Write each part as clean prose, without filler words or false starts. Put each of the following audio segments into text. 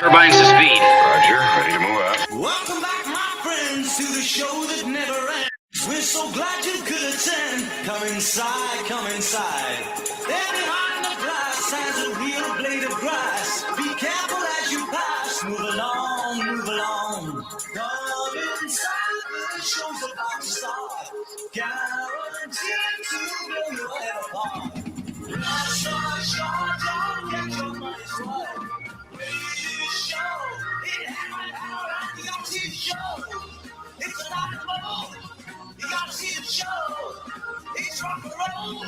Turbines to speed. Roger, ready to move out. Welcome back, my friends, to the show that never ends. We're so glad you could attend. Come inside, come inside. There behind the glass has a real blade of grass. Be careful as you pass. Move along, move along. Come inside, the show's about to start. Guaranteed to blow your head apart. Rush, rush, rush, don't get your money's worth. Show. It happened all right. You gotta see the show. It's a rock and roll. You gotta see the show. It's rock and roll.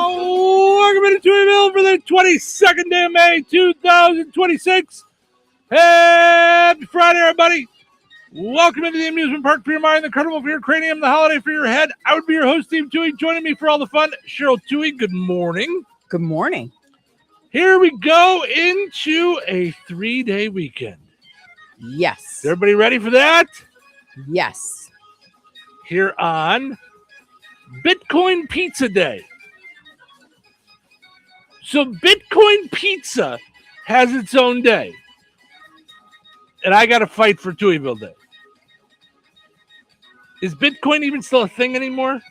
Oh, welcome to Touhyville for the 22nd day of May, 2026. Happy Friday, everybody. Welcome into the amusement park for your mind, the carnival for your cranium, the holiday for your head. I would be your host, Steve Touhy. Joining me for all the fun, Cheryl Touhy. Good morning. Good morning. Here we go into a 3-day weekend. Yes. Is everybody ready for that? Yes. Here on Bitcoin Pizza Day. So Bitcoin Pizza has its own day. And I got to fight for Touhyville Day. Is Bitcoin even still a thing anymore?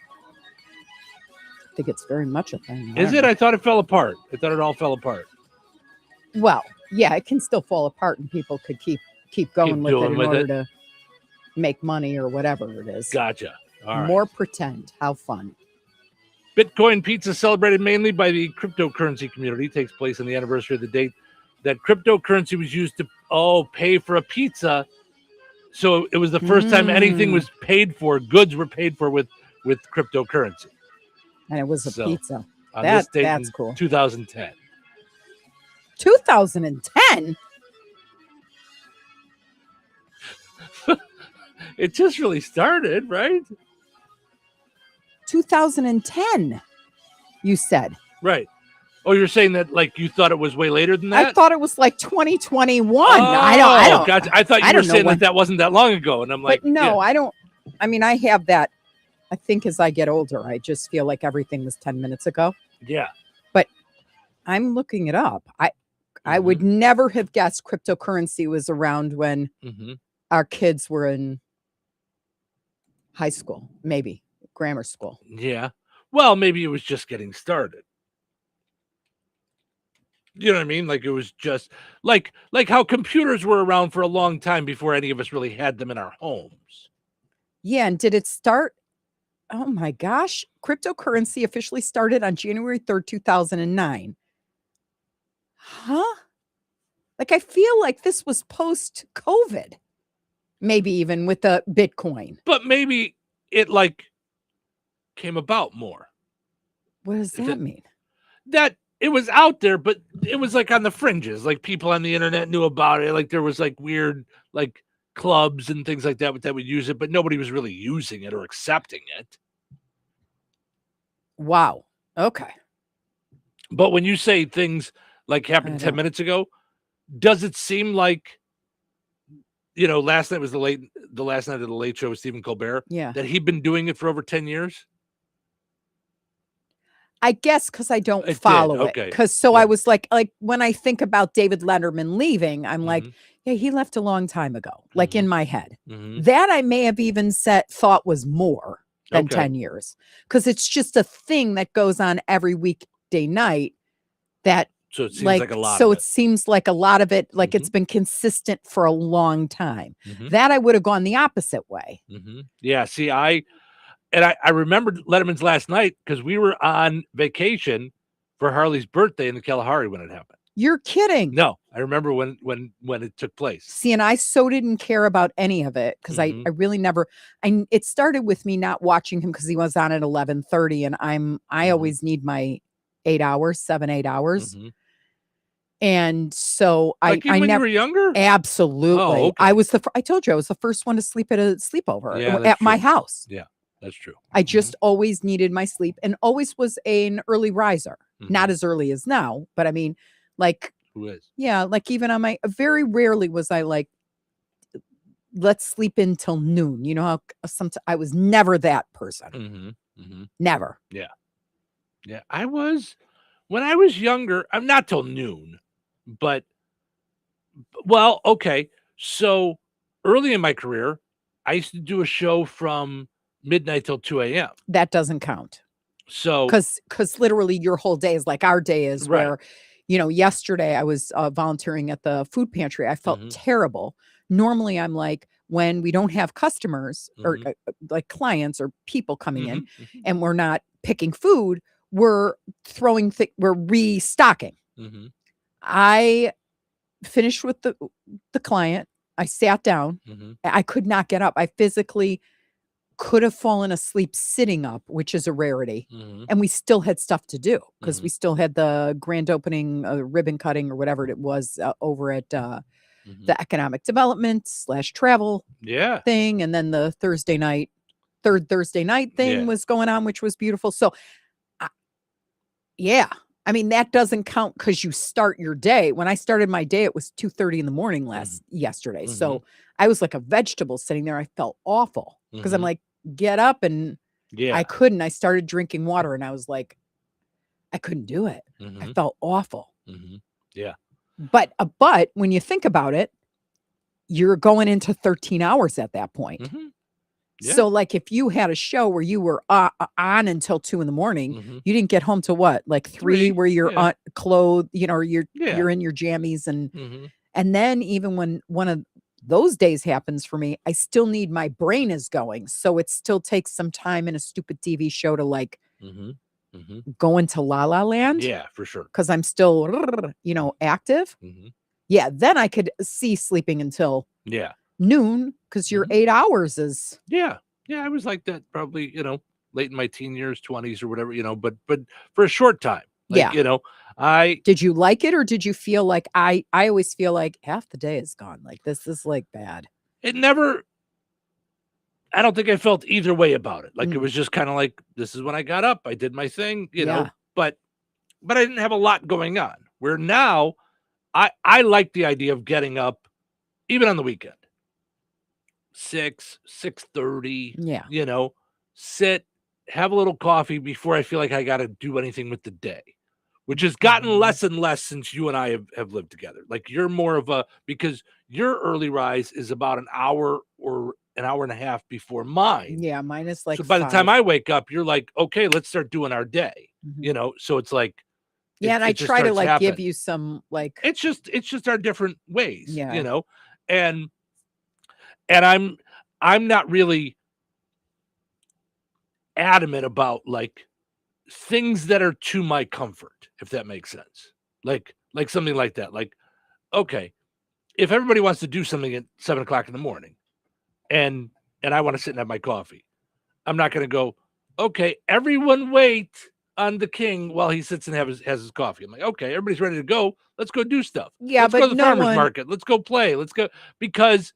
I think it's very much a thing. Is it? I thought it fell apart. I thought it all fell apart. Well, yeah, it can still fall apart and people could keep going with it in order to make money or whatever it is. Gotcha. All right. More pretend. How fun. Bitcoin Pizza, celebrated mainly by the cryptocurrency community, takes place on the anniversary of the date that cryptocurrency was used to pay for a pizza. So it was the first time anything was paid for, goods were paid for with cryptocurrency. And it was a pizza. On this date that's in cool. 2010. 2010? It just really started, right? 2010, you said. Right. Oh, you're saying that like you thought it was way later than that? I thought it was like 2021. Oh, I don't. Gotcha. I thought you were saying like that wasn't that long ago. And I'm like, but no, yeah. I don't. I mean, I have that. I think as I get older, I just feel like everything was 10 minutes ago. Yeah. But I'm looking it up. I would never have guessed cryptocurrency was around when our kids were in high school, maybe grammar school. Yeah. Well, maybe it was just getting started. You know what I mean? Like it was just like how computers were around for a long time before any of us really had them in our homes. Yeah. And did it start? Oh my gosh. Cryptocurrency officially started on January 3rd, 2009. Huh? Like I feel like this was post-COVID. Maybe even with the Bitcoin. But maybe it like came about more. What does that mean? That it was out there, but it was like on the fringes. Like people on the internet knew about it. Like there was like weird like clubs and things like that would use it, but nobody was really using it or accepting it. Wow. Okay. But when you say things like happened 10 minutes ago, does it seem like, you know, last night was the last night of the Late Show with Stephen Colbert? Yeah. That he'd been doing it for over 10 years? I guess because I don't follow it. Because I was like when I think about David Letterman leaving, I'm like, yeah, he left a long time ago, like in my head. That I may have even thought was more than 10 years. Because it's just a thing that goes on every weekday night that so it seems like a lot. So it seems like a lot of it, like it's been consistent for a long time. That I would have gone the opposite way. Yeah. See, I remembered Letterman's last night because we were on vacation for Harley's birthday in the Kalahari when it happened. You're kidding. No, I remember when it took place. See, and I so didn't care about any of it because I really never. It started with me not watching him because he was on at 11:30, and I always need my 8 hours, 7-8 hours. And so like I when never you were younger. Absolutely. Oh, okay. I was I told you I was the first one to sleep at a sleepover at my house. Yeah, that's true. I just always needed my sleep and always was an early riser. Not as early as now, but I mean, like, who is? Yeah, like even on my very rarely was I like, let's sleep in till noon. You know how sometimes I was never that person. Never. Yeah. I was when I was younger, I'm not till noon, but well, okay. So early in my career, I used to do a show from midnight till 2 a.m. That doesn't count. So because literally your whole day is like our day is, Right. where, yesterday I was volunteering at the food pantry. I felt Mhm. terrible. Normally I'm like, when we don't have customers or Mhm. like clients or people coming in, Mhm. and we're not picking food, we're we're restocking. Mhm. I finished with the client. I sat down. Mhm. I could not get up. I physically could have fallen asleep sitting up, which is a rarity. Mhm. And we still had stuff to do because we Mhm. still had the grand opening, ribbon cutting or whatever it was, over at Mhm. the economic development / travel Yeah. thing. And then the third Thursday night thing Yeah. was going on, which was beautiful. So, I- yeah, I mean, that doesn't count because you start your day. When I started my day, it was 2:30 in the morning yesterday. Mhm. So I was like a vegetable sitting there. I felt awful because I'm Mhm. like, get up, and Yeah. I couldn't. I started drinking water and I was like, I couldn't do it. I Mhm. felt awful. Mhm. Yeah. But when you think about it, you're going into 13 hours at that point. Mhm. Yeah. So like if you had a show where you were on until 2 in the morning, Mhm. you didn't get home to what? Like 3, 3, where you're yeah. clothed, or you're Yeah. in your jammies, Mhm. and then even when one of those days happens for me, I still need, my brain is going. So it still takes some time in a stupid TV show to like Mhm. Mhm. go into la la land, Yeah, for sure. because I'm still, active. Mhm. Yeah, then I could see sleeping until Yeah. noon because your Mhm. 8 hours is, Yeah. Yeah, I was like that probably, late in my teen years, 20s or whatever, but for a short time. Like, yeah. I Did you like it, or did you feel like, I always feel like half the day is gone. Like, this is like bad. it never I don't think I felt either way about it. Like it Mm. was just kind of like this is when I got up, I did my thing, Yeah. but I didn't have a lot going on. Where now I like the idea of getting up even on the weekend. 6, 6:30, Yeah. sit, have a little coffee before I feel like I got to do anything with the day, which has gotten Mhm. less and less since you and I have lived together. Like you're more of because your early rise is about an hour or an hour and a half before mine. Yeah, mine is like So by the time 5. I wake up, you're like, okay, let's start doing our day, Mhm. So it's like, Yeah, and I it just try to starts like give happening. you some like, It's just our different ways, yeah. and I'm not really adamant about like things that are to my comfort, if that makes sense. Like something like that. Like, okay, if everybody wants to do something at 7 o'clock in the morning and I want to sit and have my coffee, I'm not gonna go, okay, everyone wait on the king while he sits and has his coffee. I'm like, okay, everybody's ready to go. Let's go do stuff. Yeah, Let's go but to the no farmer's one. market. Let's go play. Let's go because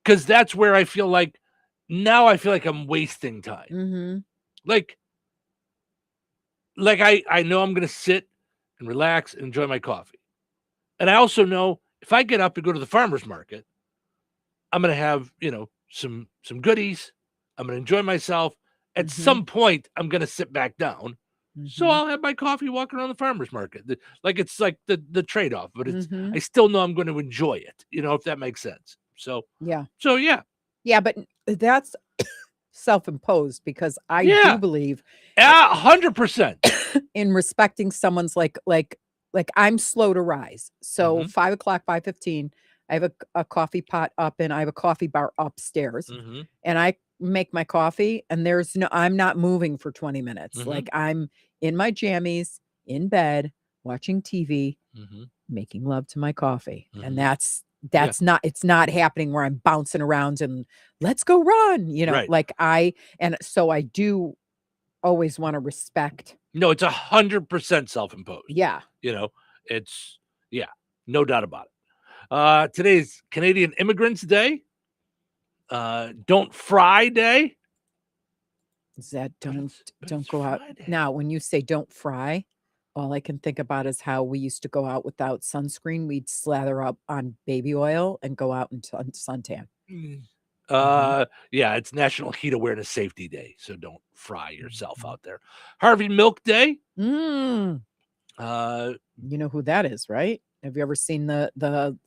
that's where I feel like now I feel like I'm wasting time. Mhm. Like I know I'm gonna sit and relax and enjoy my coffee. And I also know if I get up and go to the farmer's market, I'm gonna have, some goodies. I'm gonna enjoy myself. At Mhm. some point, I'm gonna sit back down. So Mhm. I'll have my coffee walking around the farmer's market. Like it's like the trade-off, but I Mhm. still know I'm going to enjoy it, if that makes sense. So Yeah. yeah. Yeah, but that's self-imposed, because I do Yeah. believe 100%. in respecting someone's like I'm slow to rise. So Mhm. 5 o'clock, 5:15, I have a coffee pot up, and I have a coffee bar upstairs, Mhm. and I make my coffee, and I'm not moving for 20 minutes. Mhm. Like, I'm in my jammies, in bed, watching TV, Mhm. making love to my coffee. And Mhm. Yeah. that's not, it's not happening where I'm bouncing around and let's go run, Right. like and so I do always want to respect. No, it's 100% self-imposed. Yeah. It's yeah, no doubt about it. Today's Canadian Immigrants Day. Don't Fry Day. Is that But don't it's go out. Friday. Now, when you say don't fry, all I can think about is how we used to go out without sunscreen. We'd slather up on baby oil and go out and suntan. Mm. Mhm. Yeah, it's National Heat Awareness Safety Day, so don't fry yourself Mhm. out there. Harvey Milk Day. Mm. You know who that is, right? Have you ever seen the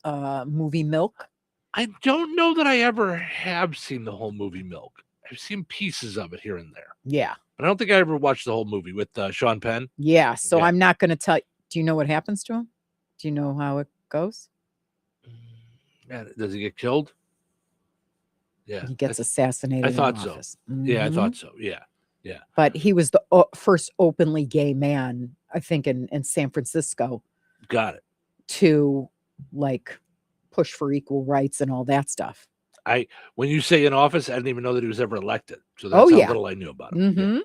movie Milk? I don't know that I ever have seen the whole movie Milk. I've seen pieces of it here and there. Yeah. But I don't think I ever watched the whole movie with Sean Penn. Yeah. So I'm not going to tell. Do you know what happens to him? Do you know how it goes? Does he get killed? Yeah. He gets assassinated. I thought in so. office. Yeah, I thought so. Yeah. Yeah. But he was the first openly gay man, I think, in San Francisco. Got it. To like push for equal rights and all that stuff. When you say in office, I didn't even know that he was ever elected. So that's how little I knew about him.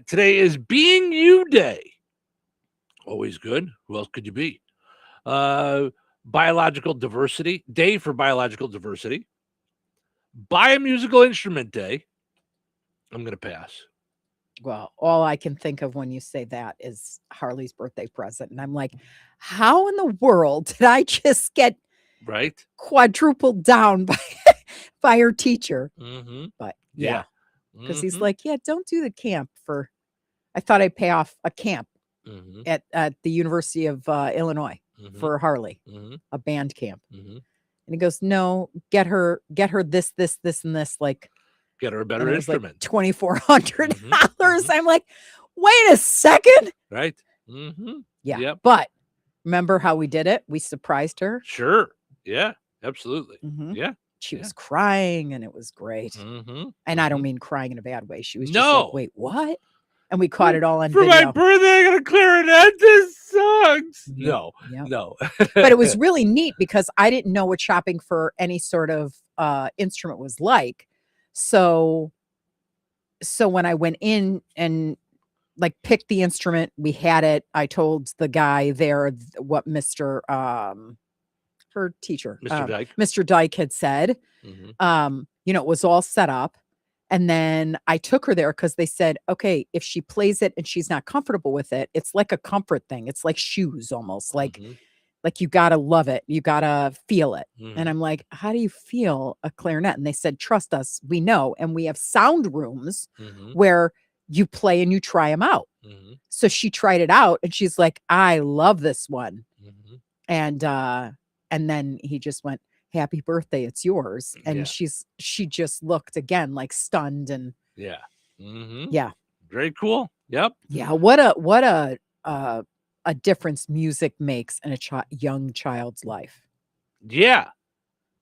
Today is Being You Day. Always good. Who else could you be? Biological Diversity Day for Biological Diversity. Buy a Musical Instrument Day. I'm going to pass. Well, all I can think of when you say that is Harley's birthday present. And I'm like, how in the world did I just get quadrupled down by her teacher? But yeah. Because he's like, yeah, don't do the camp for, I thought I'd pay off a camp at the University of Illinois for Harley, a band camp. And he goes, no, get her this, and this, like, get her a better instrument. Like $2,400. I'm like, wait a second. Right. Yeah. Yep. But remember how we did it? We surprised her. Sure. Yeah, absolutely. Yeah. She was crying and it was great. And I don't mean crying in a bad way. She was just like, wait, what? And we caught it all on video. For my birthday, I got a clarinet. This sucks. No. But it was really neat because I didn't know what shopping for any sort of instrument was like. So when I went in and like picked the instrument, we had it. I told the guy there what her teacher, Mr. Dyke had said, it was all set up. And then I took her there because they said, okay, if she plays it and she's not comfortable with it, it's like a comfort thing. It's like shoes almost like you got to love it. You got to feel it. And I'm like, how do you feel a clarinet? And they said, trust us, we know. And we have sound rooms where you play and you try them out. So she tried it out and she's like, I love this one. And then he just went, happy birthday, it's yours. And she just looked again like stunned and very cool. Yep. Yeah. What a difference music makes in a young child's life. Yeah.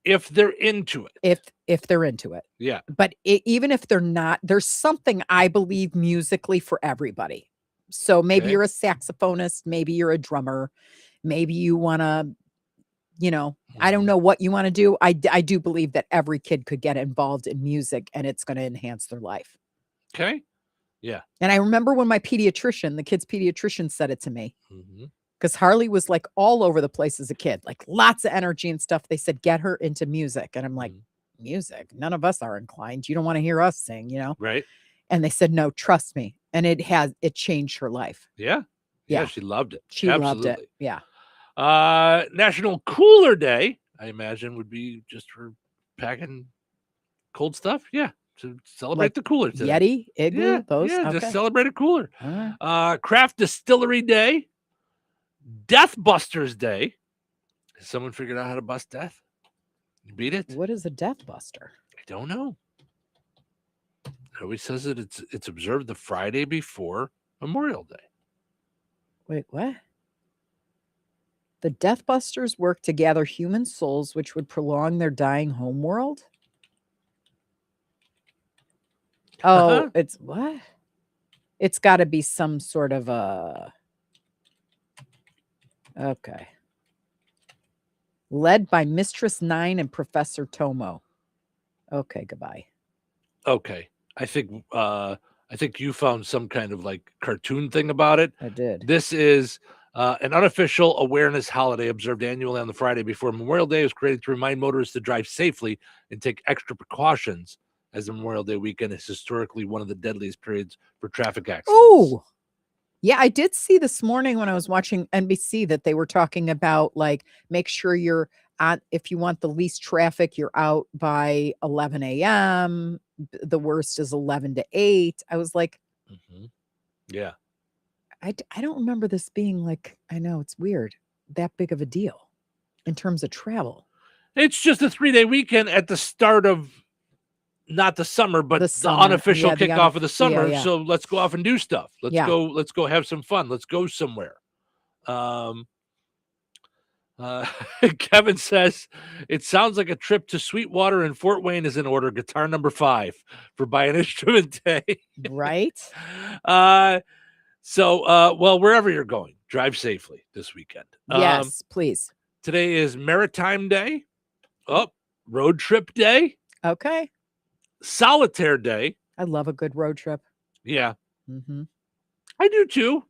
If they're into it. If they're into it. Yeah. But even if they're not, there's something I believe musically for everybody. So maybe you're a saxophonist, maybe you're a drummer, maybe you want to, I don't know what you want to do. I do believe that every kid could get involved in music and it's going to enhance their life. Okay. Yeah. And I remember when my pediatrician, the kid's pediatrician, said it to me. Because Harley was like all over the place as a kid, like lots of energy and stuff. They said, get her into music. And I'm like, music? None of us are inclined. You don't want to hear us sing, Right. And they said, no, trust me. And it changed her life. Yeah. Yeah. She loved it. She loved it. Yeah. National Cooler Day, I imagine, would be just for packing cold stuff. Yeah. To celebrate like the cooler today. Yeti, Igloo, those. Yeah, okay. Just celebrate a cooler. Craft Distillery Day. Death Busters Day. Has someone figured out how to bust death? You beat it? What is a death buster? I don't know. It always says that it's observed the Friday before Memorial Day. Wait, what? The Death Busters work to gather human souls which would prolong their dying homeworld? Oh, it's what? It's got to be some sort of a... Okay. Led by Mistress Nine and Professor Tomo. Okay, goodbye. Okay. I think you found some kind of like cartoon thing about it. I did. This is an unofficial awareness holiday observed annually on the Friday before Memorial Day. It was created to remind motorists to drive safely and take extra precautions, as the Memorial Day weekend is historically one of the deadliest periods for traffic accidents. Oh, yeah. I did see this morning when I was watching NBC that they were talking about like, make sure you're on, if you want the least traffic, you're out by 11 a.m. The worst is 11 to 8. I was like, yeah. I don't remember this being like, I know it's weird, that big of a deal in terms of travel. It's just a 3-day weekend at the start of not the summer, but the unofficial kickoff of the summer. Yeah. So let's go off and do stuff. Let's go have some fun. Let's go somewhere. Kevin says it sounds like a trip to Sweetwater and Fort Wayne is in order. Guitar number 5 for Buy an Instrument Day. Right. So wherever you're going, drive safely this weekend. Yes, please. Today is Maritime Day. Road Trip Day. Okay. Solitaire Day. I love a good road trip. Yeah. Mm-hmm. I do too.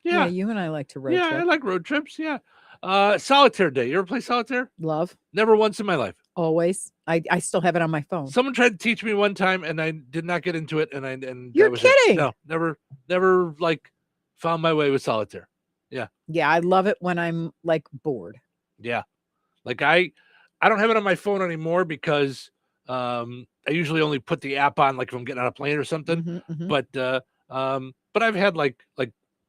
Yeah. You and I like to road trip. Yeah, I like road trips. Yeah. Solitaire Day. You ever play solitaire? Love. Never once in my life. Always. I still have it on my phone. Someone tried to teach me one time and I did not get into it. You're kidding. No, never like found my way with solitaire. Yeah. Yeah. I love it when I'm like bored. Yeah. Like I don't have it on my phone anymore because I usually only put the app on like if I'm getting on a plane or something. Mm-hmm, mm-hmm. But I've had like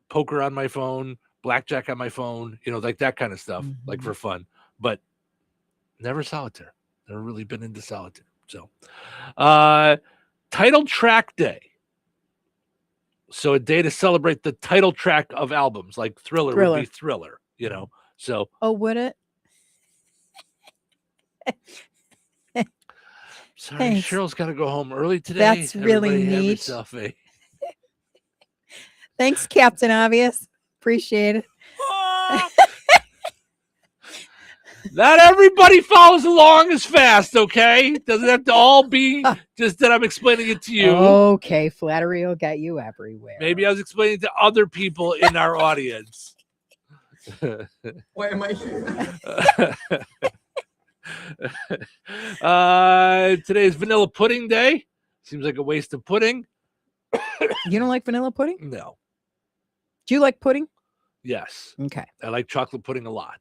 poker on my phone, blackjack on my phone, like that kind of stuff, like for fun, but never solitaire. Never really been into solitaire. So, title track day. So a day to celebrate the title track of albums, like Thriller. Would be Thriller, So. Oh, would it? Sorry, thanks. Cheryl's got to go home early today. That's really neat. Thanks, Captain Obvious. Appreciate it. Not everybody follows along as fast, okay? Doesn't have to all be just that I'm explaining it to you. Okay, flattery will get you everywhere. Maybe I was explaining to other people in our audience. Why am I here? Today is Vanilla Pudding Day. Seems like a waste of pudding. You don't like vanilla pudding? No. Do you like pudding? Yes. Okay. I like chocolate pudding a lot.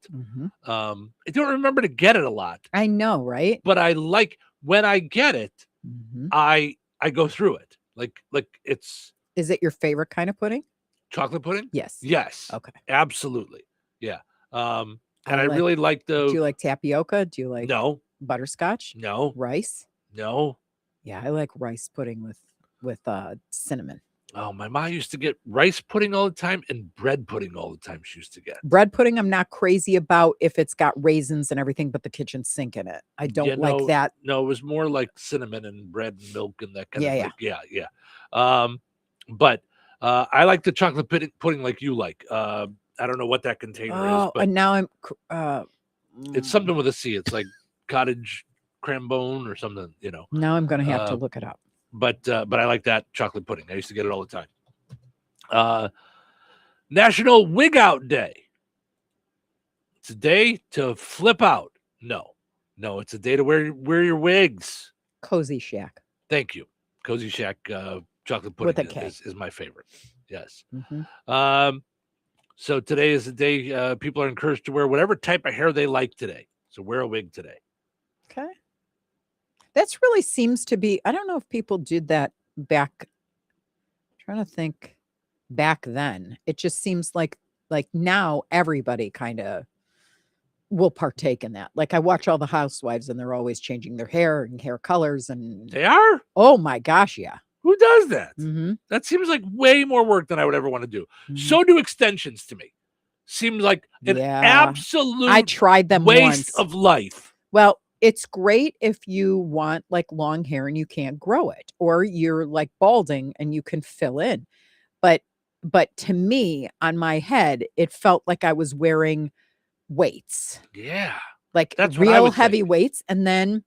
I don't remember to get it a lot. I know, right? But I like when I get it, I go through it. Like it's. Is it your favorite kind of pudding? Chocolate pudding? Yes. Yes. Okay. Absolutely. Yeah. And I really like the. Do you like tapioca? Do you like no butterscotch? No. Rice? No. Yeah, I like rice pudding with cinnamon. Oh, my mom used to get rice pudding all the time and bread pudding all the time. She used to get bread pudding. I'm not crazy about if it's got raisins and everything, but the kitchen sink in it. I don't like that. No, it was more like cinnamon and bread and milk and that kind of thing. Yeah. But I like the chocolate pudding like you like. I don't know what that container is. But and now it's something with a C. It's like cottage crambone or something, Now I'm going to have to look it up. But I like that chocolate pudding. I used to get it all the time. National Wig Out Day. It's a day to flip out. No, it's a day to wear your wigs. Cozy Shack. Thank you. Cozy Shack chocolate pudding is my favorite. Yes. So today is the day people are encouraged to wear whatever type of hair they like today. So wear a wig today. Okay. That's really seems to be, I don't know if people did that back. I'm trying to think back then. It just seems like now everybody kind of will partake in that. Like I watch all the housewives and they're always changing their hair and hair colors and they are. Oh my gosh. Yeah. Who does that? That seems like way more work than I would ever want to do. So do extensions to me. Seems like an absolute I tried them waste of life. Well, it's great if you want like long hair and you can't grow it, or you're like balding and you can fill in. But to me, on my head, it felt like I was wearing weights. Yeah. Like that's real heavy weights. And then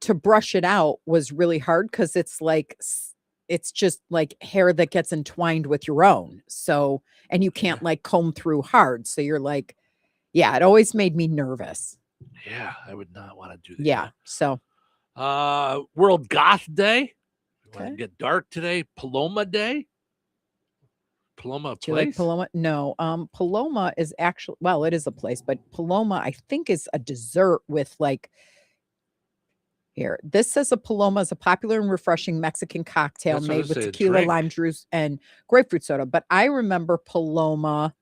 to brush it out was really hard because it's just like hair that gets entwined with your own. So, and you can't like comb through hard. So you're like, yeah, it always made me nervous. Yeah, I would not want to do that. Yeah. So World Goth Day. Want to get dark today. Paloma Day. Paloma, a place? Do you like Paloma? No. Paloma is actually, well, it is a place, but Paloma, I think, is a dessert with like, Here, this says a Paloma is a popular and refreshing Mexican cocktail made with tequila, lime juice, and grapefruit soda. But I remember Paloma.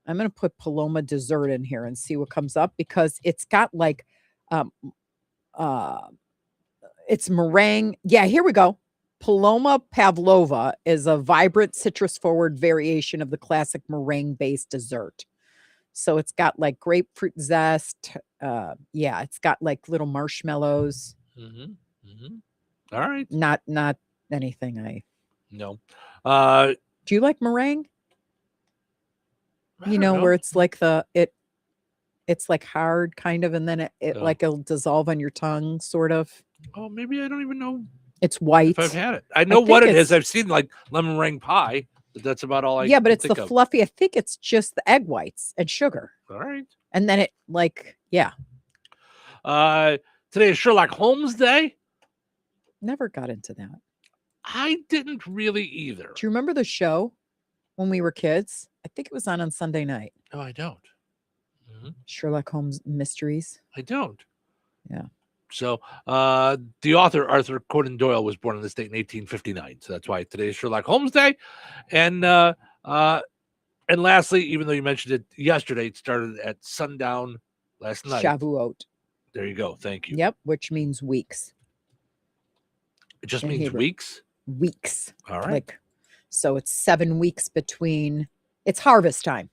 I'm going to put Paloma dessert in here and see what comes up because it's got like, it's meringue. Yeah, here we go. Paloma Pavlova is a vibrant citrus-forward variation of the classic meringue-based dessert. So it's got like grapefruit zest. Yeah, it's got like little marshmallows. All right. Not anything No. Do you like meringue? You know, where it's like it's like hard kind of, and then it like it'll dissolve on your tongue, sort of. Oh, maybe I don't even know. It's white. If I've had it. I know what it is. I've seen like lemon meringue pie, but that's about all I Yeah, but it's think the of. fluffy. I think it's just the egg whites and sugar. All right. And then it like, yeah. Today is Sherlock Holmes Day. Never got into that. I didn't really either. Do you remember the show when we were kids? I think it was on Sunday night. No, I don't. Sherlock Holmes Mysteries. I don't. Yeah. So the author Arthur Conan Doyle was born in this date in 1859. So that's why today is Sherlock Holmes Day. And lastly, even though you mentioned it yesterday, it started at sundown last night. Shavuot. There you go. Thank you. Yep, which means weeks. It just means Hebrew. weeks? Weeks. All right. Like, so it's 7 weeks between, it's harvest time.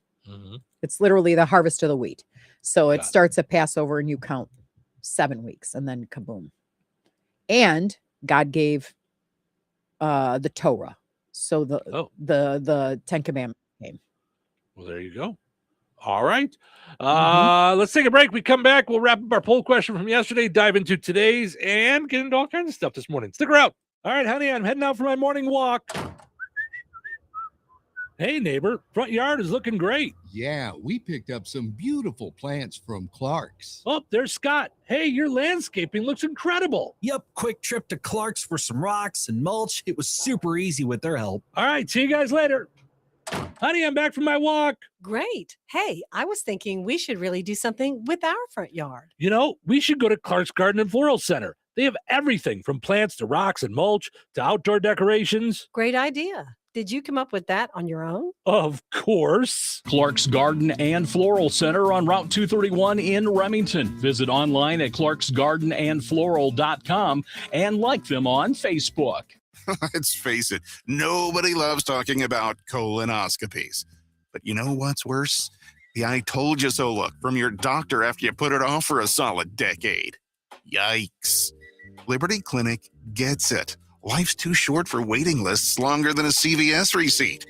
It's literally the harvest of the wheat. So it starts at Passover and you count 7 weeks and then kaboom. And God gave the Torah. So the Ten Commandments came. Well, there you go. All right. Let's take a break. We come back. We'll wrap up our poll question from yesterday, dive into today's, and get into all kinds of stuff this morning. Stick around. All right, honey, I'm heading out for my morning walk. Hey, neighbor, front yard is looking great. Yeah, we picked up some beautiful plants from Clark's. Oh, there's Scott. Hey, your landscaping looks incredible. Yep, quick trip to Clark's for some rocks and mulch. It was super easy with their help. All right, see you guys later. Honey, I'm back from my walk. Great. Hey, I was thinking we should really do something with our front yard. You know, we should go to Clark's Garden and Floral Center. They have everything from plants to rocks and mulch to outdoor decorations. Great idea. Did you come up with that on your own? Of course. Clark's Garden and Floral Center on Route 231 in Remington. Visit online at clarksgardenandfloral.com and like them on Facebook. Let's face it, nobody loves talking about colonoscopies. But you know what's worse? The I told you so look from your doctor after you put it off for a solid decade. Yikes. Liberty Clinic gets it. Life's too short for waiting lists longer than a CVS receipt.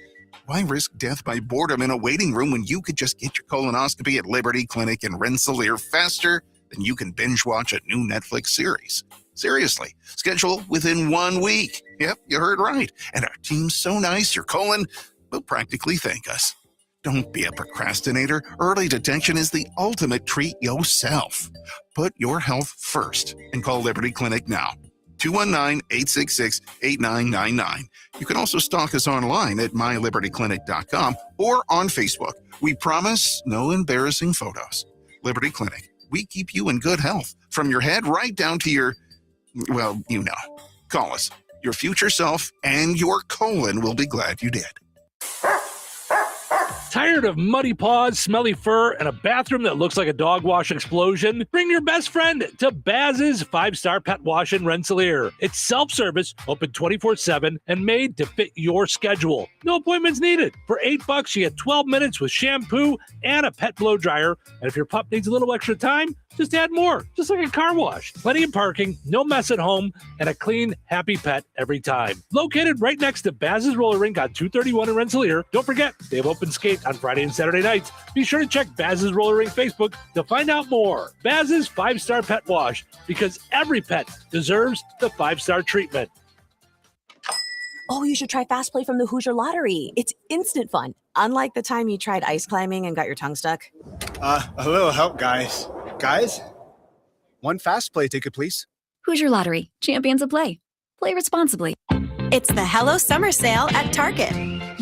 Why risk death by boredom in a waiting room when you could just get your colonoscopy at Liberty Clinic in Rensselaer faster than you can binge watch a new Netflix series? Seriously, schedule within 1 week. Yep, you heard right. And our team's so nice, your colon will practically thank us. Don't be a procrastinator. Early detection is the ultimate treat yourself. Put your health first and call Liberty Clinic now. 219-866-8999. You can also stalk us online at mylibertyclinic.com or on Facebook. We promise no embarrassing photos. Liberty Clinic. We keep you in good health from your head right down to your, well, you know. Call us. Your future self and your colon will be glad you did. Tired of muddy paws, smelly fur, and a bathroom that looks like a dog wash explosion? Bring your best friend to Baz's 5-Star Pet Wash in Rensselaer. It's self-service, open 24/7, and made to fit your schedule. No appointments needed. For $8, you get 12 minutes with shampoo and a pet blow dryer. And if your pup needs a little extra time, just add more, just like a car wash. Plenty of parking, no mess at home, and a clean, happy pet every time. Located right next to Baz's Roller Rink on 231 in Rensselaer. Don't forget, they have open skate on Friday and Saturday nights. Be sure to check Baz's Roller Rink Facebook to find out more. Baz's 5-Star Pet Wash, because every pet deserves the 5-star treatment. Oh, you should try Fast Play from the Hoosier Lottery. It's instant fun. Unlike the time you tried ice climbing and got your tongue stuck. A little help, guys. Guys? One Fast Play ticket, please. Hoosier Lottery. Champions of play. Play responsibly. It's the Hello Summer Sale at Target.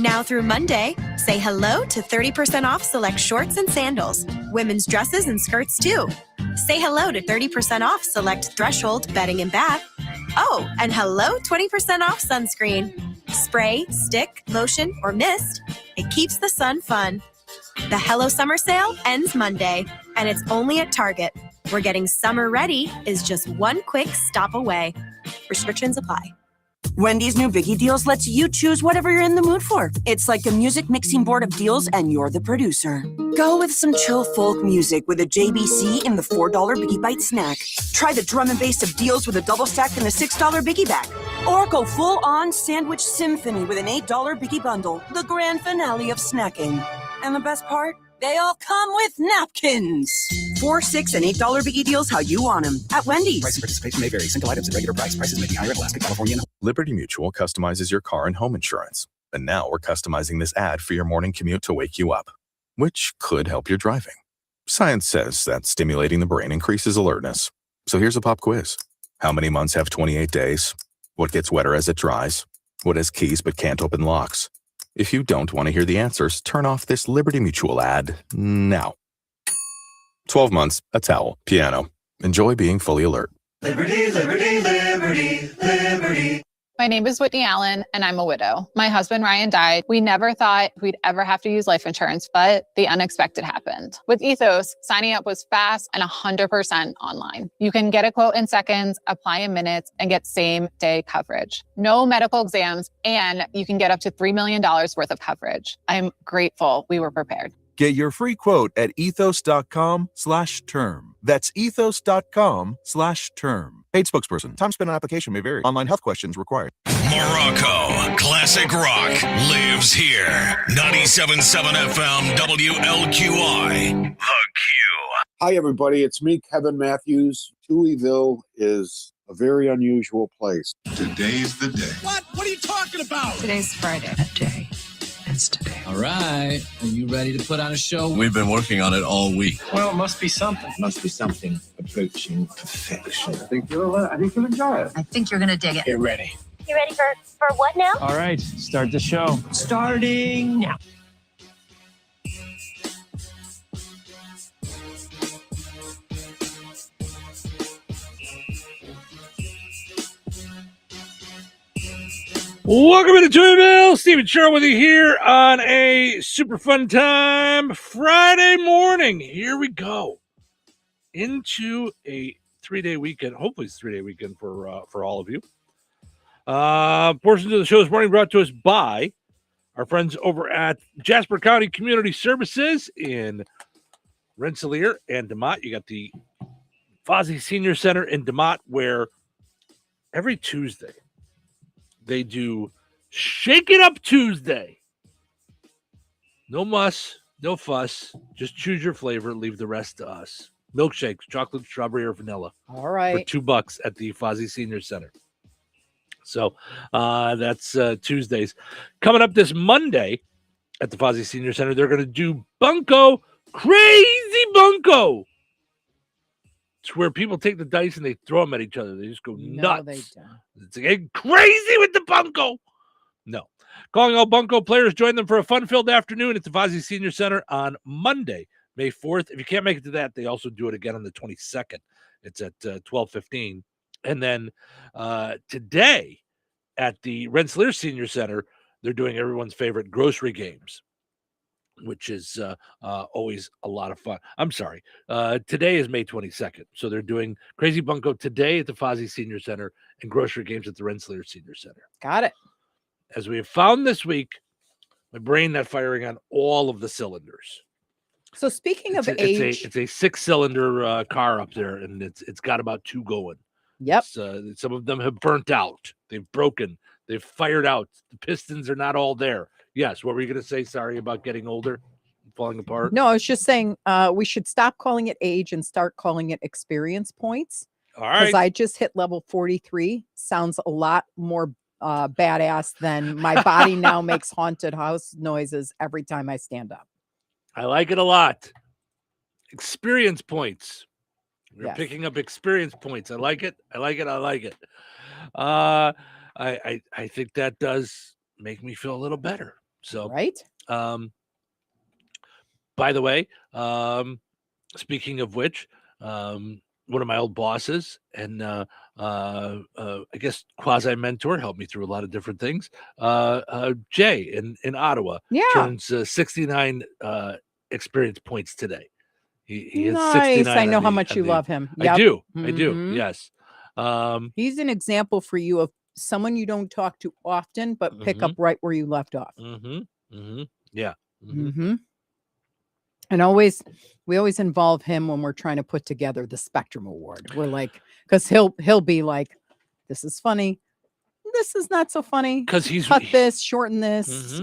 Now through Monday, say hello to 30% off select shorts and sandals, women's dresses and skirts too. Say hello to 30% off select Threshold bedding and bath. Oh, and hello 20% off sunscreen. Spray, stick, lotion, or mist. It keeps the sun fun. The Hello Summer sale ends Monday, and it's only at Target. We're getting summer ready is just one quick stop away. Restrictions apply. Wendy's new Biggie Deals lets you choose whatever you're in the mood for. It's like a music mixing board of deals, and you're the producer. Go with some chill folk music with a JBC in the $4 Biggie Bite snack. Try the drum and bass of deals with a double stack in the $6 Biggie bag. Or go full-on sandwich symphony with an $8 Biggie bundle, the grand finale of snacking. And the best part? They all come with napkins. $4, $6, and $8 Biggie Deals how you want them at Wendy's. Price and participation may vary. Single items at regular price. Prices may be higher in Alaska, California. Liberty Mutual customizes your car and home insurance. And now we're customizing this ad for your morning commute to wake you up, which could help your driving. Science says that stimulating the brain increases alertness. So here's a pop quiz. How many months have 28 days? What gets wetter as it dries? What has keys but can't open locks? If you don't want to hear the answers, turn off this Liberty Mutual ad now. 12 months, a towel, piano. Enjoy being fully alert. Liberty, liberty, liberty, liberty. My name is Whitney Allen, and I'm a widow. My husband, Ryan, died. We never thought we'd ever have to use life insurance, but the unexpected happened. With Ethos, signing up was fast and 100% online. You can get a quote in seconds, apply in minutes, and get same-day coverage. No medical exams, and you can get up to $3 million worth of coverage. I'm grateful we were prepared. Get your free quote at ethos.com/term. That's ethos.com/term. Paid spokesperson. Time spent on application may vary. Online health questions required. Morocco Classic Rock lives here. 97.7 FM WLQI. The Q. Hi, everybody. It's me, Kevin Matthews. Touhyville is a very unusual place. Today's the day. What? What are you talking about? Today's Friday. That day is today. All right. Are you ready to put on a show? We've been working on it all week. Well, it must be something. It must be something approaching perfection. I think you'll enjoy it. I think you're going to dig it. Get ready. You ready for what now? All right. Start the show. Starting now. Welcome to Touhyville. Steven Sherrill with you here on a super fun time Friday morning. Here we go into a 3-day weekend. Hopefully it's a 3-day weekend for all of you. Portions of the show this morning brought to us by our friends over at Jasper County Community Services in Rensselaer and DeMotte. You got the Fozzie Senior Center in DeMotte, where every Tuesday they do Shake It Up Tuesday. No muss, no fuss. Just choose your flavor. Leave the rest to us. Milkshakes, chocolate, strawberry, or vanilla. All right. For $2 at the Fozzie Senior Center. So that's Tuesdays. Coming up this Monday at the Fozzie Senior Center, they're going to do Bunko, Crazy Bunko. It's where people take the dice and they throw them at each other. They just go nuts. They don't. It's like, crazy with the Bunko. No. Calling all Bunko players, join them for a fun-filled afternoon at the Fozzie Senior Center on Monday, May 4th. If you can't make it to that, they also do it again on the 22nd. It's at 12:15. And then today at the Rensselaer Senior Center, they're doing everyone's favorite grocery games, which is always a lot of fun. I'm sorry. Today is May 22nd. So they're doing Crazy Bunko today at the Fozzie Senior Center and grocery games at the Rensselaer Senior Center. Got it. As we have found this week, my brain not firing on all of the cylinders. So speaking of age, it's a 6-cylinder car up there, and it's got about 2 going. Yep. Some of them have burnt out. They've broken. They've fired out. The pistons are not all there. Yes. What were you going to say? Sorry about getting older, falling apart. No, I was just saying we should stop calling it age and start calling it experience points. All right. Because I just hit level 43. Sounds a lot more badass than my body now makes haunted house noises every time I stand up. I like it a lot. Experience points. We're Yes. picking up experience points. I like it. I like it. I like it. I think that does make me feel a little better. So, right. By the way, speaking of which, one of my old bosses and I guess quasi mentor helped me through a lot of different things. Jay in Ottawa turns 69 experience points today. He has Nice. 69. I know how much you love him. Yep. I do. Mhm. Yes. He's an example for you of someone you don't talk to often, but pick up right where you left off. Yeah. And we always involve him when we're trying to put together the Spectrum Award. We're like, because he'll be like, this is funny. This is not so funny. Because cut this, shorten this,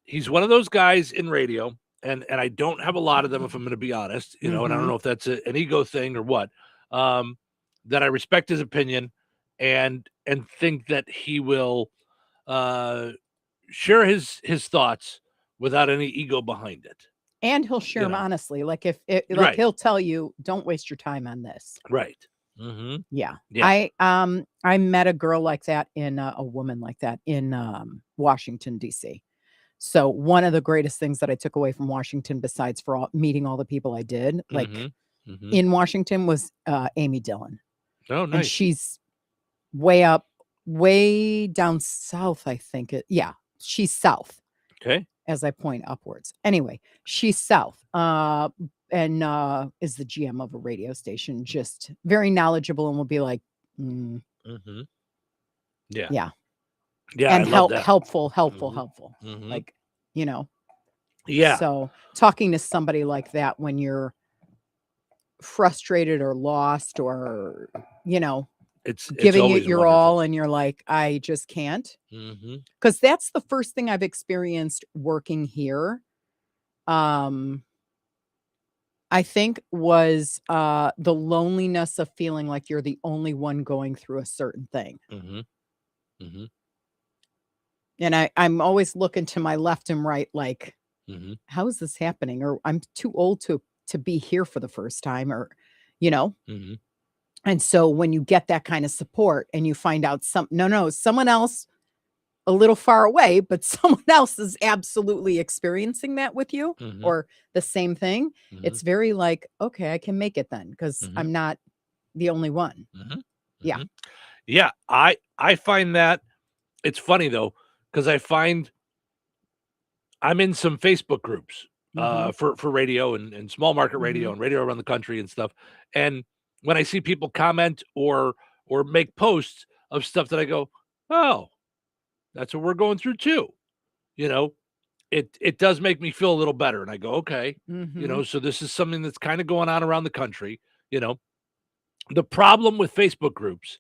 He's one of those guys in radio, and I don't have a lot of them, if I'm going to be honest, and I don't know if that's an ego thing or what, that I respect his opinion and think that he will share his thoughts without any ego behind it. And he'll share them honestly. Like Right. he'll tell you, don't waste your time on this. Right. Yeah. Yeah. I met a girl like that a woman like that in Washington, D.C. So one of the greatest things that I took away from Washington, besides meeting all the people I did, like in Washington, was Amy Dillon. Oh, nice. And she's way down south, I think. She's south. Okay. As I point upwards. Anyway, she's south and is the GM of a radio station, just very knowledgeable, and will be like, Yeah. Yeah. Yeah. And I love that. helpful. Like, Yeah. So talking to somebody like that when you're frustrated or lost or, it's giving it always your wonderful. all, and you're like, I just can't. Because that's the first thing I've experienced working here. I think was the loneliness of feeling like you're the only one going through a certain thing. And I'm always looking to my left and right, like, how is this happening? Or I'm too old to be here for the first time, or, And so when you get that kind of support and you find out someone else a little far away, but someone else is absolutely experiencing that with you or the same thing, it's very like, okay, I can make it then because I'm not the only one. Yeah. Yeah. I find that it's funny though, because I find I'm in some Facebook groups for radio and small market radio and radio around the country and stuff. And when I see people comment or make posts of stuff that I go, oh, that's what we're going through too. It does make me feel a little better. And I go, okay, so this is something that's kind of going on around the country. The problem with Facebook groups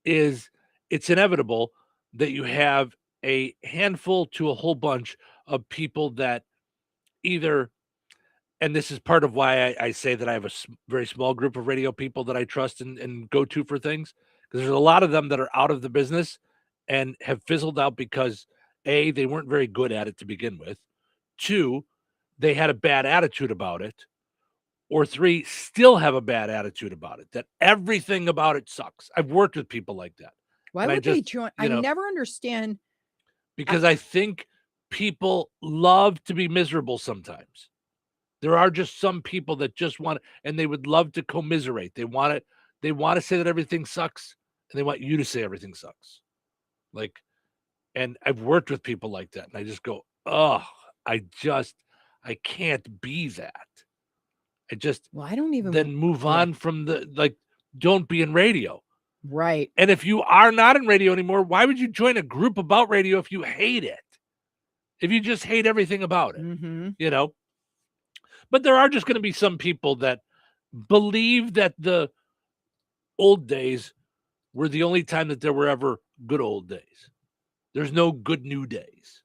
is it's inevitable that you have a handful to a whole bunch of people that either, and this is part of why I say that I have a very small group of radio people that I trust and go to for things, because there's a lot of them that are out of the business and have fizzled out because A, they weren't very good at it to begin with. 2, they had a bad attitude about it. Or 3, still have a bad attitude about it, that everything about it sucks. I've worked with people like that. Why would they join? I never understand. Because I think people love to be miserable sometimes. There are just some people that just want, and they would love to commiserate. They want to say that everything sucks, and they want you to say everything sucks. And I've worked with people like that, and I just go, oh, I can't be that. I don't even then move on from don't be in radio. Right. And if you are not in radio anymore, why would you join a group about radio if you hate it? If you just hate everything about it, But there are just going to be some people that believe that the old days were the only time that there were ever good old days. There's no good new days.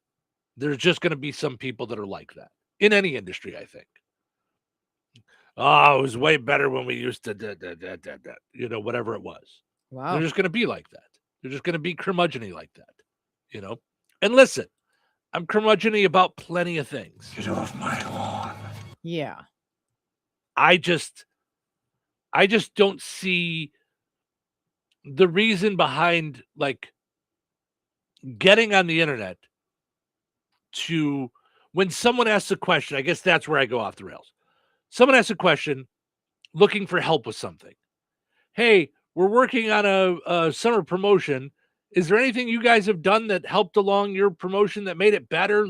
There's just going to be some people that are like that in any industry, I think. Oh, it was way better when we used to, whatever it was. Wow. They're just going to be like that. They're just going to be curmudgeon-y like that, And listen, I'm curmudgeon-y about plenty of things. Get off my lawn. Yeah. I just don't see the reason behind getting on the internet to when someone asks a question. I guess that's where I go off the rails. Someone asks a question looking for help with something. Hey, we're working on a summer promotion. Is there anything you guys have done that helped along your promotion that made it better?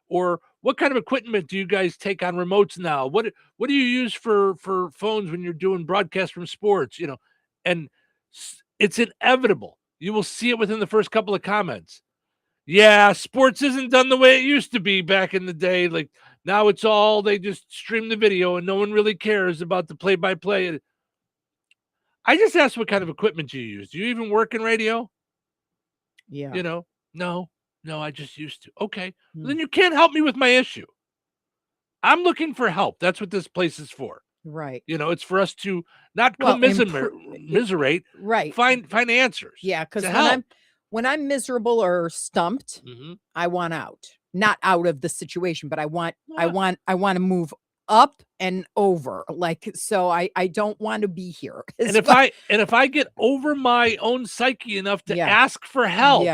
Or what kind of equipment do you guys take on remotes now? What do you use for phones when you're doing broadcast from sports? And it's inevitable. You will see it within the first couple of comments. Yeah, sports isn't done the way it used to be back in the day. Like now it's all, they just stream the video and no one really cares about the play-by-play. I just asked what kind of equipment you use. Do you even work in radio? Yeah. No, I just used to. Okay. Well, then you can't help me with my issue. I'm looking for help. That's what this place is for. Right. It's for us to not commiserate. Right. Find answers. Yeah, because when I'm miserable or stumped, I want out. Not out of the situation, but I want to move up and over. So I don't want to be here. And if I get over my own psyche enough to ask for help,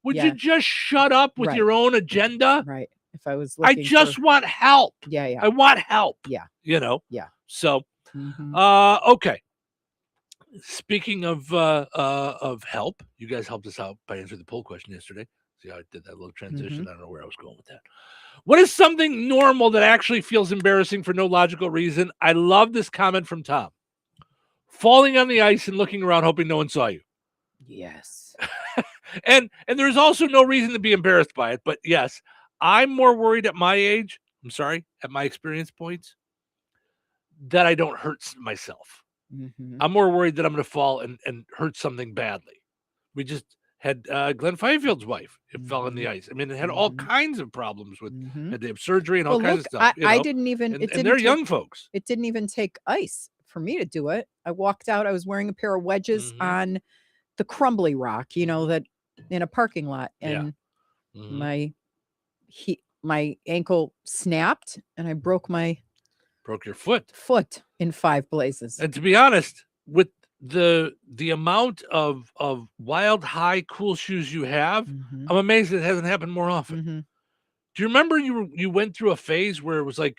would you just shut up with your own agenda? Right. If I was I just want help. Yeah. I want help. Yeah. Yeah. So okay. Speaking of help, you guys helped us out by answering the poll question yesterday. See how I did that little transition? I don't know where I was going with that. What is something normal that actually feels embarrassing for no logical reason? I love this comment from Tom. Falling on the ice and looking around hoping no one saw you. Yes. and there's also no reason to be embarrassed by it. But yes, I'm more worried at my age, at my experience points, that I don't hurt myself. I'm more worried that I'm going to fall and hurt something badly. We just had Glenn Fifield's wife. It fell on the ice. I mean, it had all kinds of problems with had to have surgery and all kinds of stuff. I didn't even. And they're young folks. It didn't even take ice for me to do it. I walked out. I was wearing a pair of wedges on the crumbly rock, that in a parking lot, and my ankle snapped, and I broke your foot in 5 places. And to be honest, with the amount of wild high cool shoes you have, I'm amazed it hasn't happened more often. Do you remember you went through a phase where it was like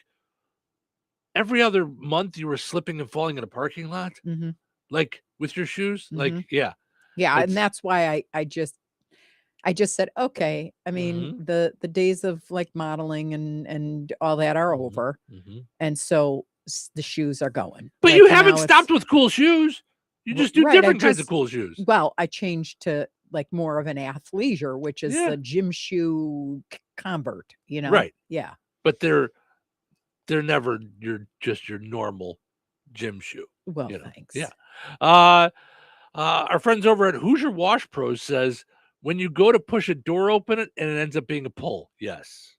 every other month you were slipping and falling in a parking lot, like with your shoes? Yeah, and that's why I just said, okay. I mean, the days of like modeling and all that are over, and so the shoes are going. But you haven't stopped with cool shoes. You just do different kinds of cool shoes. Well, I changed to like more of an athleisure, which is a gym shoe convert, Right. Yeah. But they're never your normal gym shoe. Well, thanks. Yeah. Our friends over at Hoosier Wash Pros says when you go to push a door open and it ends up being a pull. Yes.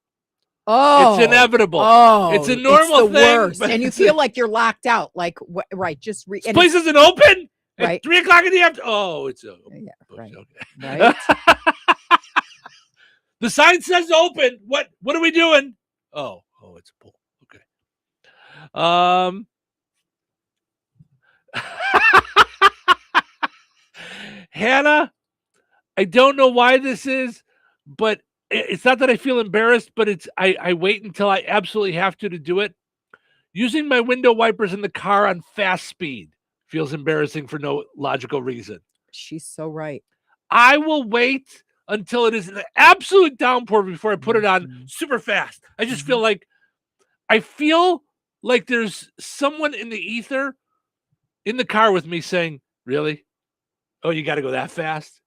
Oh, it's inevitable. Oh, it's a normal thing. Worst. And you feel like you're locked out. Like, right. Just this place isn't open right. at 3:00 in the afternoon. Oh, it's open. Yeah, right. Okay. Right. The sign says open. What are we doing? Oh, it's a pull. Okay. Hannah, I don't know why this is, but it's not that I feel embarrassed, but I wait until I absolutely have to do it. Using my window wipers in the car on fast speed feels embarrassing for no logical reason. She's so right. I will wait until it is an absolute downpour before I put it on super fast. I just feel like there's someone in the ether in the car with me saying, really? Oh, you got to go that fast?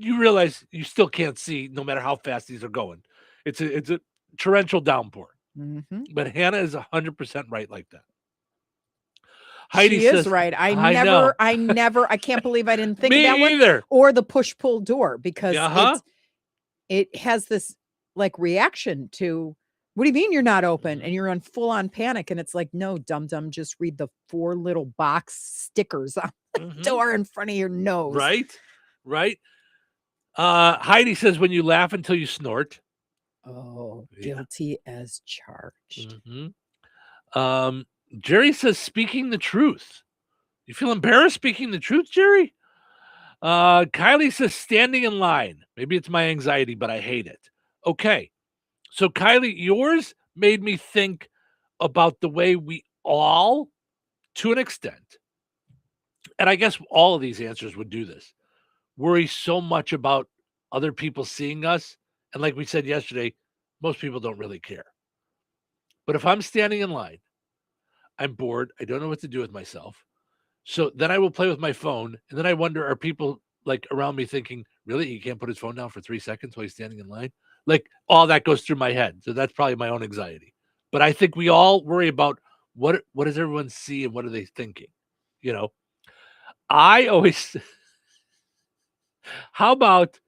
You realize you still can't see no matter how fast these are going. It's a torrential downpour. But Hannah is 100% right like that. Heidi says, is right. I can't believe I didn't think Me of that either. one. Or the push-pull door, because it has this like reaction to, what do you mean you're not open? And you're in full-on panic. And it's like, no, dum-dum, just read the 4 little box stickers on the door in front of your nose. Right. Heidi says, when you laugh until you snort. Oh, guilty as charged. Jerry says, speaking the truth. You feel embarrassed speaking the truth, Jerry? Kylie says standing in line. Maybe it's my anxiety, but I hate it. Okay. So Kylie, yours made me think about the way we all, to an extent, and I guess all of these answers would do this, worry so much about other people seeing us. And like we said yesterday, most people don't really care. But if I'm standing in line, I'm bored, I don't know what to do with myself. So then I will play with my phone. And then I wonder, are people like around me thinking, really, he can't put his phone down for 3 seconds while he's standing in line? Like all that goes through my head. So that's probably my own anxiety. But I think we all worry about what does everyone see and what are they thinking? You know, I always, how about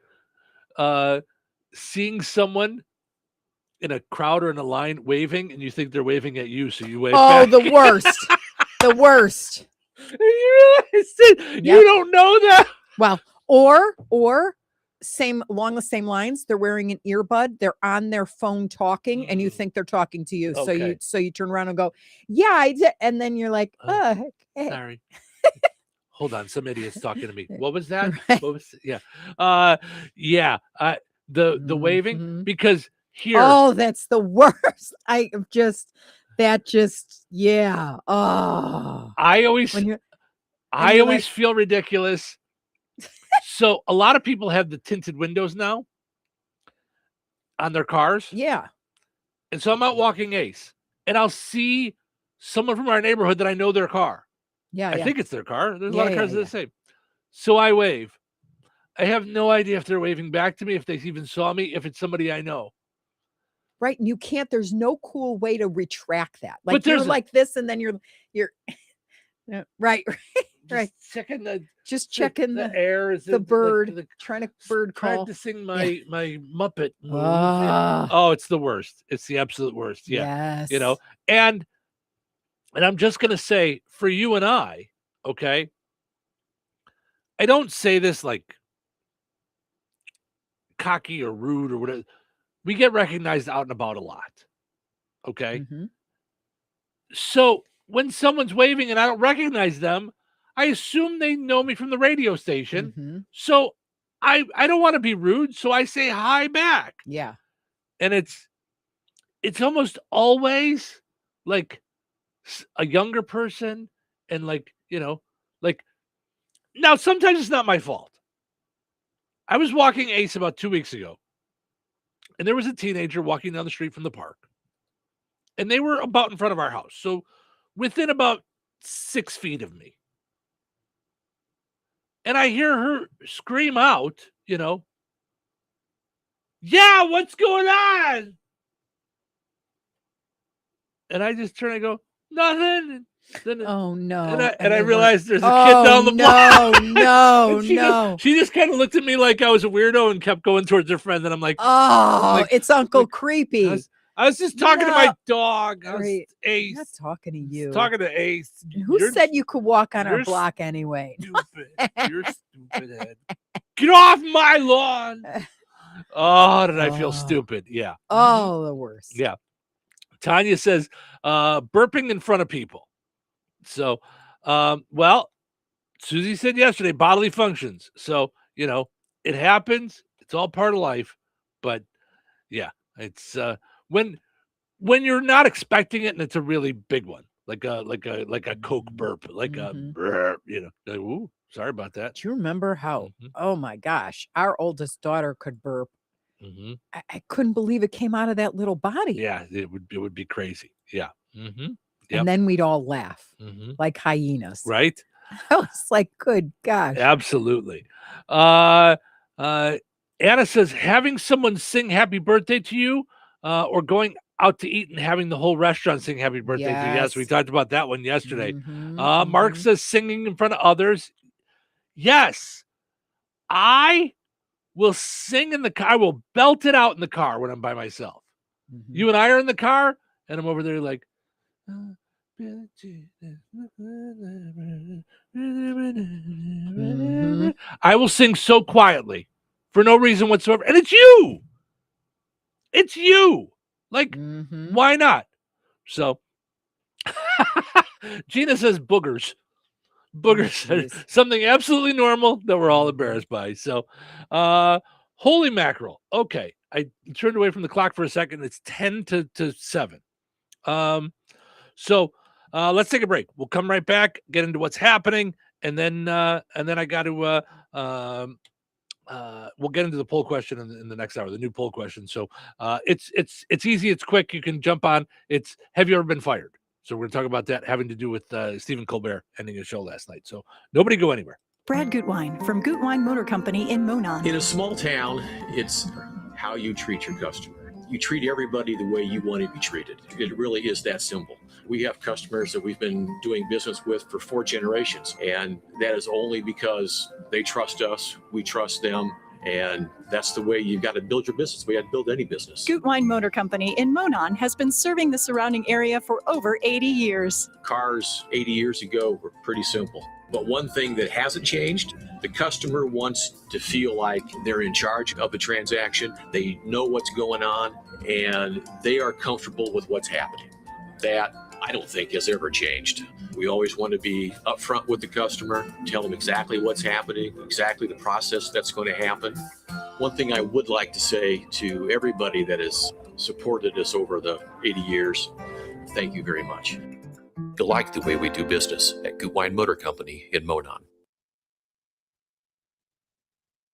seeing someone in a crowd or in a line waving and you think they're waving at you, so you wave back. The worst. The worst. You don't know that. Well, or same along the same lines, they're wearing an earbud, they're on their phone talking, and you think they're talking to you. Okay. So you turn around and go, yeah, I did. And then you're like, okay. Sorry. Hold on, some idiot's talking to me. What was that? Right. What was the waving, because here. Oh, that's the worst. Yeah. Oh. I always feel ridiculous. So a lot of people have the tinted windows now on their cars. Yeah. And so I'm out walking Ace and I'll see someone from our neighborhood that I know their car. Yeah. I think it's their car. There's a lot of cars that are the same. So I wave. I have no idea if they're waving back to me, if they even saw me, if it's somebody I know. Right. And you can't, there's no cool way to retract that. Like But there's you're like this and then you're right. Right. Checking the air, is the bird, trying to bird call. Practicing my Muppet move. Ah. Oh, it's the worst. It's the absolute worst. Yeah. Yes. You know, and I'm just going to say for you and I, okay, I don't say this like cocky or rude or whatever. We get recognized out and about a lot. Okay. Mm-hmm. So when someone's waving and I don't recognize them, I assume they know me from the radio station. Mm-hmm. So I don't want to be rude. So I say hi back. Yeah. And it's almost always like a younger person. And like, you know, like now sometimes it's not my fault. I was walking Ace about 2 weeks ago. And there was a teenager walking down the street from the park. And they were about in front of our house. So within about 6 feet of me. And I hear her scream out, you know, yeah, what's going on? And I just turn and go, nothing. Then, oh, no. And I realized there's a kid down the block. No. She just kind of looked at me like I was a weirdo and kept going towards her friend. And I'm like, it's Uncle Creepy. I was just talking to my dog. Ace. I'm not talking to you. Talking to Ace. Who said you could walk on our block anyway? Stupid. You're stupid head. Get off my lawn. Oh, did I feel stupid? Yeah. Oh, the worst. Yeah. Tanya says, burping in front of people. So, well, Susie said yesterday, bodily functions. So, you know, it happens. It's all part of life. But yeah, it's when you're not expecting it and it's a really big one, like a Coke burp, like a burp, you know, like, ooh, sorry about that. Do you remember how, oh my gosh, our oldest daughter could burp. Mm-hmm. I couldn't believe it came out of that little body. Yeah, it would be crazy. Yeah. Mm-hmm. Yep. And then we'd all laugh like hyenas. Right. I was like, good gosh. Absolutely. Anna says, having someone sing happy birthday to you or going out to eat and having the whole restaurant sing happy birthday to you. Yes, we talked about that one yesterday. Mark says singing in front of others. Yes, I will sing in the car. I will belt it out in the car when I'm by myself. You and I are in the car and I'm over there like, I will sing so quietly for no reason whatsoever. And it's you. It's you. Like, why not? So Gina says boogers. Booger said something absolutely normal that we're all embarrassed by. So, holy mackerel. Okay. I turned away from the clock for a second. It's 10 to 7. So let's take a break. We'll come right back, get into what's happening, and then I got to we'll get into the poll question in the next hour, the new poll question. So it's easy, it's quick. You can jump on. It's have you ever been fired? So we're going to talk about that, having to do with Stephen Colbert ending his show last night. So nobody go anywhere. Brad Gutwein from Gutwein Motor Company in Monon. In a small town, it's how you treat your customer. You treat everybody the way you want to be treated. It really is that simple. We have customers that we've been doing business with for 4 generations, and that is only because they trust us, we trust them, and that's the way you've got to build your business. We got to build any business. Gutwein Motor Company in Monon has been serving the surrounding area for over 80 years. Cars 80 years ago were pretty simple. But one thing that hasn't changed, the customer wants to feel like they're in charge of the transaction. They know what's going on, and they are comfortable with what's happening. That, I don't think, has ever changed. We always want to be upfront with the customer, tell them exactly what's happening, exactly the process that's going to happen. One thing I would like to say to everybody that has supported us over the 80 years, thank you very much. You'll like the way we do business at Gutwein Motor Company in Monon.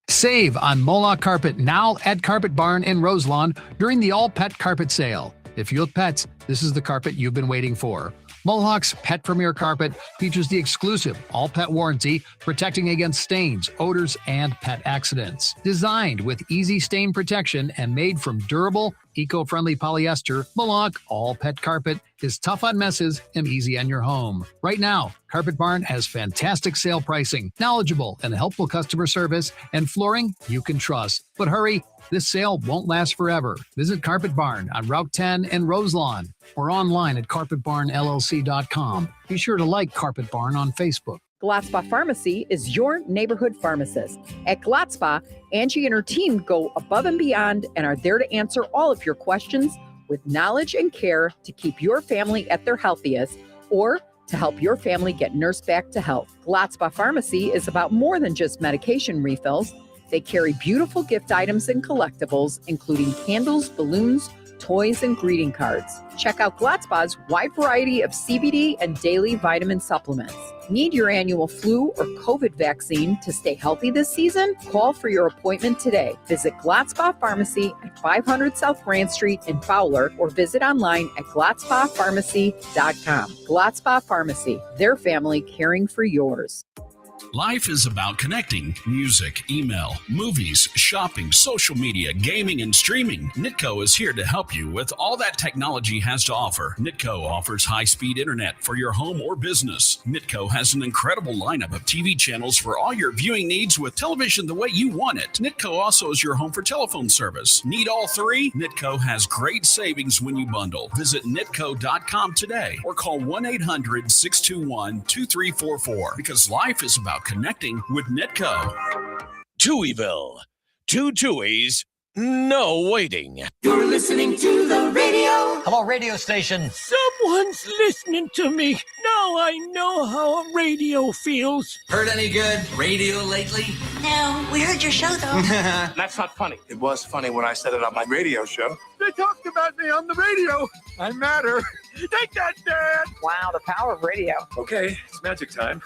Save on Moloch Carpet now at Carpet Barn in Roselawn during the all-pet carpet sale. If you have pets, this is the carpet you've been waiting for. Mohawk's Pet Premier Carpet features the exclusive all-pet warranty, protecting against stains, odors, and pet accidents. Designed with easy stain protection and made from durable, eco-friendly polyester, Mohawk all-pet carpet is tough on messes and easy on your home. Right now, Carpet Barn has fantastic sale pricing, knowledgeable and helpful customer service, and flooring you can trust. But hurry, this sale won't last forever. Visit Carpet Barn on Route 10 in Roselawn or online at carpetbarnllc.com. Be sure to like Carpet Barn on Facebook. Glatzpa Pharmacy is your neighborhood pharmacist. At Glatzpa, Angie and her team go above and beyond and are there to answer all of your questions with knowledge and care to keep your family at their healthiest or to help your family get nursed back to health. Glatzpa Pharmacy is about more than just medication refills. They carry beautiful gift items and collectibles, including candles, balloons, toys, and greeting cards. Check out Glatzpa's wide variety of CBD and daily vitamin supplements. Need your annual flu or COVID vaccine to stay healthy this season? Call for your appointment today. Visit Glatzpa Pharmacy at 500 South Grand Street in Fowler or visit online at glatzpapharmacy.com. Glatzpa Pharmacy, their family caring for yours. Life is about connecting. Music, email, movies, shopping, social media, gaming, and streaming. Nitco is here to help you with all that technology has to offer. Nitco offers high-speed internet for your home or business. Nitco has an incredible lineup of TV channels for all your viewing needs with television the way you want it. Nitco also is your home for telephone service. Need all 3? Nitco has great savings when you bundle. Visit nitco.com today or call 1-800-621-2344 because life is about connecting with Nitco. Touhyville. 2 Touhies, no waiting. You're listening to the radio. Hello, radio station. Someone's listening to me. Now I know how a radio feels. Heard any good radio lately? No, we heard your show though. That's not funny. It was funny when I said it on my radio show. They talked about me on the radio. I matter. Take that, Dad. Wow, the power of radio. Okay, it's magic time.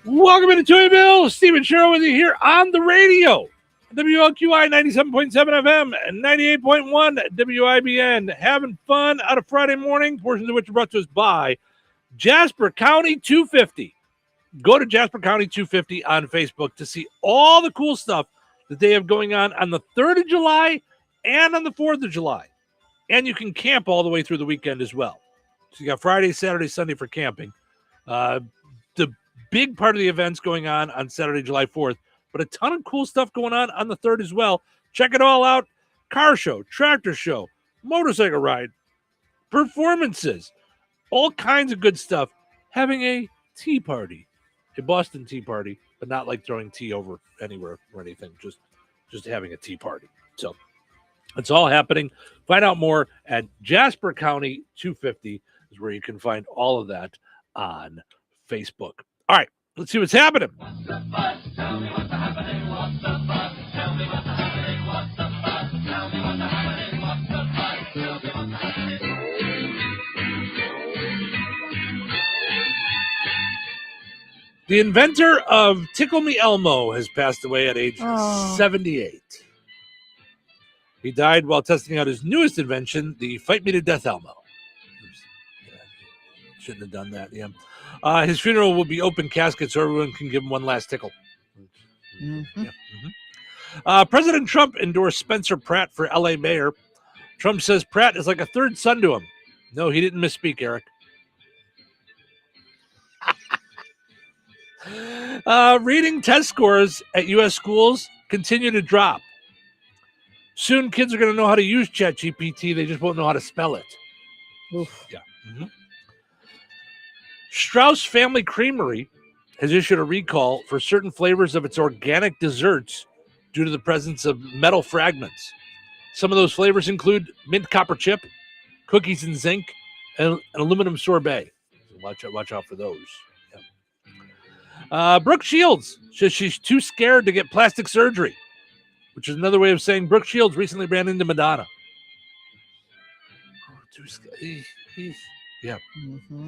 Welcome into Touhyville. Stephen Sherrill with you here on the radio. WLQI 97.7 FM and 98.1 WIBN. Having fun out of Friday morning, portions of which are brought to us by Jasper County 250. Go to Jasper County 250 on Facebook to see all the cool stuff that they have going on the 3rd of July and on the 4th of July. And you can camp all the way through the weekend as well. So you got Friday, Saturday, Sunday for camping. The big part of the events going on Saturday, July 4th, but a ton of cool stuff going on the 3rd as well. Check it all out. Car show, tractor show, motorcycle ride, performances, all kinds of good stuff. Having a tea party, a Boston tea party, but not like throwing tea over anywhere or anything, just having a tea party. So It's all happening. Find out more at Jasper County 250 is where you can find all of that on Facebook. All right, let's see what's happening. The inventor of Tickle Me Elmo has passed away at age 78. He died while testing out his newest invention, the Fight Me to Death Elmo. Shouldn't have done that, yeah. His funeral will be open casket so everyone can give him one last tickle. Mm-hmm. Yeah. President Trump endorsed Spencer Pratt for L.A. mayor. Trump says Pratt is like a third son to him. No, he didn't misspeak, Eric. Reading test scores at U.S. schools continue to drop. Soon, kids are going to know how to use ChatGPT. They just won't know how to spell it. Oof. Yeah. Mm-hmm. Strauss Family Creamery has issued a recall for certain flavors of its organic desserts due to the presence of metal fragments. Some of those flavors include mint copper chip, cookies and zinc, and an aluminum sorbet. Watch out for those. Yeah. Brooke Shields says she's too scared to get plastic surgery, which is another way of saying Brooke Shields recently ran into Madonna. Oh, too scared. Yeah. Mm-hmm.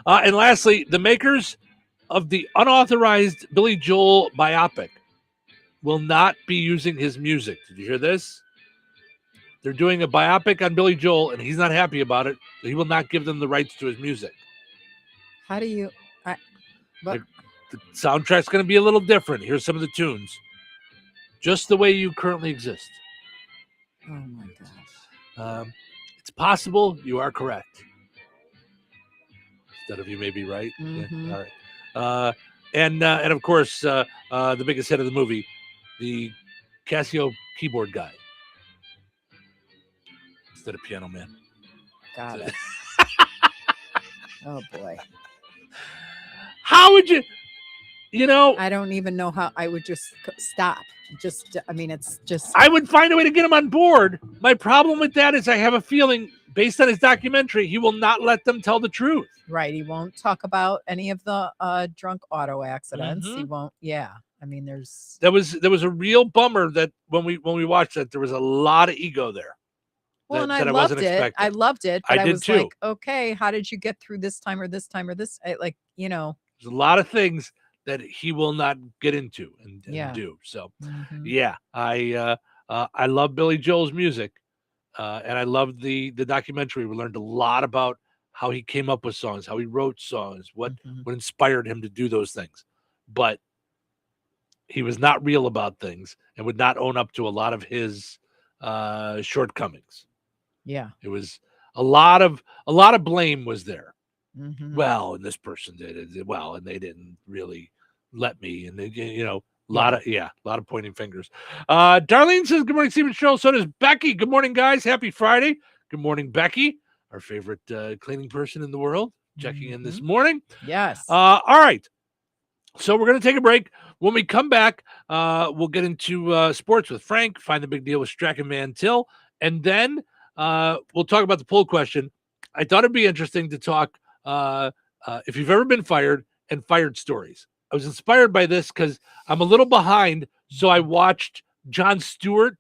And lastly, the makers of the unauthorized Billy Joel biopic will not be using his music. Did you hear this? They're doing a biopic on Billy Joel, and he's not happy about it. So he will not give them the rights to his music. How do you... The soundtrack's going to be a little different. Here's some of the tunes. Just the way you currently exist. Oh, my gosh. It's possible you are correct. Instead of you may be right. Mm-hmm. Yeah. All right. And of course, the biggest hit of the movie, the Casio keyboard guy. Instead of Piano Man. Got it. Oh, boy. How would you... I don't even know how I would just stop. It's just... I would find a way to get him on board. My problem with that is I have a feeling, based on his documentary, he will not let them tell the truth. Right. He won't talk about any of the drunk auto accidents. Mm-hmm. He won't. Yeah. I mean, there's... There was a real bummer that when we watched that, there was a lot of ego there. Well, and I loved it. I loved it. But I was too. like, okay, how did you get through this time or this time or this? There's a lot of things that he will not get into and do. So, yeah, I love Billy Joel's music, and I love the documentary. We learned a lot about how he came up with songs, how he wrote songs, what inspired him to do those things. But he was not real about things and would not own up to a lot of his shortcomings. Yeah, it was a lot of blame was there. Mm-hmm. Well, and this person did it well, and they didn't really let me, and they, a lot of pointing fingers. Darlene says, "Good morning, Stephen Show." So does Becky. Good morning, guys. Happy Friday. Good morning, Becky, our favorite cleaning person in the world, checking in this morning. Yes. All right. So we're going to take a break. When we come back, we'll get into sports with Frank, find the big deal with Strachan Mantil, and then we'll talk about the poll question. I thought it'd be interesting to talk if you've ever been fired and fired stories. I was inspired by this because I'm a little behind, so I watched Jon Stewart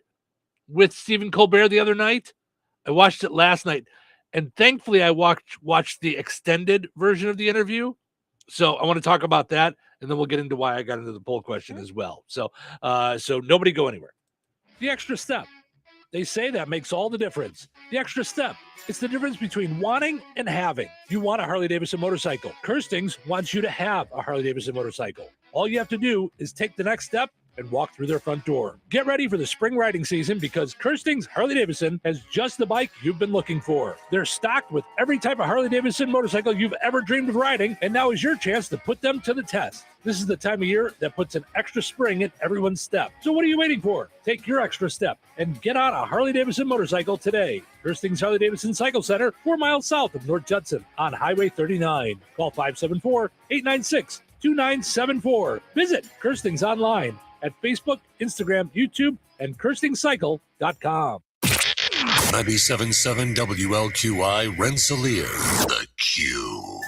with Stephen Colbert the other night. I watched it last night, and thankfully I watched the extended version of the interview. So I want to talk about that, and then we'll get into why I got into the poll question as well. So nobody go anywhere. The extra step. They say that makes all the difference. The extra step. It's the difference between wanting and having. You want a Harley-Davidson motorcycle. Kirstings wants you to have a Harley-Davidson motorcycle. All you have to do is take the next step and walk through their front door. Get ready for the spring riding season because Kirstings Harley-Davidson has just the bike you've been looking for. They're stocked with every type of Harley-Davidson motorcycle you've ever dreamed of riding, and now is your chance to put them to the test. This is the time of year that puts an extra spring in everyone's step. So what are you waiting for? Take your extra step and get on a Harley-Davidson motorcycle today. Kirstings Harley-Davidson Cycle Center, 4 miles south of North Judson on Highway 39. Call 574-896-2974. Visit Kirstings online at Facebook, Instagram, YouTube, and KirstingCycle.com. 97.7 WLQI Rensselaer. The Q.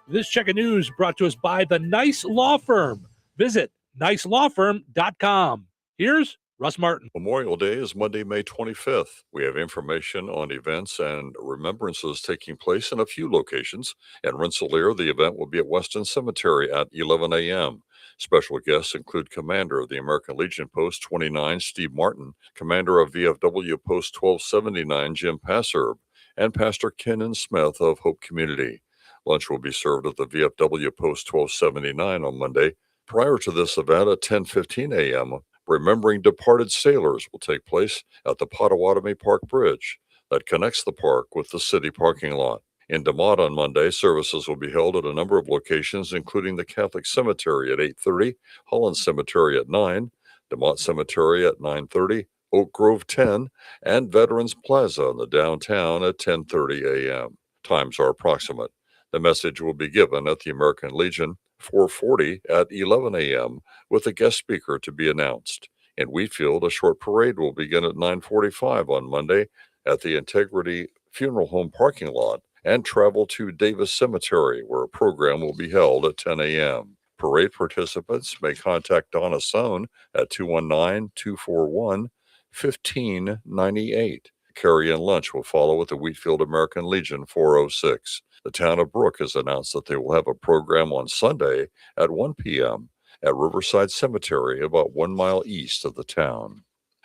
This check of news brought to us by the Nice Law Firm. Visit nicelawfirm.com. Here's Russ Martin. Memorial Day is Monday, May 25th. We have information on events and remembrances taking place in a few locations. In Rensselaer, the event will be at Weston Cemetery at 11 a.m. Special guests include Commander of the American Legion Post 29, Steve Martin, Commander of VFW Post 1279, Jim Passerb, and Pastor Kenan Smith of Hope Community. Lunch will be served at the VFW Post 1279 on Monday. Prior to this event at 10:15 a.m., Remembering Departed Sailors will take place at the Potawatomi Park Bridge that connects the park with the city parking lot. In DeMotte on Monday, services will be held at a number of locations, including the Catholic Cemetery at 8:30, Holland Cemetery at 9, DeMotte Cemetery at 9:30, Oak Grove 10, and Veterans Plaza in the downtown at 10:30 a.m. Times are approximate. The message will be given at the American Legion 440 at 11 a.m. with a guest speaker to be announced. In Wheatfield, a short parade will begin at 9:45 on Monday at the Integrity Funeral Home parking lot and travel to Davis Cemetery, where a program will be held at 10 a.m. Parade participants may contact Donna Sohn at 219-241-1598. Carry-in lunch will follow at the Wheatfield American Legion 406. The town of Brook has announced that they will have a program on Sunday at 1 p.m. at Riverside Cemetery, about 1 mile east of the town.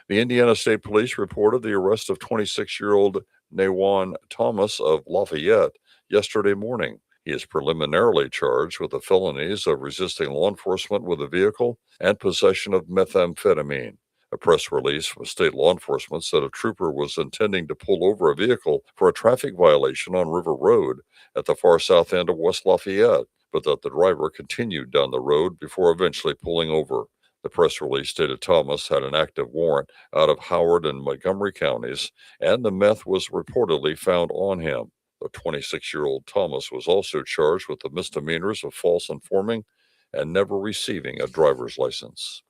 The Indiana State Police reported the arrest of 26-year-old Nawan Thomas of Lafayette yesterday morning. He is preliminarily charged with the felonies of resisting law enforcement with a vehicle and possession of methamphetamine. A press release from state law enforcement said a trooper was intending to pull over a vehicle for a traffic violation on River Road at the far south end of West Lafayette, but that the driver continued down the road before eventually pulling over. The press release stated Thomas had an active warrant out of Howard and Montgomery counties, and the meth was reportedly found on him. The 26-year-old Thomas was also charged with the misdemeanors of false informing and never receiving a driver's license.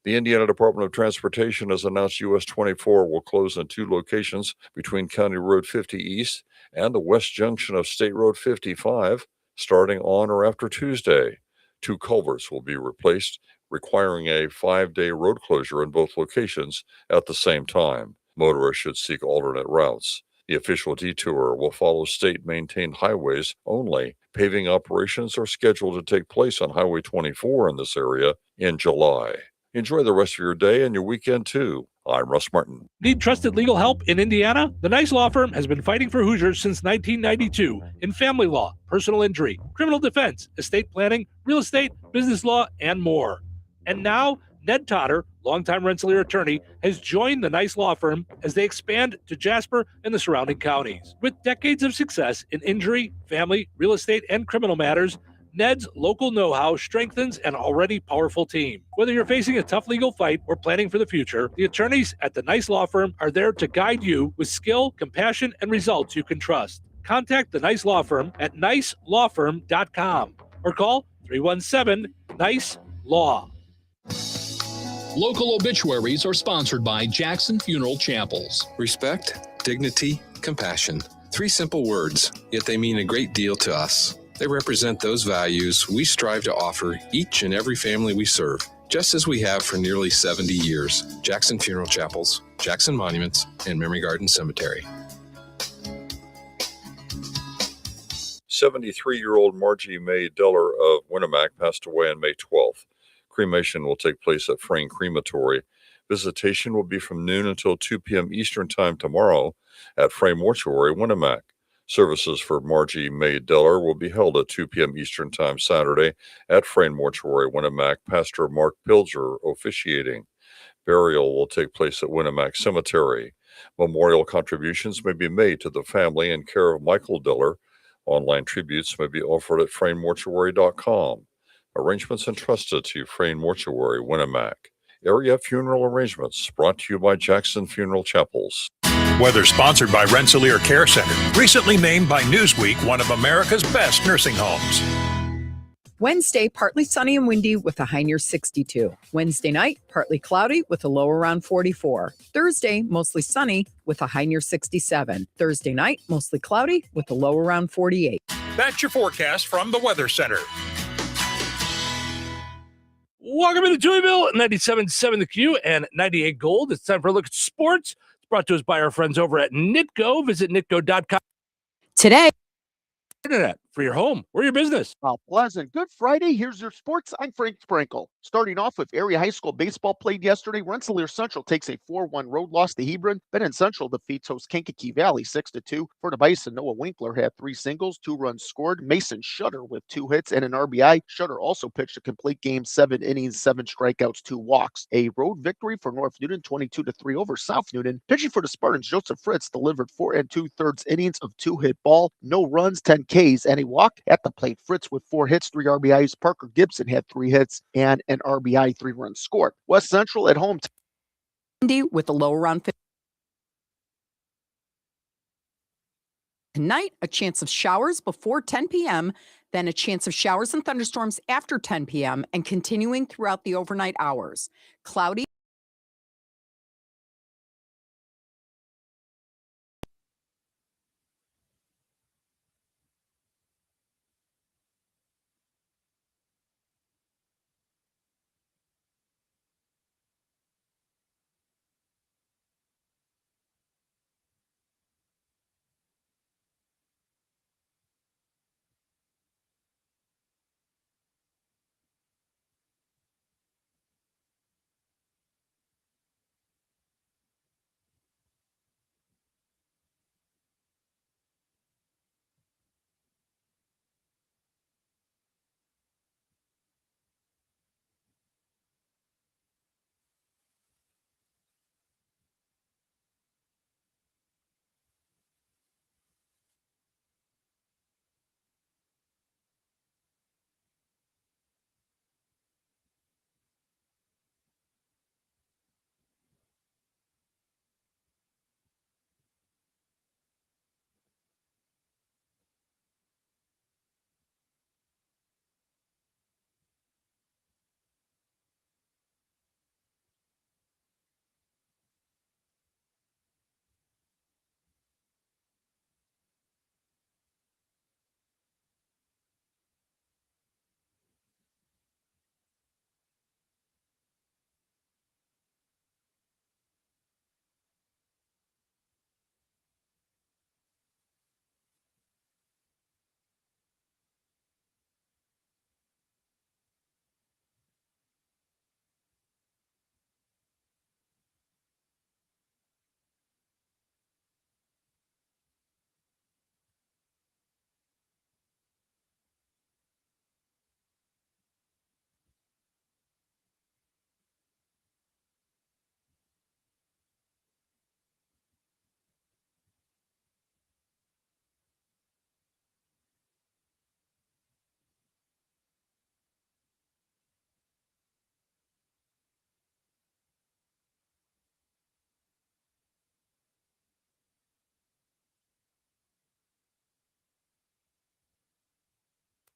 The Indiana Department of Transportation has announced US 24 will close in 2 locations between County Road 50 East and the west junction of State Road 55, starting on or after Tuesday. 2 culverts will be replaced, requiring a 5-day road closure in both locations at the same time. Motorists should seek alternate routes. The official detour will follow state-maintained highways only. Paving operations are scheduled to take place on Highway 24 in this area in July. Enjoy the rest of your day and your weekend, too. I'm Russ Martin. Need trusted legal help in Indiana? The Nice Law Firm has been fighting for Hoosiers since 1992 in family law, personal injury, criminal defense, estate planning, real estate, business law, and more. And now, Ned Totter, longtime Rensselaer attorney, has joined the Nice Law Firm as they expand to Jasper and the surrounding counties. With decades of success in injury, family, real estate, and criminal matters, Ned's local know-how strengthens an already powerful team. Whether you're facing a tough legal fight or planning for the future, the attorneys at the Nice Law Firm are there to guide you with skill, compassion, and results you can trust. Contact the Nice Law Firm at nicelawfirm.com or call 317-NICE-LAW. Local obituaries are sponsored by Jackson Funeral Chapels. Respect, dignity, compassion. 3 simple words, yet they mean a great deal to us. They represent those values we strive to offer each and every family we serve, just as we have for nearly 70 years. Jackson Funeral Chapels, Jackson Monuments, and Memory Garden Cemetery. 73-year-old Margie Mae Deller of Winnemac passed away on May 12th. Cremation will take place at Frayne Crematory. Visitation will be from noon until 2 p.m. Eastern Time tomorrow at Frayne Mortuary, Winnemac. Services for Margie Mae Deller will be held at 2 p.m. Eastern Time Saturday at Frayne Mortuary, Winnemac. Pastor Mark Pilger officiating. Burial will take place at Winnemac Cemetery. Memorial contributions may be made to the family in care of Michael Deller. Online tributes may be offered at FrayneMortuary.com. Arrangements entrusted to Frayne Mortuary, Winnemac. Area funeral arrangements brought to you by Jackson Funeral Chapels. Weather sponsored by Rensselaer Care Center, recently named by Newsweek one of America's best nursing homes. Wednesday, partly sunny and windy with a high near 62. Wednesday night, partly cloudy with a low around 44. Thursday, mostly sunny with a high near 67. Thursday night, mostly cloudy with a low around 48. That's your forecast from the Weather Center. Welcome to Touhyville, 97.7 The Q and 98 Gold. It's time for a look at sports. It's brought to us by our friends over at Nitco. Visit nitco.com. Today, internet for your home or your business. Mount Pleasant. Good Friday. Here's your sports. I'm Frank Sprinkle. Starting off with area high school baseball played yesterday. Rensselaer Central takes a 4-1 road loss to Hebron. Benton Central defeats host Kankakee Valley 6-2. For the Bison, Noah Winkler had 3 singles, 2 runs scored. Mason Shutter with 2 hits and an RBI. Shutter also pitched a complete game, 7 innings, 7 strikeouts, 2 walks. A road victory for North Newton, 22-3 over South Newton. Pitching for the Spartans, Joseph Fritz delivered 4 2/3 innings of 2-hit ball, no runs, 10 Ks, and a walk. At the plate, Fritz with 4 hits, 3 RBIs. Parker Gibson had 3 hits and an RBI, 3 runs scored. West Central at home with a low around 50. Tonight, a chance of showers before 10 p.m., then a chance of showers and thunderstorms after 10 p.m., and continuing throughout the overnight hours. Cloudy.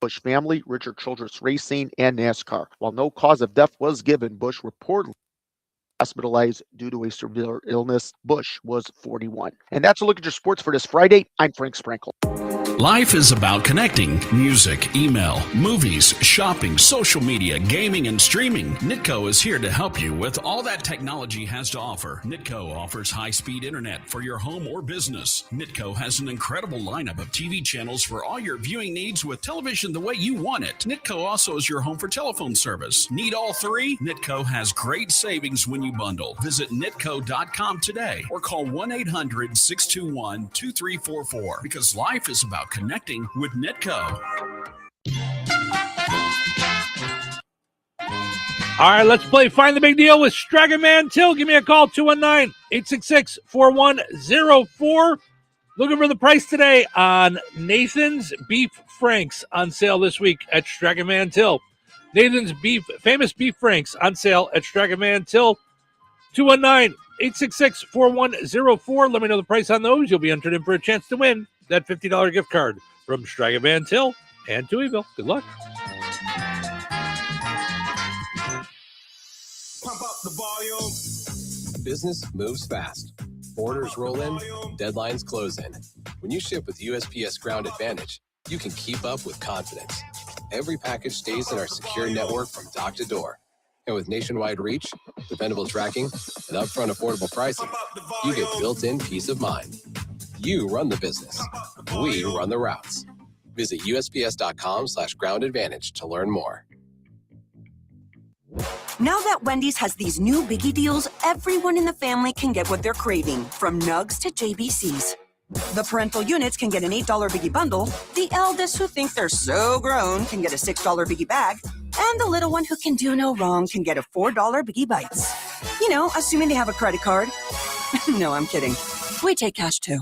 Bush family, Richard Childress Racing, and NASCAR. While no cause of death was given, Bush reportedly hospitalized due to a severe illness. Bush was 41. And that's a look at your sports for this Friday. I'm Frank Sprinkle. Life is about connecting. Music, email, movies, shopping, social media, gaming, and streaming. Nitco is here to help you with all that technology has to offer. Nitco offers high-speed internet for your home or business. Nitco has an incredible lineup of TV channels for all your viewing needs with television the way you want it. Nitco also is your home for telephone service. Need all 3? Nitco has great savings when you bundle. Visit nitco.com today or call 1-800-621-2344 because life is about connecting with Nitco. All right, let's play Find the Big Deal with Stragon Man Till. Give me a call, 219-866-4104. Looking for the price today on Nathan's Beef Franks on sale this week at Stragon Man Till. Nathan's famous beef franks on sale at Stragon Man Till. 219-866-4104. Let me know the price on those. You'll be entered in for a chance to win that $50 gift card from Stragon Van Til and Touhyville. Good luck. Business moves fast. Orders roll in, deadlines close in. When you ship with USPS Ground Advantage, you can keep up with confidence. Every package stays in our secure network from dock to door. And with nationwide reach, dependable tracking, and upfront affordable pricing, you get built-in peace of mind. You run the business. We run the routes. Visit USPS.com/Ground Advantage to learn more. Now that Wendy's has these new biggie deals, everyone in the family can get what they're craving, from nugs to JBCs. The parental units can get an $8 biggie bundle, the eldest who think they're so grown can get a $6 biggie bag, and the little one who can do no wrong can get a $4 biggie bites. You know, assuming they have a credit card. No, I'm kidding. We take cash too.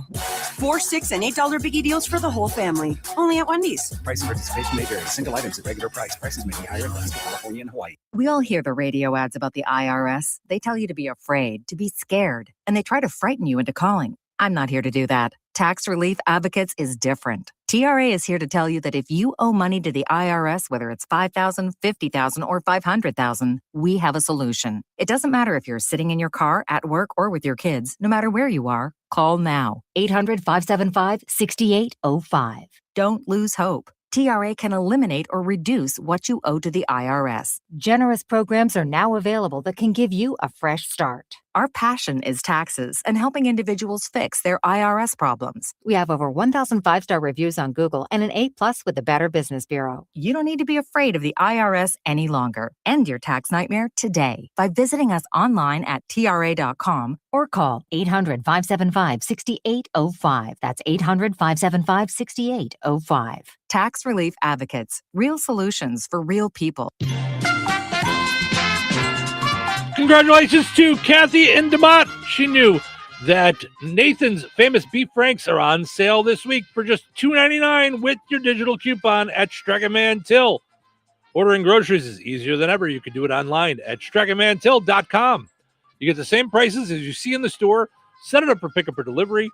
4, 6, and $8 biggie deals for the whole family. Only at Wendy's. Price and participation may vary. Single items at regular price. Prices may be higher in Alaska, California, and Hawaii. We all hear the radio ads about the IRS. They tell you to be afraid, to be scared, and they try to frighten you into calling. I'm not here to do that. Tax Relief Advocates is different. TRA is here to tell you that if you owe money to the IRS, whether it's $5,000, $50,000, or $500,000, we have a solution. It doesn't matter if you're sitting in your car, at work, or with your kids. No matter where you are, call now. 800-575-6805. Don't lose hope. TRA can eliminate or reduce what you owe to the IRS. Generous programs are now available that can give you a fresh start. Our passion is taxes and helping individuals fix their IRS problems. We have over 1,000 5-star reviews on Google and an A+ with the Better Business Bureau. You don't need to be afraid of the IRS any longer. End your tax nightmare today by visiting us online at TRA.com or call 800-575-6805. That's 800-575-6805. Tax Relief Advocates. Real solutions for real people. Congratulations to Kathy in DeMont. She knew that Nathan's famous beef franks are on sale this week for just $2.99 with your digital coupon at Strackerman Till. Ordering groceries is easier than ever. You can do it online at strackermantill.com. You get the same prices as you see in the store. Set it up for pickup or delivery.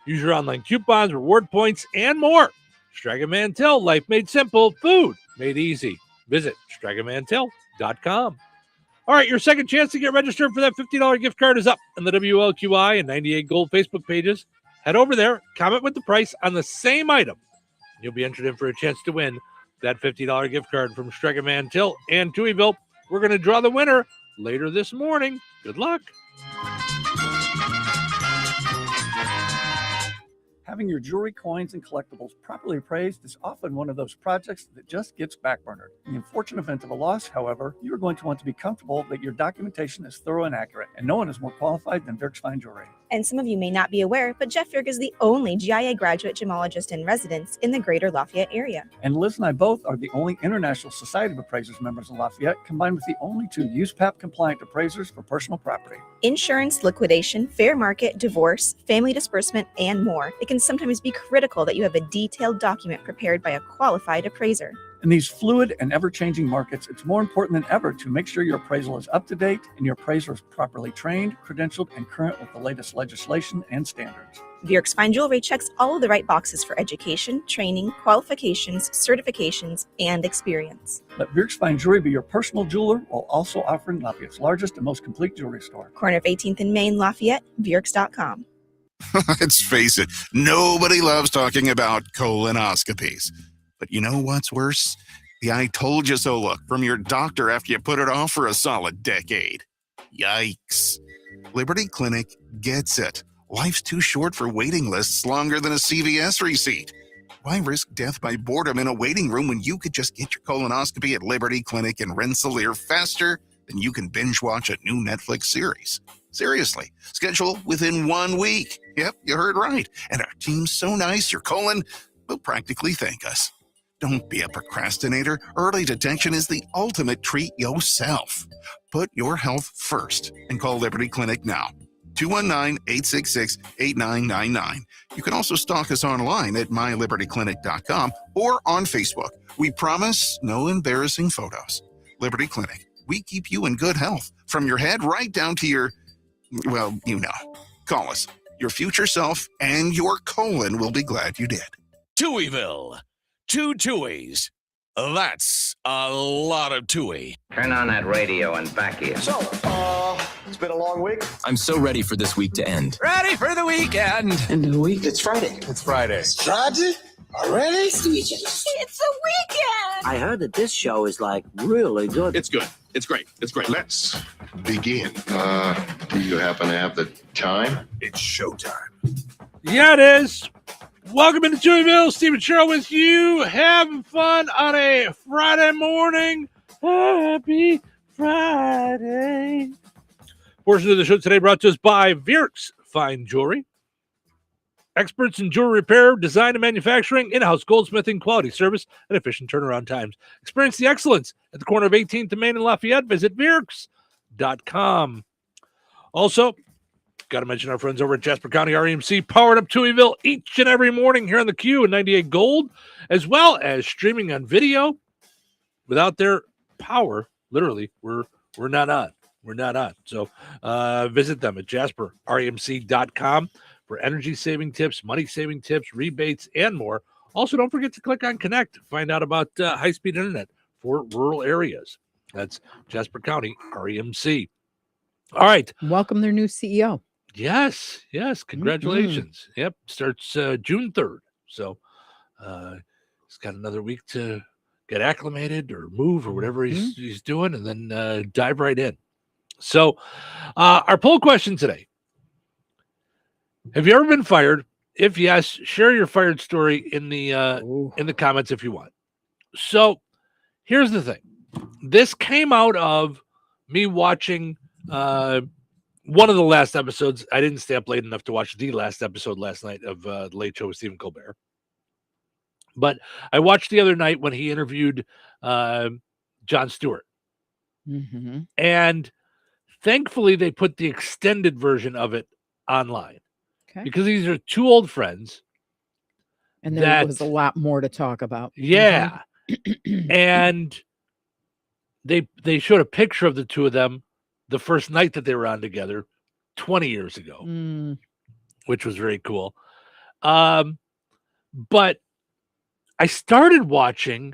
Use your online coupons, reward points, and more. Strackerman Till, life made simple, food made easy. Visit strackermantill.com. All right, your second chance to get registered for that $50 gift card is up on the WLQI and 98 Gold Facebook pages. Head over there, comment with the price on the same item. You'll be entered in for a chance to win that $50 gift card from Strackerman Till and Touhyville. We're going to draw the winner later this morning. Good luck. Having your jewelry, coins, and collectibles properly appraised is often one of those projects that just gets backburnered. In the unfortunate event of a loss, however, you are going to want to be comfortable that your documentation is thorough and accurate, and no one is more qualified than Dirk's Fine Jewelry. And some of you may not be aware, but Jeff Dirk is the only GIA graduate gemologist in residence in the greater Lafayette area. And Liz and I both are the only International Society of Appraisers members in Lafayette, combined with the only 2 USPAP-compliant appraisers for personal property. Insurance, liquidation, fair market, divorce, family disbursement, and more. It can sometimes be critical that you have a detailed document prepared by a qualified appraiser. In these fluid and ever-changing markets, it's more important than ever to make sure your appraisal is up to date and your appraiser is properly trained, credentialed, and current with the latest legislation and standards. Dirk's Fine Jewelry checks all of the right boxes for education, training, qualifications, certifications, and experience. Let Dirk's Fine Jewelry be your personal jeweler while also offering Lafayette's largest and most complete jewelry store. Corner of 18th and Main, Lafayette, Dirks.com. Let's face it, nobody loves talking about colonoscopies. But you know what's worse? The I told you so look from your doctor after you put it off for a solid decade. Yikes. Liberty Clinic gets it. Life's too short for waiting lists longer than a CVS receipt. Why risk death by boredom in a waiting room when you could just get your colonoscopy at Liberty Clinic in Rensselaer faster than you can binge watch a new Netflix series? Seriously, schedule within 1 week. Yep, you heard right. And our team's so nice, your colon will practically thank us. Don't be a procrastinator. Early detection is the ultimate treat yourself. Put your health first and call Liberty Clinic now. 219-866-8999. You can also stalk us online at mylibertyclinic.com or on Facebook. We promise no embarrassing photos. Liberty Clinic. We keep you in good health from your head right down to your, well, you know. Call us. Your future self and your colon will be glad you did. Touhyville. 2 Touhies. That's a lot of Toohy. Turn on that radio and back here. So, it's been a long week. I'm so ready for this week to end. Ready for the weekend. End of the week. It's Friday. It's Friday. It's Friday? Already? It's a weekend. I heard that this show is like really good. It's good. It's great. It's great. Let's begin. Do you happen to have the time? It's showtime. Yeah, it is. Welcome into Touhyville. Stephen Sherrill with you. Having fun on a Friday morning. Happy Friday. Portion of the show today brought to us by Vierks Fine Jewelry. Experts in jewelry repair, design, and manufacturing, in-house goldsmithing, quality service, and efficient turnaround times. Experience the excellence at the corner of 18th and Main and Lafayette. Visit Vierks.com. Also, got to mention our friends over at Jasper County REMC, powered up Touhyville each and every morning here on the Q and 98 Gold, as well as streaming on video. Without their power, literally, we're not on. We're not on. So visit them at JasperREMC.com for energy-saving tips, money-saving tips, rebates, and more. Also, don't forget to click on Connect to find out about high-speed internet for rural areas. That's Jasper County REMC. All right. Welcome their new CEO. Yes. Congratulations. Mm-hmm. Yep. Starts June 3rd. So he's got another week to get acclimated or move or whatever he's doing, and then dive right in. So our poll question today. Have you ever been fired? If yes, share your fired story in the comments if you want. So here's the thing. This came out of me watching one of the last episodes. I didn't stay up late enough to watch the last episode last night of The Late Show with Stephen Colbert. But I watched the other night when he interviewed Jon Stewart. Mm-hmm. And thankfully, they put the extended version of it online. Okay. Because these are two old friends. And there was a lot more to talk about. Yeah. And they showed a picture of the two of them the first night that they were on together 20 years ago, which was very cool. But I started watching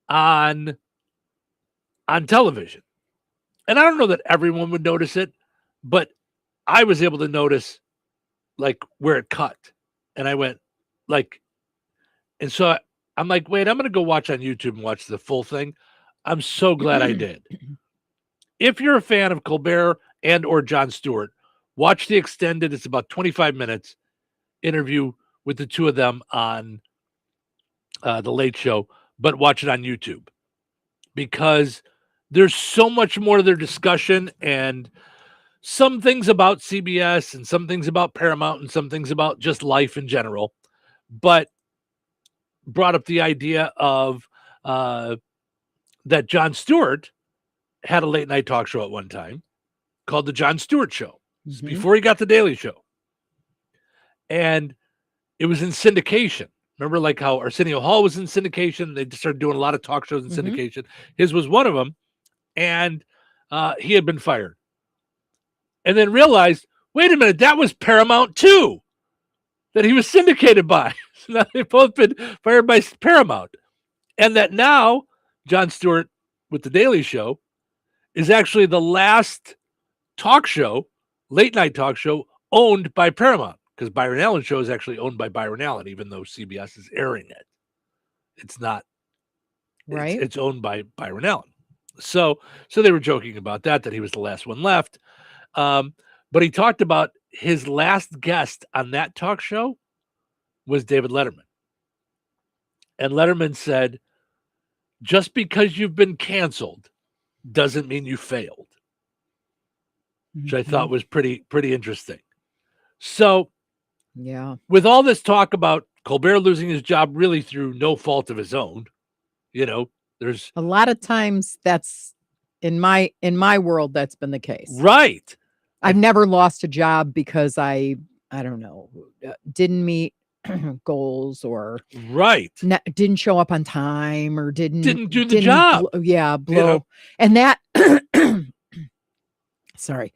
on television. And I don't know that everyone would notice it, but I was able to notice like where it cut. And I went like, and so I'm like, wait, I'm going to go watch on YouTube and watch the full thing. I'm so glad I did. If you're a fan of Colbert and or Jon Stewart, watch the extended. It's about 25 minutes interview with the two of them on The Late Show, but watch it on YouTube because there's so much more to their discussion and some things about CBS and some things about Paramount and some things about just life in general, but brought up the idea of that Jon Stewart had a late night talk show at one time called The Jon Stewart Show. Mm-hmm. Before he got The Daily Show. And it was in syndication. Remember like how Arsenio Hall was in syndication? They just started doing a lot of talk shows in syndication. His was one of them. And he had been fired. And then realized, wait a minute, that was Paramount too, that he was syndicated by. So now they've both been fired by Paramount. And that now Jon Stewart with The Daily Show is actually the last talk show, late night talk show, owned by Paramount. Because Byron Allen Show is actually owned by Byron Allen, even though CBS is airing it. It's not. Right. It's owned by Byron Allen. So they were joking about that he was the last one left. But he talked about his last guest on that talk show was David Letterman. And Letterman said, just because you've been canceled doesn't mean you failed. Which I thought was pretty interesting. So, yeah, with all this talk about Colbert losing his job really through no fault of his own, there's a lot of times that's in my world that's been the case. Right. I've never lost a job because I don't know, didn't meet goals or didn't show up on time or didn't do the job. Blow. And that sorry.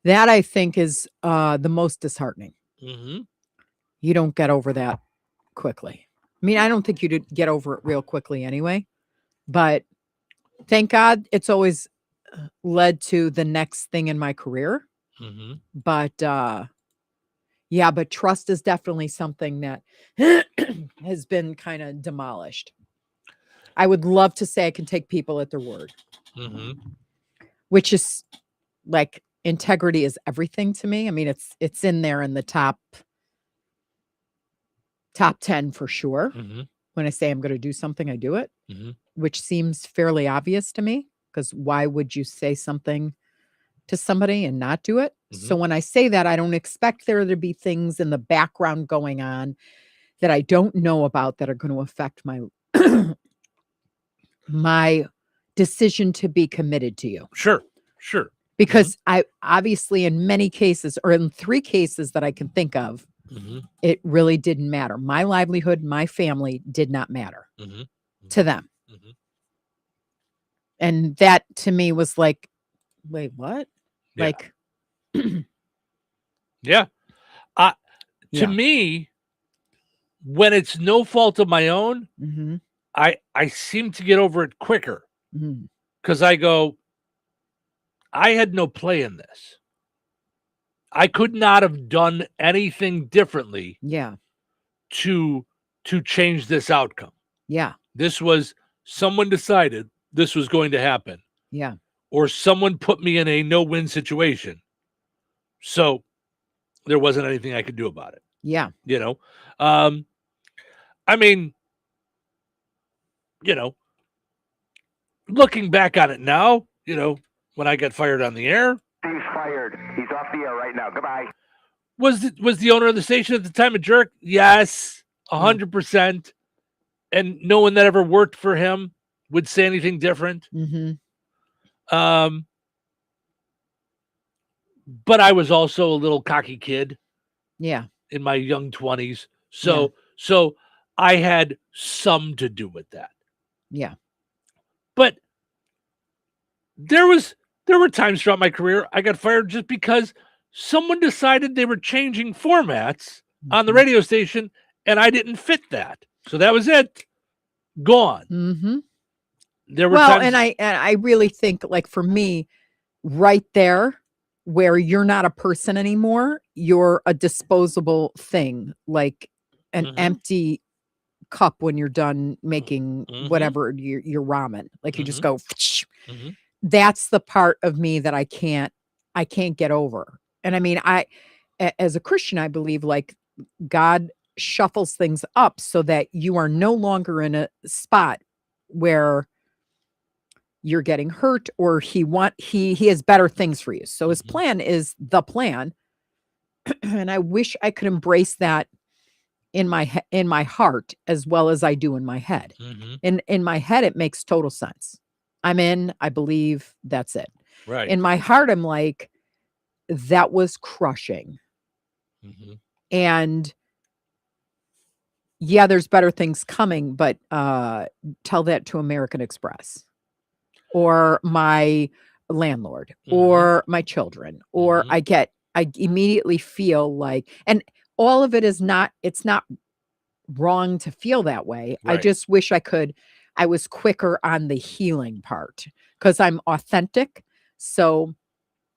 That I think is the most disheartening. Mm-hmm. You don't get over that quickly. I mean, I don't think you'd get over it real quickly anyway, but thank God it's always led to the next thing in my career. But yeah, but trust is definitely something that has been kind of demolished. I would love to say I can take people at their word, which is like integrity is everything to me. I mean, it's in there in the top 10 for sure. When I say I'm going to do something, I do it, which seems fairly obvious to me, because why would you say something to somebody and not do it? So when I say that, I don't expect there to be things in the background going on that I don't know about that are going to affect my my decision to be committed to you. Sure. Because I obviously, in many cases, or in 3 cases that I can think of, it really didn't matter. My livelihood, my family did not matter to them. And that to me was like, wait, what? Yeah. Like, yeah. To me, when it's no fault of my own, I seem to get over it quicker, because I go, I had no play in this. I could not have done anything differently. To change this outcome. This was someone decided this was going to happen. Or someone put me in a no-win situation. So there wasn't anything I could do about it. You know, I mean, you know, looking back on it now, you know, when I got fired on the air. He's fired. He's off the air right now. Goodbye. Was the owner of the station at the time a jerk? Yes, 100%. And no one that ever worked for him would say anything different. But I was also a little cocky kid. In my young 20s. So I had some to do with that. But there were times throughout my career I got fired just because someone decided they were changing formats on the radio station and I didn't fit that. So that was it. Gone. There were times, and I really think, like, for me, right there, where you're not a person anymore, you're a disposable thing, like an empty cup when you're done making whatever your ramen. Like you just go. That's the part of me that I can't get over. And I mean, as a Christian, I believe like God shuffles things up so that you are no longer in a spot where you're getting hurt, or he has better things for you. So his plan is the plan. And I wish I could embrace that in my heart as well as I do in my head. In my head, it makes total sense. I believe, that's it. Right. In my heart, I'm like, that was crushing. And yeah, there's better things coming, but tell that to American Express or my landlord or my children, or I immediately feel like, and all of it is not, it's not wrong to feel that way. Right. I just wish I was quicker on the healing part, because I'm authentic. So,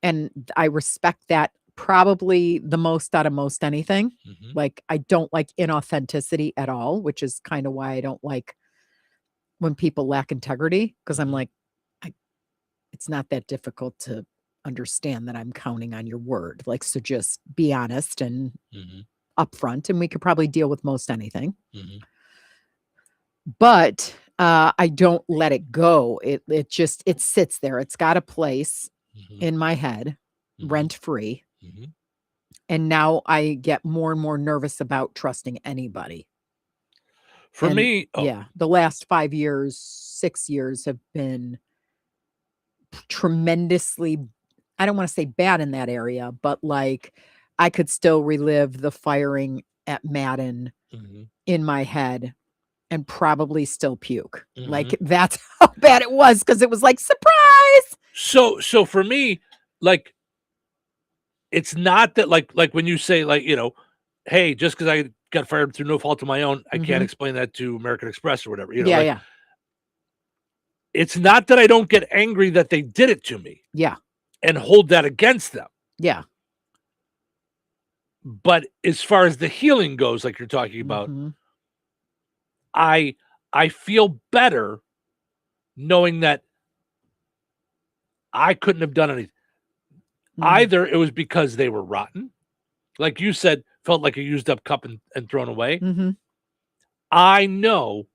and I respect that probably the most out of most anything. Like, I don't like inauthenticity at all, which is kind of why I don't like when people lack integrity, because I'm like, it's not that difficult to understand that I'm counting on your word. Like, so just be honest and upfront, and we could probably deal with most anything. But I don't let it go. It sits there. It's got a place in my head, rent free. And now I get more and more nervous about trusting anybody. For me, the last 5 years, 6 years have been tremendously, I don't want to say bad in that area, but like I could still relive the firing at Madden in my head and probably still puke. Like, that's how bad it was, because it was like, surprise. So for me, like, it's not that like when you say, like, you know, hey, just because I got fired through no fault of my own, I can't explain that to American Express or whatever. You know, yeah. It's not that I don't get angry that they did it to me. Yeah. And hold that against them. Yeah. But as far as the healing goes, like you're talking about, I feel better knowing that I couldn't have done anything. Either it was because they were rotten, like you said, felt like a used up cup and thrown away. I know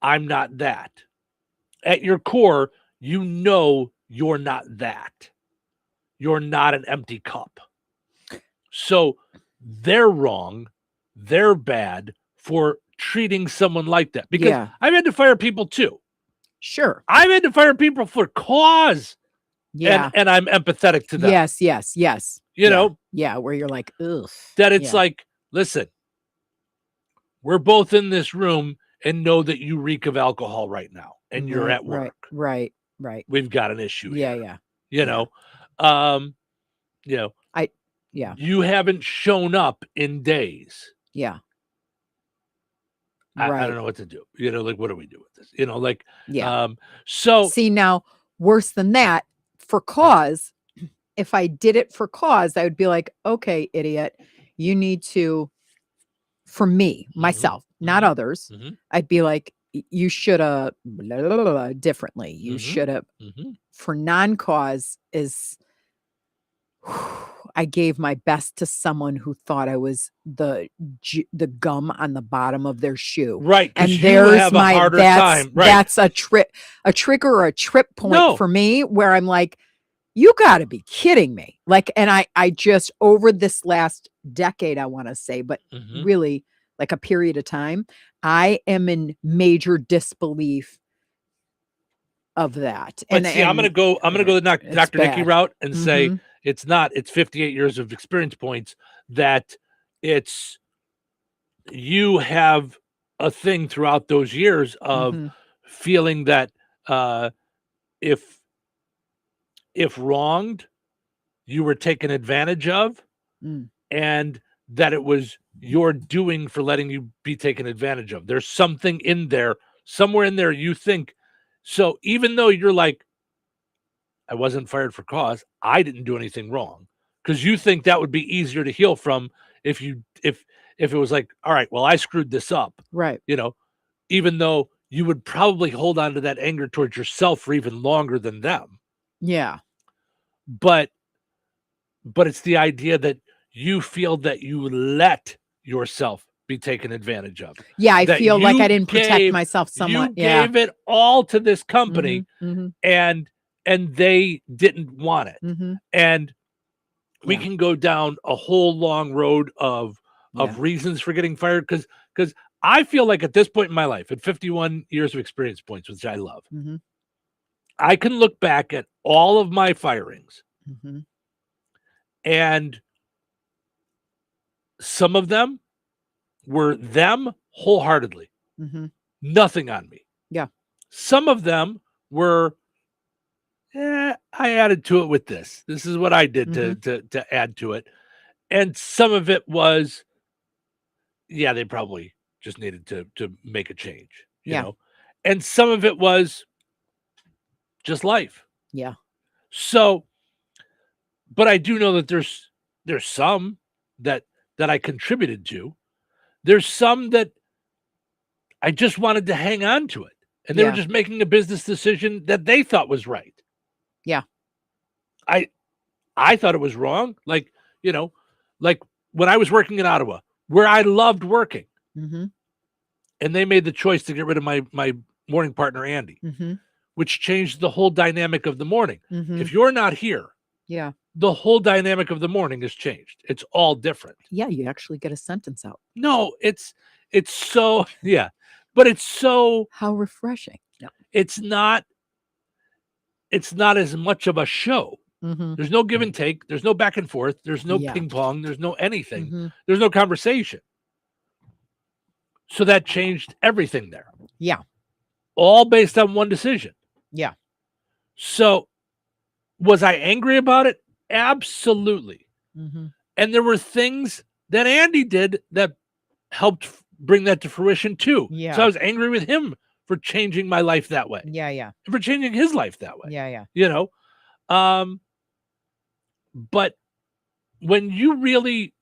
I'm not that. At your core, you know you're not that. You're not an empty cup. So they're wrong. They're bad for treating someone like that. Because I've had to fire people too. Sure. I've had to fire people for cause. Yeah. And I'm empathetic to them. Yes. You know? Yeah, where you're like, ugh. That it's like, listen, we're both in this room and know that you reek of alcohol right now. And you're at work. Right. We've got an issue here. Yeah. You know? You haven't shown up in days. Yeah. I don't know what to do. You know, like, what do we do with this? You know, like, so see, now worse than that, for cause, if I did it for cause, I would be like, okay, idiot, you need to, for me, myself, not others, I'd be like, you should have differently. You should have, for non-cause is, I gave my best to someone who thought I was the gum on the bottom of their shoe. Right. And there's my harder time. Right. That's a trigger or a trip point for me where I'm like, you got to be kidding me. Like, and I just, over this last decade, I want to say, but really like a period of time, I am in major disbelief of that. But see, I'm gonna go the Dr. Nikki route and say it's 58 years of experience points, that it's, you have a thing throughout those years of feeling that if wronged, you were taken advantage of, and that it was your doing for letting you be taken advantage of. There's something in there, somewhere in there you think. So even though you're like, I wasn't fired for cause, I didn't do anything wrong, because you think that would be easier to heal from if it was like, all right, well, I screwed this up. Right. You know, even though you would probably hold on to that anger towards yourself for even longer than them. Yeah. But it's the idea that you feel that you let yourself be taken advantage of. Yeah, I feel like I didn't protect myself somewhat. You gave it all to this company, and they didn't want it. And we can go down a whole long road of reasons for getting fired, because I feel like at this point in my life, at 51 years of experience points, which I love, I can look back at all of my firings, and some of them were them wholeheartedly, nothing on me. Yeah. Some of them were, I added to it with this. This is what I did to add to it. And some of it was, they probably just needed to make a change, you know? And some of it was just life. Yeah. So, but I do know that there's some that I contributed to. There's some that I just wanted to hang on to it. And they were just making a business decision that they thought was right. Yeah. I thought it was wrong. Like, you know, like when I was working in Ottawa, where I loved working, and they made the choice to get rid of my morning partner, Andy, which changed the whole dynamic of the morning. If you're not here, the whole dynamic of the morning has changed. It's all different. Yeah, you actually get a sentence out. No, it's so, but it's so, how refreshing. Yeah. It's not as much of a show. There's no give and take. There's no back and forth. There's no ping pong. There's no anything. There's no conversation. So that changed everything there. Yeah. All based on one decision. Yeah. So was I angry about it? Absolutely. And there were things that Andy did that helped bring that to fruition too. Yeah. So I was angry with him for changing my life that way. Yeah, yeah. And for changing his life that way. Yeah, yeah. You know? But when you really,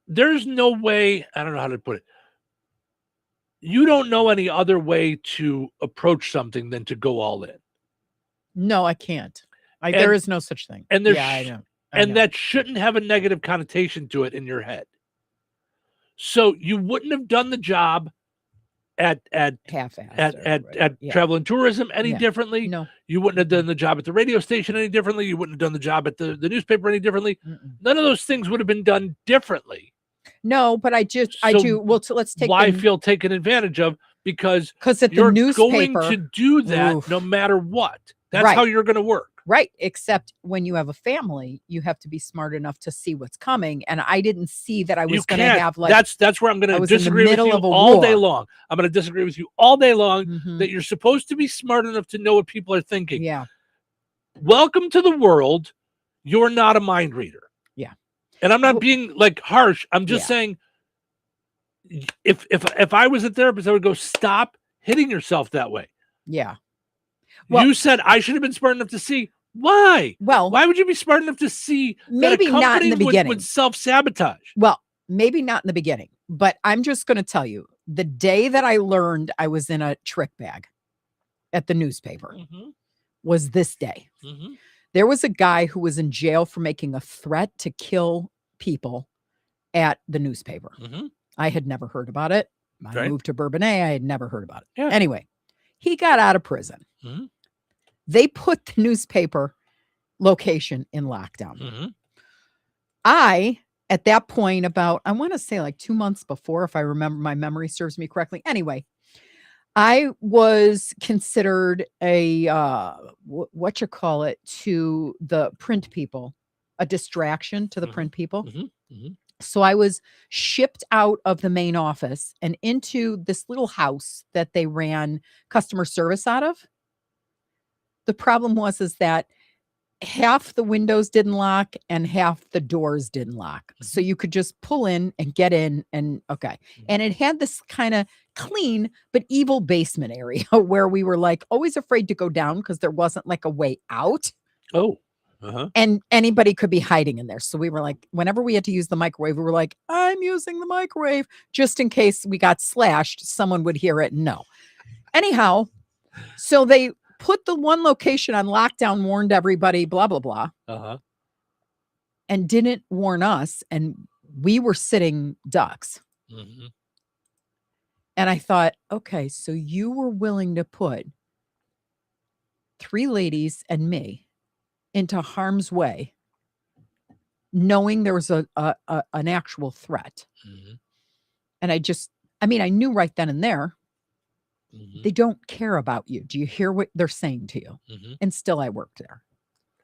there's no way, I don't know how to put it. You don't know any other way to approach something than to go all in. No, I can't. There is no such thing. And I know. That shouldn't have a negative connotation to it in your head. So you wouldn't have done the job at travel and tourism any differently. No. You wouldn't have done the job at the radio station any differently. You wouldn't have done the job at the newspaper any differently. None of those things would have been done differently. No, but I do. Well, so let's take. Why feel taken advantage of? Because at you're the newspaper, going to do that no matter what. That's how you're going to work. Right. Except when you have a family, you have to be smart enough to see what's coming. And I didn't see that I was going to have that's where I'm going to disagree with you all day long. I'm going to disagree with you all day long that you're supposed to be smart enough to know what people are thinking. Yeah. Welcome to the world. You're not a mind reader. Yeah. And I'm not being harsh. I'm just saying if I was a therapist, I would go, stop hitting yourself that way. Yeah. Well, you said I should have been smart enough to see. Why? Well, why would you be smart enough to see maybe that a not in the beginning would self-sabotage? Well, maybe not in the beginning, but I'm just going to tell you the day that I learned I was in a trick bag at the newspaper was this day. There was a guy who was in jail for making a threat to kill people at the newspaper. I had never heard about it. I moved to Bourbonnais. I had never heard about it. Yeah. Anyway, he got out of prison. They put the newspaper location in lockdown. I, at that point, I want to say 2 months before, if I remember, my memory serves me correctly. Anyway, I was considered a, to the print people, a distraction to the print people. So I was shipped out of the main office and into this little house that they ran customer service out of. The problem is that half the windows didn't lock and half the doors didn't lock. So you could just pull in and get in and And it had this kind of clean but evil basement area where we were always afraid to go down because there wasn't a way out. Oh. And anybody could be hiding in there. So we were whenever we had to use the microwave, we were I'm using the microwave just in case we got slashed, someone would hear it. No. Anyhow, so they put the one location on lockdown, warned everybody, blah, blah, blah, and didn't warn us. And we were sitting ducks. And I thought, okay, so you were willing to put 3 ladies and me into harm's way, knowing there was an actual threat. And I knew right then and there, they don't care about you. Do you hear what they're saying to you? And still I worked there.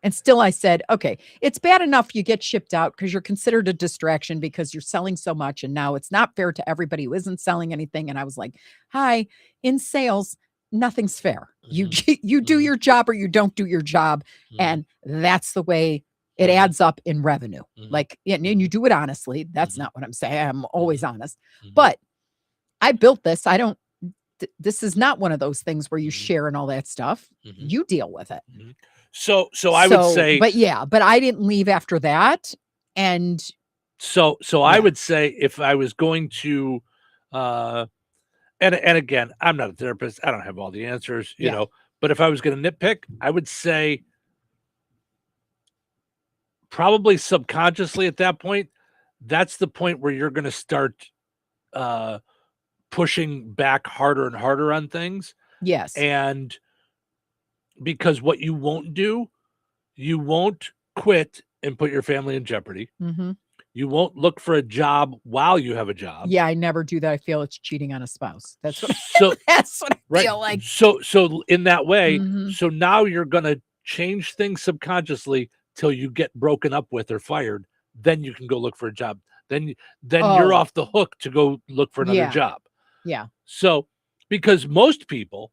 And still I said, okay, it's bad enough you get shipped out because you're considered a distraction because you're selling so much. And now it's not fair to everybody who isn't selling anything. And I was like, hi, in sales, nothing's fair. You do your job or you don't do your job. And that's the way it adds up in revenue. And you do it honestly. That's not what I'm saying. I'm always honest. But I built this. This is not one of those things where you share and all that stuff. You deal with it. So I would say, but I didn't leave after that. And so I would say if I was going to, and again, I'm not a therapist. I don't have all the answers, you know, but if I was going to nitpick, I would say probably subconsciously at that point, that's the point where you're going to start, pushing back harder and harder on things. Yes. And because what you won't do, you won't quit and put your family in jeopardy. You won't look for a job while you have a job. Yeah, I never do that. I feel it's cheating on a spouse. That's what, that's what I feel like. So in that way, so now you're going to change things subconsciously till you get broken up with or fired. Then you can go look for a job. Then you're off the hook to go look for another job. Yeah. So, because most people,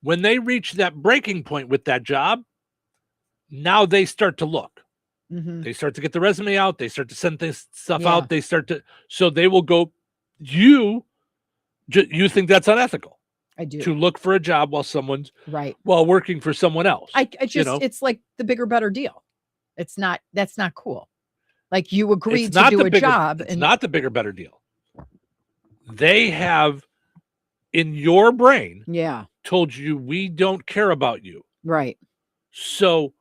when they reach that breaking point with that job, now they start to look. They start to get the resume out. They start to send this stuff out. They start to, so they will go, you think that's unethical. I do. To look for a job while someone's while working for someone else. I just, it's like the bigger, better deal. That's not cool. Like you agreed to do a job. It's not the bigger, better deal. They have in your brain told you we don't care about you. Right. So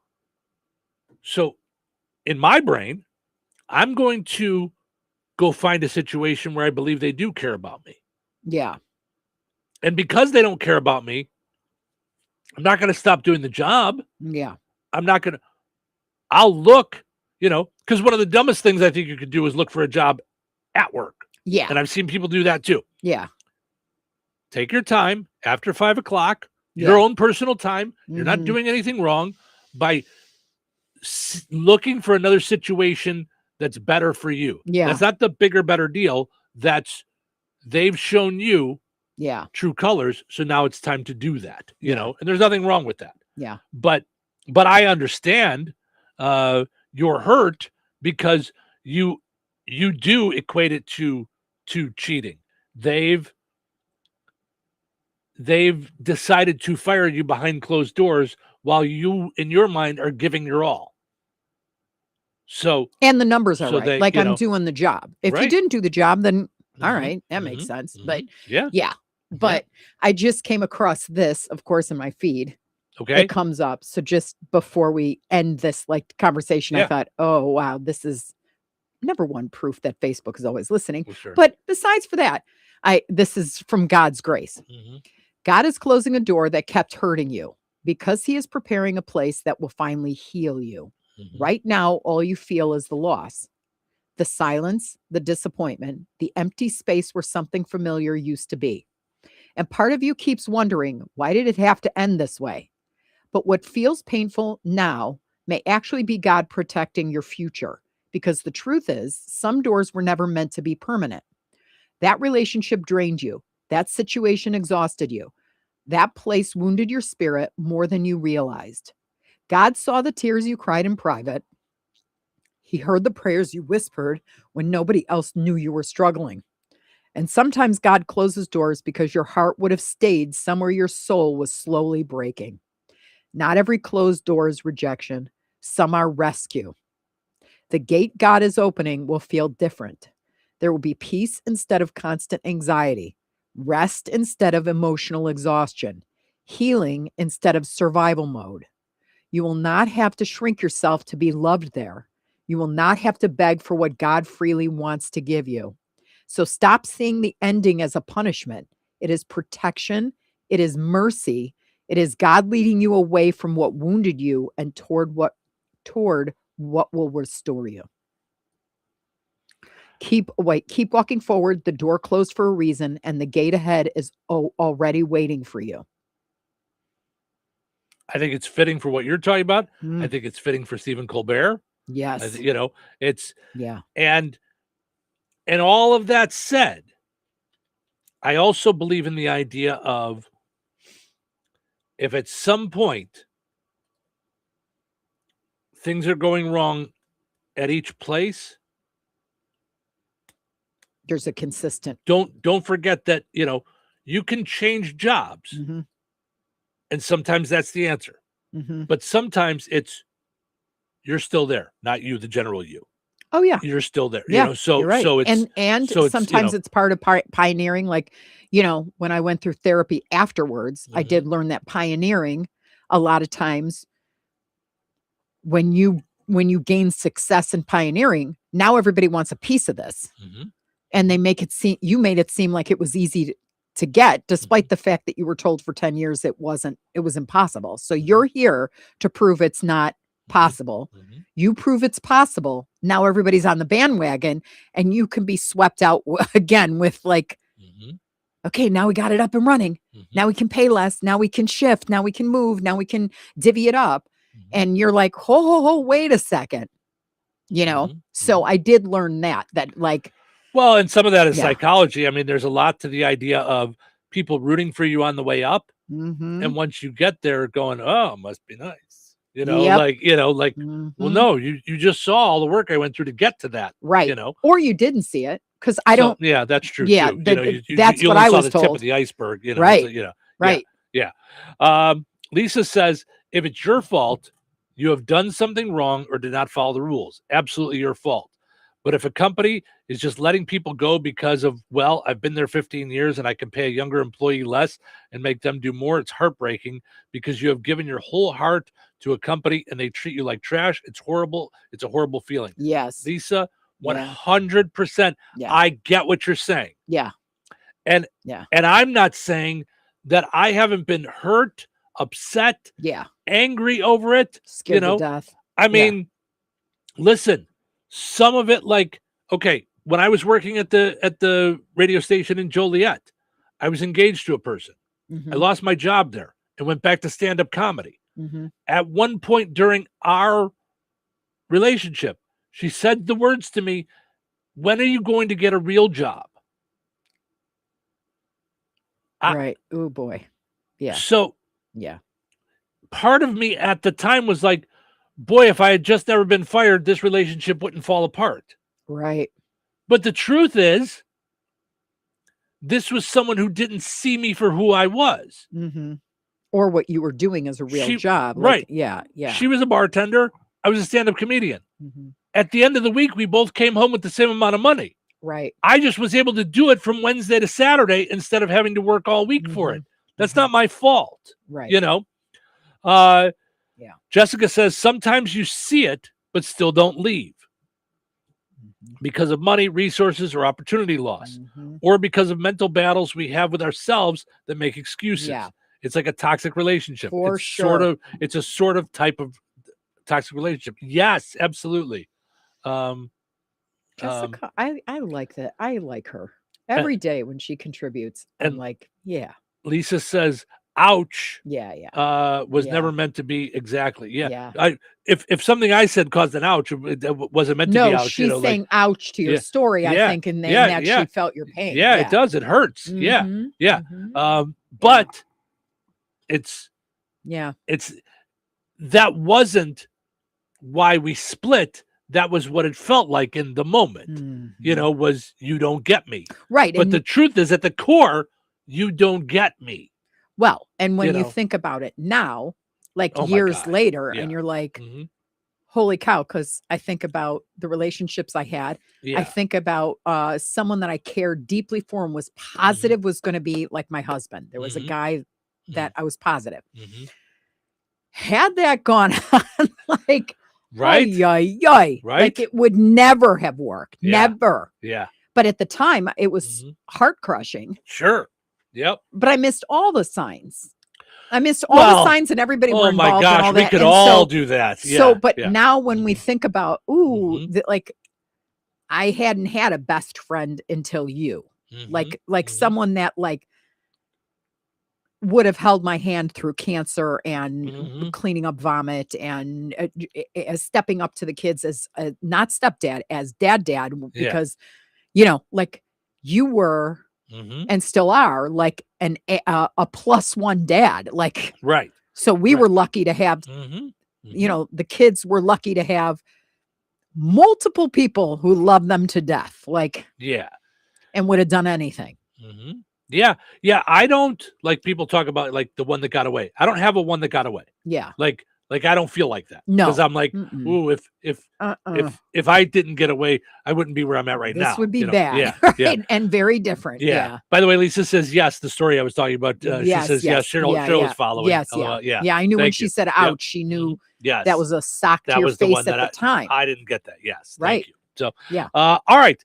in my brain, I'm going to go find a situation where I believe they do care about me. Yeah. And because they don't care about me, I'm not going to stop doing the job. Yeah. I'll look, because one of the dumbest things I think you could do is look for a job at work. Yeah. And I've seen people do that too. Yeah. Take your time after 5 o'clock, your own personal time. You're not doing anything wrong by looking for another situation that's better for you. Yeah. That's not the bigger, better deal. They've shown you true colors. So now it's time to do that, and there's nothing wrong with that. Yeah. But I understand you're hurt because you do equate it to cheating. They've decided to fire you behind closed doors while you, in your mind, are giving your all. So and the numbers are right. They, like I'm doing the job. If you didn't do the job, then all right, that makes sense. But yeah. But I just came across this, of course, in my feed. Okay. It comes up. So just before we end this conversation, I thought, oh wow, this is number one proof that Facebook is always listening. Well, sure. But besides for that, this is from God's grace. God is closing a door that kept hurting you because he is preparing a place that will finally heal you. Right now, all you feel is the loss, the silence, the disappointment, the empty space where something familiar used to be. And part of you keeps wondering, why did it have to end this way? But what feels painful now may actually be God protecting your future, because the truth is, some doors were never meant to be permanent. That relationship drained you. That situation exhausted you. That place wounded your spirit more than you realized. God saw the tears you cried in private. He heard the prayers you whispered when nobody else knew you were struggling. And sometimes God closes doors because your heart would have stayed somewhere your soul was slowly breaking. Not every closed door is rejection. Some are rescue. The gate God is opening will feel different. There will be peace instead of constant anxiety, rest instead of emotional exhaustion, healing instead of survival mode. You will not have to shrink yourself to be loved there. You will not have to beg for what God freely wants to give you. So stop seeing the ending as a punishment. It is protection. It is mercy. It is God leading you away from what wounded you and toward what will restore you. Keep walking forward. The door closed for a reason, and the gate ahead is already waiting for you. I think it's fitting for what you're talking about. I think it's fitting for Stephen Colbert. Yes. And all of that said, I also believe in the idea of if at some point things are going wrong at each place, there's a consistent. Don't forget that, you can change jobs. And sometimes that's the answer. But sometimes you're still there, not you, the general you. Oh yeah, you're still there. Yeah, so right. so it's so sometimes it's part of pioneering. Like when I went through therapy afterwards, I did learn that pioneering a lot of times when you gain success in pioneering, now everybody wants a piece of this, and they make it seem you made it seem like it was easy to get, despite the fact that you were told for 10 years it was impossible. So you're here to prove it's not possible. You prove it's possible. Now everybody's on the bandwagon, and you can be swept out again with okay, now we got it up and running. Now we can pay less. Now we can shift. Now we can move. Now we can divvy it up. And you're like, wait a second, So I did learn that well, and some of that is psychology. I mean, there's a lot to the idea of people rooting for you on the way up. And once you get there going, oh, must be nice. You know, well, no, you just saw all the work I went through to get to that. Right. You know, or you didn't see it because I don't. Yeah, that's true. Yeah, too. That's you what only I saw was the told. tip of the iceberg. You know, right. Right. Yeah. Lisa says, if it's your fault, you have done something wrong or did not follow the rules. Absolutely your fault. But if a company is just letting people go because of, well, I've been there 15 years and I can pay a younger employee less and make them do more, it's heartbreaking because you have given your whole heart to a company and they treat you like trash. It's horrible. It's a horrible feeling. Yes. Lisa, 100%. Yeah. I get what you're saying. Yeah. And I'm not saying that I haven't been hurt, upset, angry over it. Scared to death. I mean, listen, some of it, like, okay, when I was working at the radio station in Joliet, I was engaged to a person. I lost my job there and went back to stand-up comedy. At one point during our relationship, she said the words to me, "When are you going to get a real job?" Right. Oh boy. Yeah. So yeah, part of me at the time was like, boy, if I had just never been fired, this relationship wouldn't fall apart. Right. But the truth is, this was someone who didn't see me for who I was. Or what you were doing as a real job. Right. Yeah. She was a bartender. I was a stand-up comedian. At the end of the week, we both came home with the same amount of money. Right. I just was able to do it from Wednesday to Saturday instead of having to work all week for it. That's not my fault. Right. You know? Jessica says, sometimes you see it, but still don't leave because of money, resources, or opportunity loss, or because of mental battles we have with ourselves that make excuses. Yeah. It's like a toxic relationship. For it's sure. It's a sort of type of toxic relationship. Yes, absolutely. Jessica, I like that. I like her every day when she contributes. I'm like, yeah. Lisa says, ouch. Yeah. Was never meant to be exactly. Yeah. If something I said caused an ouch, it wasn't meant to be ouch. No, she's saying ouch to your story, I think, and then that she felt your pain. Yeah, it does. It hurts. Yeah. But it's that wasn't why we split. That was what it felt like in the moment, was you don't get me. Right. But the truth is at the core, you don't get me. Well, and when you think about it now, like years later, and you're like, holy cow, because I think about the relationships I had. I think about someone that I cared deeply for and was positive was going to be like my husband. There was a guy that I was positive. Had that gone on, like, right. Right. Like it would never have worked. Never. Yeah. But at the time it was heart crushing. Sure. Yep. But I missed all the signs. I missed all the signs and everybody were involved. Oh my gosh, and all we that. could and all do that. Yeah. But now when we think about, like I hadn't had a best friend until you. Like someone that like would have held my hand through cancer and cleaning up vomit and stepping up to the kids as not stepdad, as dad, because, like you were and still are like a +1 dad, like, right. So we were lucky to have, the kids were lucky to have multiple people who love them to death, like, and would have done anything. Yeah. I don't like people talk about like the one that got away. I don't have a one that got away. Yeah. Like I don't feel like that. No. Because I'm like, ooh, if I didn't get away, I wouldn't be where I'm at right now. This would be bad. Yeah. Right? Yeah. And very different. Yeah. By the way, Lisa says yes. The story I was talking about. She says yes. Cheryl was following. Yes. Yeah. I knew when she said ouch, she knew that was a sock to your face at the time. I didn't get that. Yes. Right. Thank you. So yeah. All right.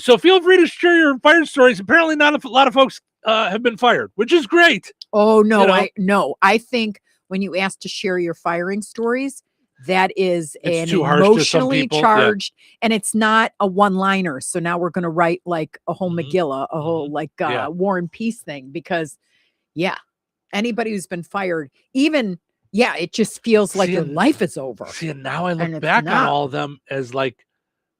So feel free to share your fire stories. Apparently, not a lot of folks have been fired, which is great. Oh no, I think when you ask to share your firing stories, that is an emotionally charged, and it's not a one-liner. So now we're going to write like a whole Megillah, a whole like War and Peace thing, because anybody who's been fired, even it just feels like your life is over. See, and now I look back on all of them as good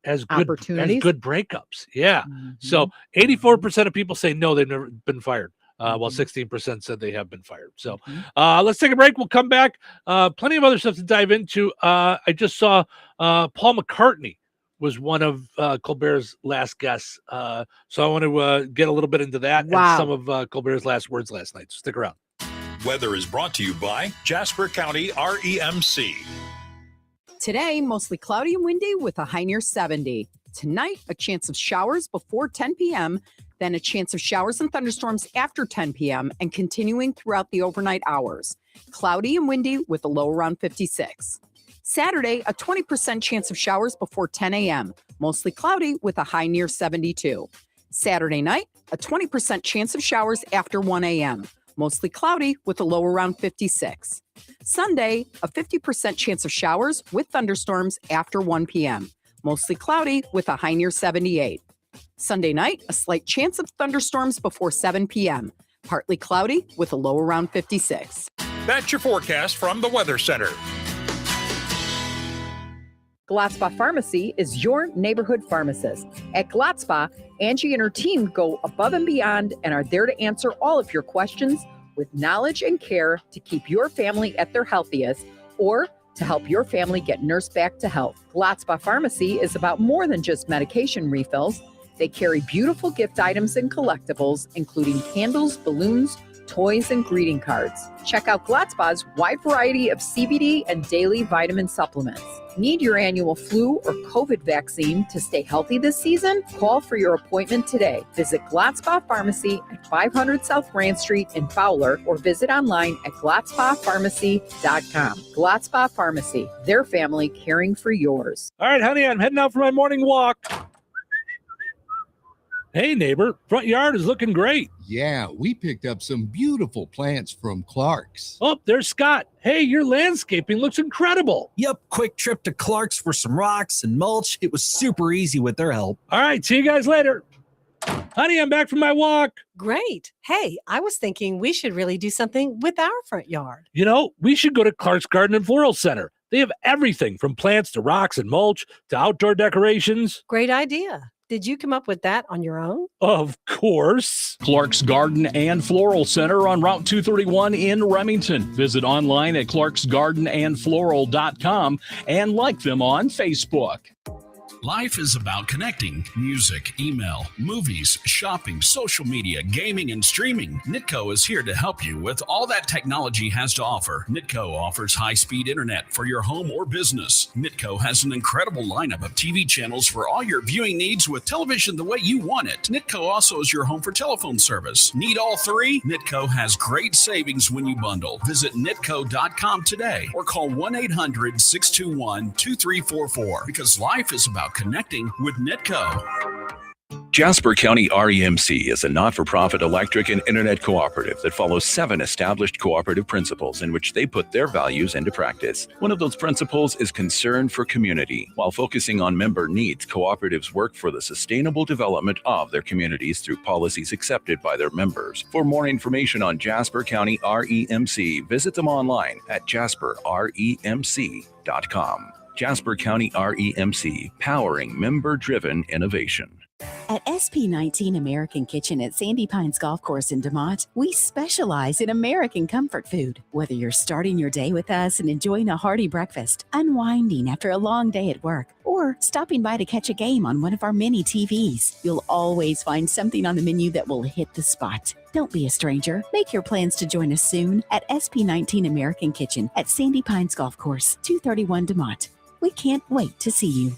breakups. Yeah. So 84% of people say no, they've never been fired. while 16% said they have been fired. So let's take a break. We'll come back. Plenty of other stuff to dive into. I just saw Paul McCartney was one of Colbert's last guests. So I want to get a little bit into that and some of Colbert's last words last night. So stick around. Weather is brought to you by Jasper County REMC. Today, mostly cloudy and windy with a high near 70. Tonight, a chance of showers before 10 p.m., then a chance of showers and thunderstorms after 10 p.m. and continuing throughout the overnight hours. Cloudy and windy with a low around 56. Saturday, a 20% chance of showers before 10 a.m., mostly cloudy with a high near 72. Saturday night, a 20% chance of showers after 1 a.m., mostly cloudy with a low around 56. Sunday, a 50% chance of showers with thunderstorms after 1 p.m., mostly cloudy with a high near 78. Sunday night, a slight chance of thunderstorms before 7 p.m., partly cloudy with a low around 56. That's your forecast from the Weather Center. Glatzpa Pharmacy is your neighborhood pharmacist. At Glatzpa, Angie and her team go above and beyond and are there to answer all of your questions with knowledge and care to keep your family at their healthiest or to help your family get nursed back to health. Glatzpa Pharmacy is about more than just medication refills. They carry beautiful gift items and collectibles, including candles, balloons, toys, and greeting cards. Check out Glatzpa's wide variety of CBD and daily vitamin supplements. Need your annual flu or COVID vaccine to stay healthy this season? Call for your appointment today. Visit Glatzpa Pharmacy at 500 South Grand Street in Fowler or visit online at glatzpapharmacy.com. Glatzpa Pharmacy, their family caring for yours. All right, honey, I'm heading out for my morning walk. Hey, neighbor, front yard is looking great. Yeah, we picked up some beautiful plants from Clark's. Oh, there's Scott. Hey, your landscaping looks incredible. Yep, quick trip to Clark's for some rocks and mulch. It was super easy with their help. All right, see you guys later. Honey, I'm back from my walk. Great. Hey, I was thinking we should really do something with our front yard. You know, we should go to Clark's Garden and Floral Center. They have everything from plants to rocks and mulch to outdoor decorations. Great idea. Did you come up with that on your own? Of course. Clark's Garden and Floral Center on Route 231 in Remington. Visit online at clarksgardenandfloral.com and like them on Facebook. Life is about connecting. Music, email, movies, shopping, social media, gaming, and streaming. Nitco is here to help you with all that technology has to offer. Nitco offers high-speed internet for your home or business. Nitco has an incredible lineup of TV channels for all your viewing needs with television the way you want it. Nitco also is your home for telephone service. Need all three? Nitco has great savings when you bundle. Visit nitco.com today or call 1-800-621-2344 because life is about connecting with Nitco. Jasper County REMC is a not-for-profit electric and internet cooperative that follows 7 established cooperative principles in which they put their values into practice. One of those principles is concern for community. While focusing on member needs, cooperatives work for the sustainable development of their communities through policies accepted by their members. For more information on Jasper County REMC, visit them online at jasperremc.com. Jasper County REMC, powering member-driven innovation. At SP19 American Kitchen at Sandy Pines Golf Course in DeMont, we specialize in American comfort food. Whether you're starting your day with us and enjoying a hearty breakfast, unwinding after a long day at work, or stopping by to catch a game on one of our many TVs, you'll always find something on the menu that will hit the spot. Don't be a stranger. Make your plans to join us soon at SP19 American Kitchen at Sandy Pines Golf Course, 231 DeMont. We can't wait to see you.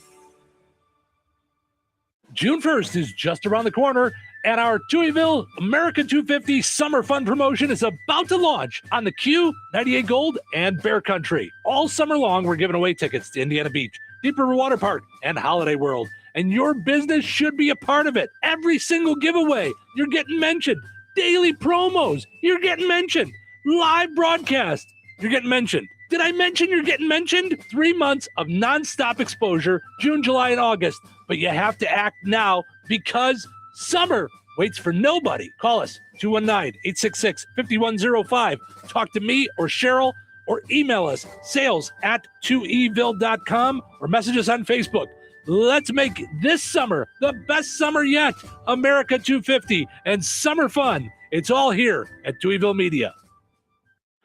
June 1st is just around the corner, and our Touhyville America 250 Summer Fun promotion is about to launch on the Q, 98 Gold, and Bear Country. All summer long, we're giving away tickets to Indiana Beach, Deep River Water Park, and Holiday World, and your business should be a part of it. Every single giveaway, you're getting mentioned. Daily promos, you're getting mentioned. Live broadcast, you're getting mentioned. Did I mention you're getting mentioned? 3 months of nonstop exposure, June, July, and August. But you have to act now because summer waits for nobody. Call us, 219-866-5105. Talk to me or Cheryl or email us, sales@touhyville.com or message us on Facebook. Let's make this summer the best summer yet. America 250 and summer fun It's all here at Touhyville Media.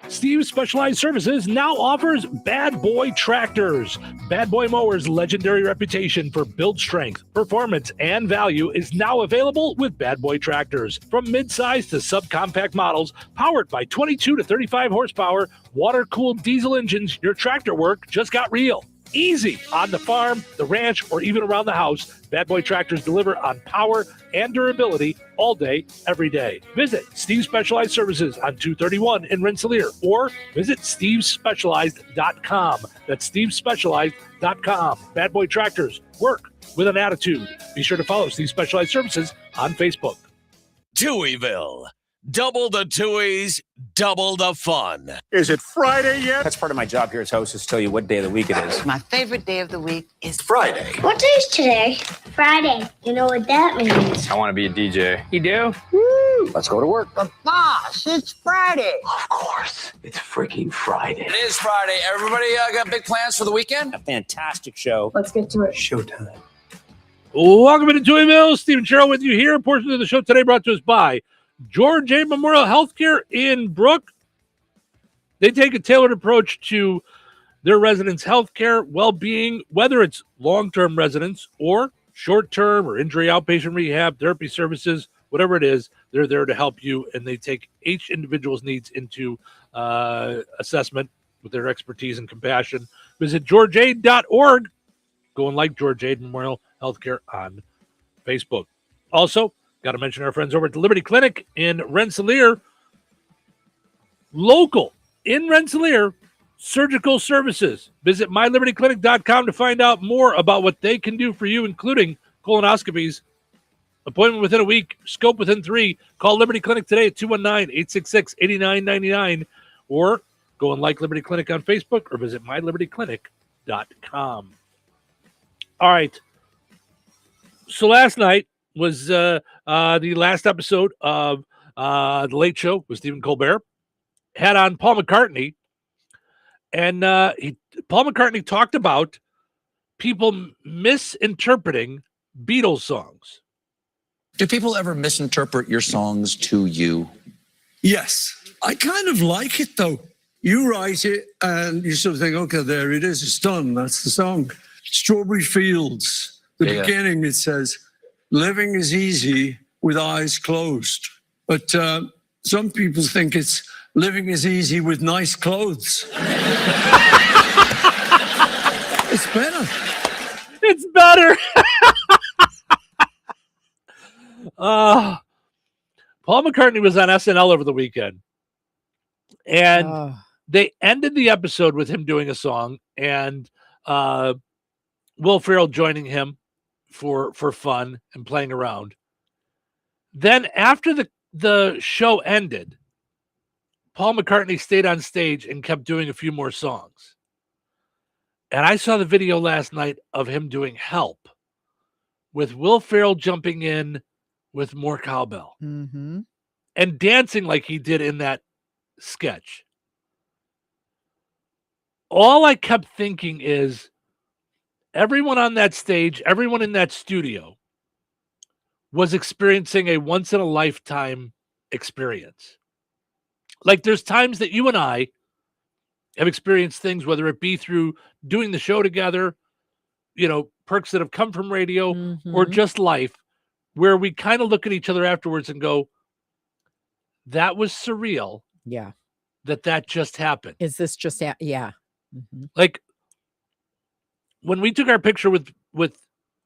Steve's Specialized Services now offers Bad Boy Tractors. Bad Boy Mowers' legendary reputation for build strength, performance, and value is now available with Bad Boy Tractors. From midsize to subcompact models, powered by 22 to 35 horsepower, water-cooled diesel engines, your tractor work just got real. Easy on the farm, the ranch, or even around the house. Bad Boy Tractors deliver on power and durability all day, every day. Visit Steve's Specialized Services on 231 in Rensselaer or visit stevespecialized.com. That's stevespecialized.com. Bad Boy Tractors, work with an attitude. Be sure to follow Steve Specialized Services on Facebook. Touhyville. Double the Touhies, double the fun. Is it Friday yet? That's part of my job here as host is to tell you what day of the week it is. My favorite day of the week is Friday. What day is today? Friday. You know what that means? I want to be a DJ. You do? Woo! Let's go to work. But boss, it's Friday. Of course, it's freaking Friday. It is Friday. Everybody got big plans for the weekend? A fantastic show. Let's get to it. Showtime. Welcome to Touhyville. Stephen Sherrill with you here. A portion of the show today brought to us by George A. Memorial Healthcare in Brook. They take a tailored approach to their residents' healthcare, well-being, whether it's long-term residents or short-term or injury outpatient rehab, therapy services, whatever it is, they're there to help you, and they take each individual's needs into assessment with their expertise and compassion. Visit georgeaid.org. Go and like George Aid Memorial Healthcare on Facebook. Also, got to mention our friends over at the Liberty Clinic in Rensselaer. Local in Rensselaer surgical services. Visit mylibertyclinic.com to find out more about what they can do for you, including colonoscopies. Appointment within a week, scope within 3. Call Liberty Clinic today at 219-866-8999 or go and like Liberty Clinic on Facebook or visit mylibertyclinic.com. All right. So last night was the last episode of The Late Show with Stephen Colbert. Had on Paul McCartney, and Paul McCartney talked about people misinterpreting Beatles songs. Do people ever misinterpret your songs to you? Yes. I kind of like it, though. You write it, and you sort of think, okay, there it is. It's done. That's the song. Strawberry Fields. The beginning, it says, living is easy with eyes closed. But some people think it's living is easy with nice clothes. It's better. It's better. Paul McCartney was on SNL over the weekend. And they ended the episode with him doing a song and Will Ferrell joining him for fun and playing around. Then after the show ended, Paul McCartney stayed on stage and kept doing a few more songs. And I saw the video last night of him doing Help with Will Ferrell jumping in with more cowbell and dancing like he did in that sketch. All I kept thinking is everyone on that stage, everyone in that studio was experiencing a once-in-a-lifetime experience. Like there's times that you and I have experienced things, whether it be through doing the show together, you know, perks that have come from radio or just life, where we kind of look at each other afterwards and go, that was surreal. Yeah. That just happened. Is this just, yeah. Like when we took our picture with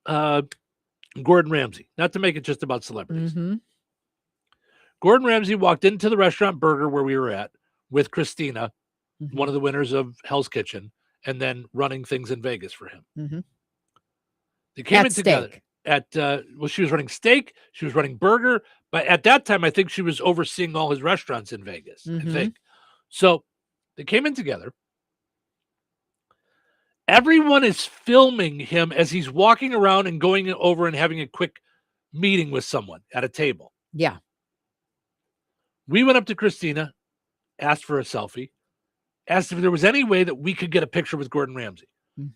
Gordon Ramsay, not to make it just about celebrities. Gordon Ramsay walked into the restaurant Burger where we were at with Christina, one of the winners of Hell's Kitchen, and then running things in Vegas for him. They came in together at, she was running steak, she was running Burger, but at that time, I think she was overseeing all his restaurants in Vegas, I think. So they came in together. Everyone is filming him as he's walking around and going over and having a quick meeting with someone at a table. Yeah. We went up to Christina, asked for a selfie, asked if there was any way that we could get a picture with Gordon Ramsay.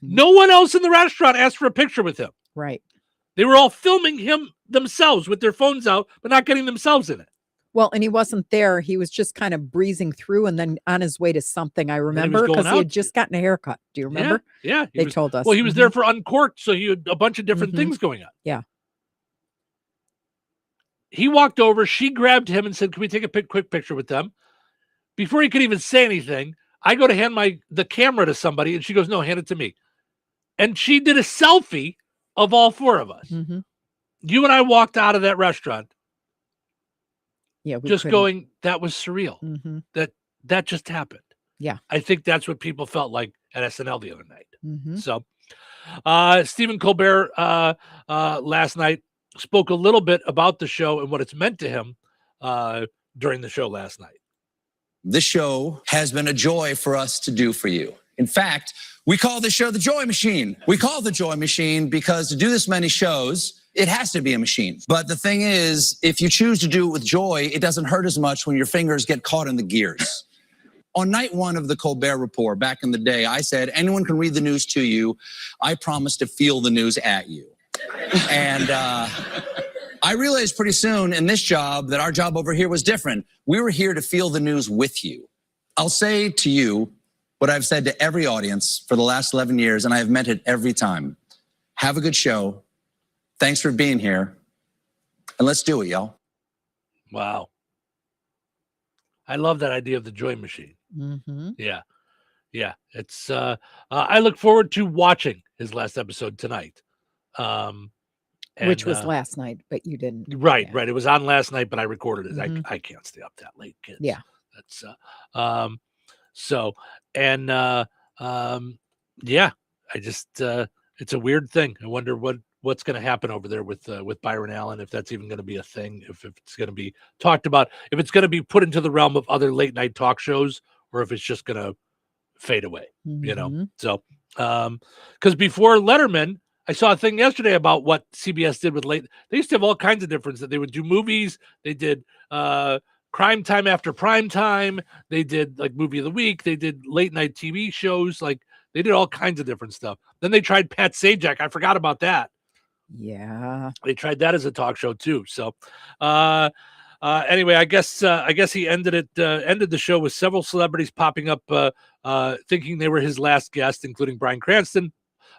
No one else in the restaurant asked for a picture with him. Right. They were all filming him themselves with their phones out, but not getting themselves in it. Well, and he wasn't there. He was just kind of breezing through and then on his way to something, I remember, because he had just gotten a haircut. Do you remember? Yeah. They told us. Well, he was there for Uncorked, so he had a bunch of different things going on. Yeah. He walked over. She grabbed him and said, "Can we take a quick picture with them?" Before he could even say anything, I go to hand the camera to somebody, and she goes, "No, hand it to me." And she did a selfie of all four of us. You and I walked out of that restaurant. Yeah, just going, that was surreal. That just happened. Yeah. I think that's what people felt like at SNL the other night. So Stephen Colbert last night spoke a little bit about the show and what it's meant to him during the show last night. This show has been a joy for us to do for you. In fact, we call this show the Joy Machine. We call it the Joy Machine because to do this many shows, it has to be a machine. But the thing is, if you choose to do it with joy, it doesn't hurt as much when your fingers get caught in the gears. On night one of the Colbert Report back in the day, I said, anyone can read the news to you. I promise to feel the news at you. And I realized pretty soon in this job that our job over here was different. We were here to feel the news with you. I'll say to you what I've said to every audience for the last 11 years, and I have meant it every time. Have a good show. Thanks for being here. And let's do it, y'all. Wow. I love that idea of the Joy Machine. Yeah. Yeah. It's I look forward to watching his last episode tonight. Which was last night, but you didn't. Right. It was on last night, but I recorded it. I can't stay up that late, kids. Yeah. That's yeah, I just it's a weird thing. I wonder what's going to happen over there with Byron Allen, if that's even going to be a thing, if it's going to be talked about, if it's going to be put into the realm of other late night talk shows, or if it's just going to fade away, you know? So, because before Letterman, I saw a thing yesterday about what CBS did with they used to have all kinds of difference, that they would do movies. They did Crime Time after prime time. They did like Movie of the Week. They did late night TV shows. Like they did all kinds of different stuff. Then they tried Pat Sajak. I forgot about that. Yeah. They tried that as a talk show too. So anyway, I guess he ended the show with several celebrities popping up thinking they were his last guest, including Bryan Cranston,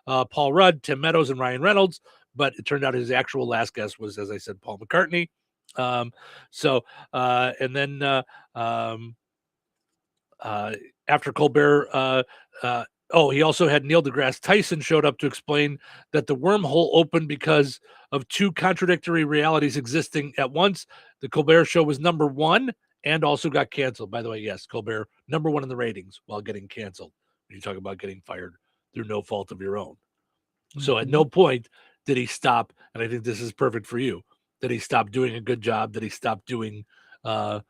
Paul Rudd, Tim Meadows, and Ryan Reynolds. But it turned out his actual last guest was, as I said, Paul McCartney. And then after Colbert, he also had Neil deGrasse Tyson showed up to explain that the wormhole opened because of two contradictory realities existing at once. The Colbert Show was number one and also got canceled. By the way, yes, Colbert, number one in the ratings while getting canceled. When you talk about getting fired through no fault of your own. So at no point did he stop, and I think this is perfect for you, did he stop doing a good job, did he stop doing a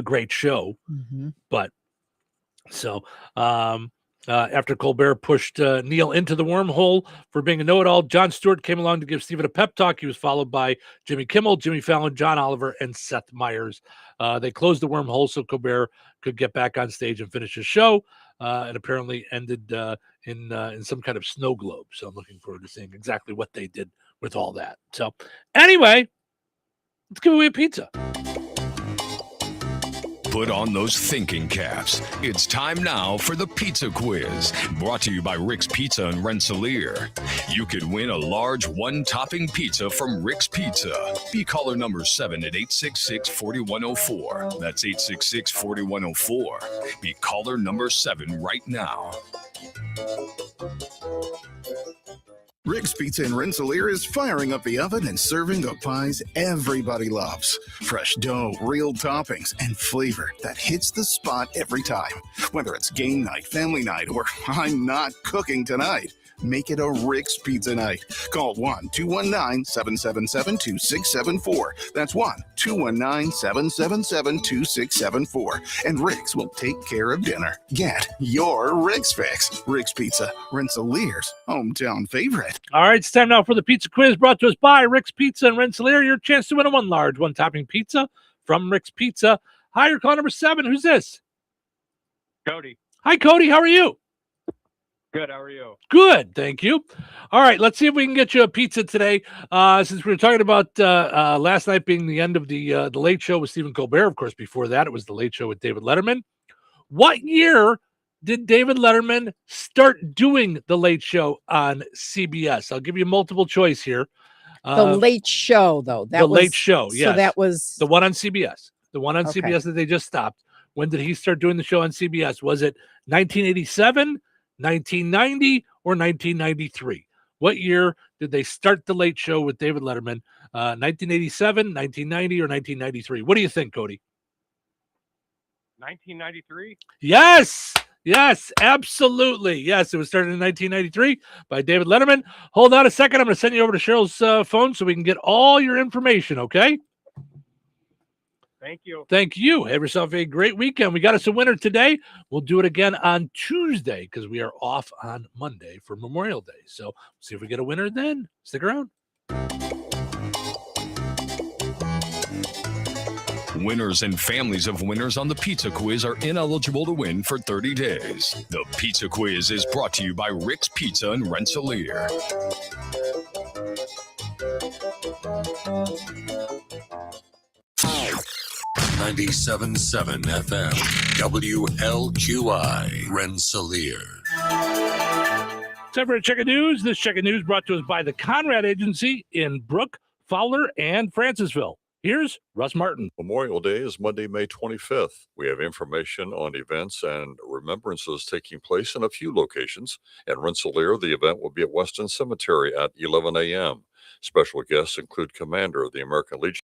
great show. But so after Colbert pushed Neil into the wormhole for being a know-it-all, Jon Stewart came along to give Stephen a pep talk. He was followed by Jimmy Kimmel, Jimmy Fallon, John Oliver, and Seth Meyers. They closed the wormhole so Colbert could get back on stage and finish his show, and apparently ended in some kind of snow globe. So I'm looking forward to seeing exactly what they did with all that. So anyway, let's give away a pizza. Put on those thinking caps. It's time now for the pizza quiz, brought to you by Rick's Pizza in Rensselaer. You could win a large one-topping pizza from Rick's Pizza. Be caller number 7 at 866-4104. That's 866-4104. Be caller number 7 right now. Rick's Pizza in Rensselaer is firing up the oven and serving the pies everybody loves. Fresh dough, real toppings, and flavor that hits the spot every time. Whether it's game night, family night, or I'm not cooking tonight, make it a Rick's Pizza night. Call 1-219-777-2674. That's 1-219-777-2674. And Rick's will take care of dinner. Get your Rick's fix. Rick's Pizza, Rensselaer's hometown favorite. All right, it's time now for the pizza quiz, brought to us by Rick's Pizza in Rensselaer. Your chance to win a one-topping pizza from Rick's Pizza. Hi, you're call number 7. Who's this? Cody. Hi, Cody. How are you? Good. How are you? Good. Thank you. All right. Let's see if we can get you a pizza today. Since we were talking about last night being the end of the Late Show with Stephen Colbert. Of course, before that, it was the Late Show with David Letterman. What year did David Letterman start doing the Late Show on CBS? I'll give you multiple choice here. The Late Show, though. Late Show, yes. So that was the one on CBS. The one on CBS that they just stopped. When did he start doing the show on CBS? Was it 1987, 1990, or 1993? What year did they start the Late Show with David Letterman? 1987, 1990, or 1993? What do you think, Cody? 1993? Yes, absolutely. Yes, it was started in 1993 by David Letterman. Hold on a second. I'm going to send you over to Cheryl's phone so we can get all your information, okay? Thank you. Thank you. Have yourself a great weekend. We got us a winner today. We'll do it again on Tuesday because we are off on Monday for Memorial Day. So see if we get a winner then. Stick around. Winners and families of winners on the Pizza Quiz are ineligible to win for 30 days. The Pizza Quiz is brought to you by Rick's Pizza in Rensselaer. $97.7 FM, WLQI, Rensselaer. Time for a check of news. This check of news brought to us by the Conrad Agency in Brook, Fowler, and Francisville. Here's Russ Martin. Memorial Day is Monday, May 25th. We have information on events and remembrances taking place in a few locations. In Rensselaer, the event will be at Weston Cemetery at 11 a.m. Special guests include Commander of the American Legion,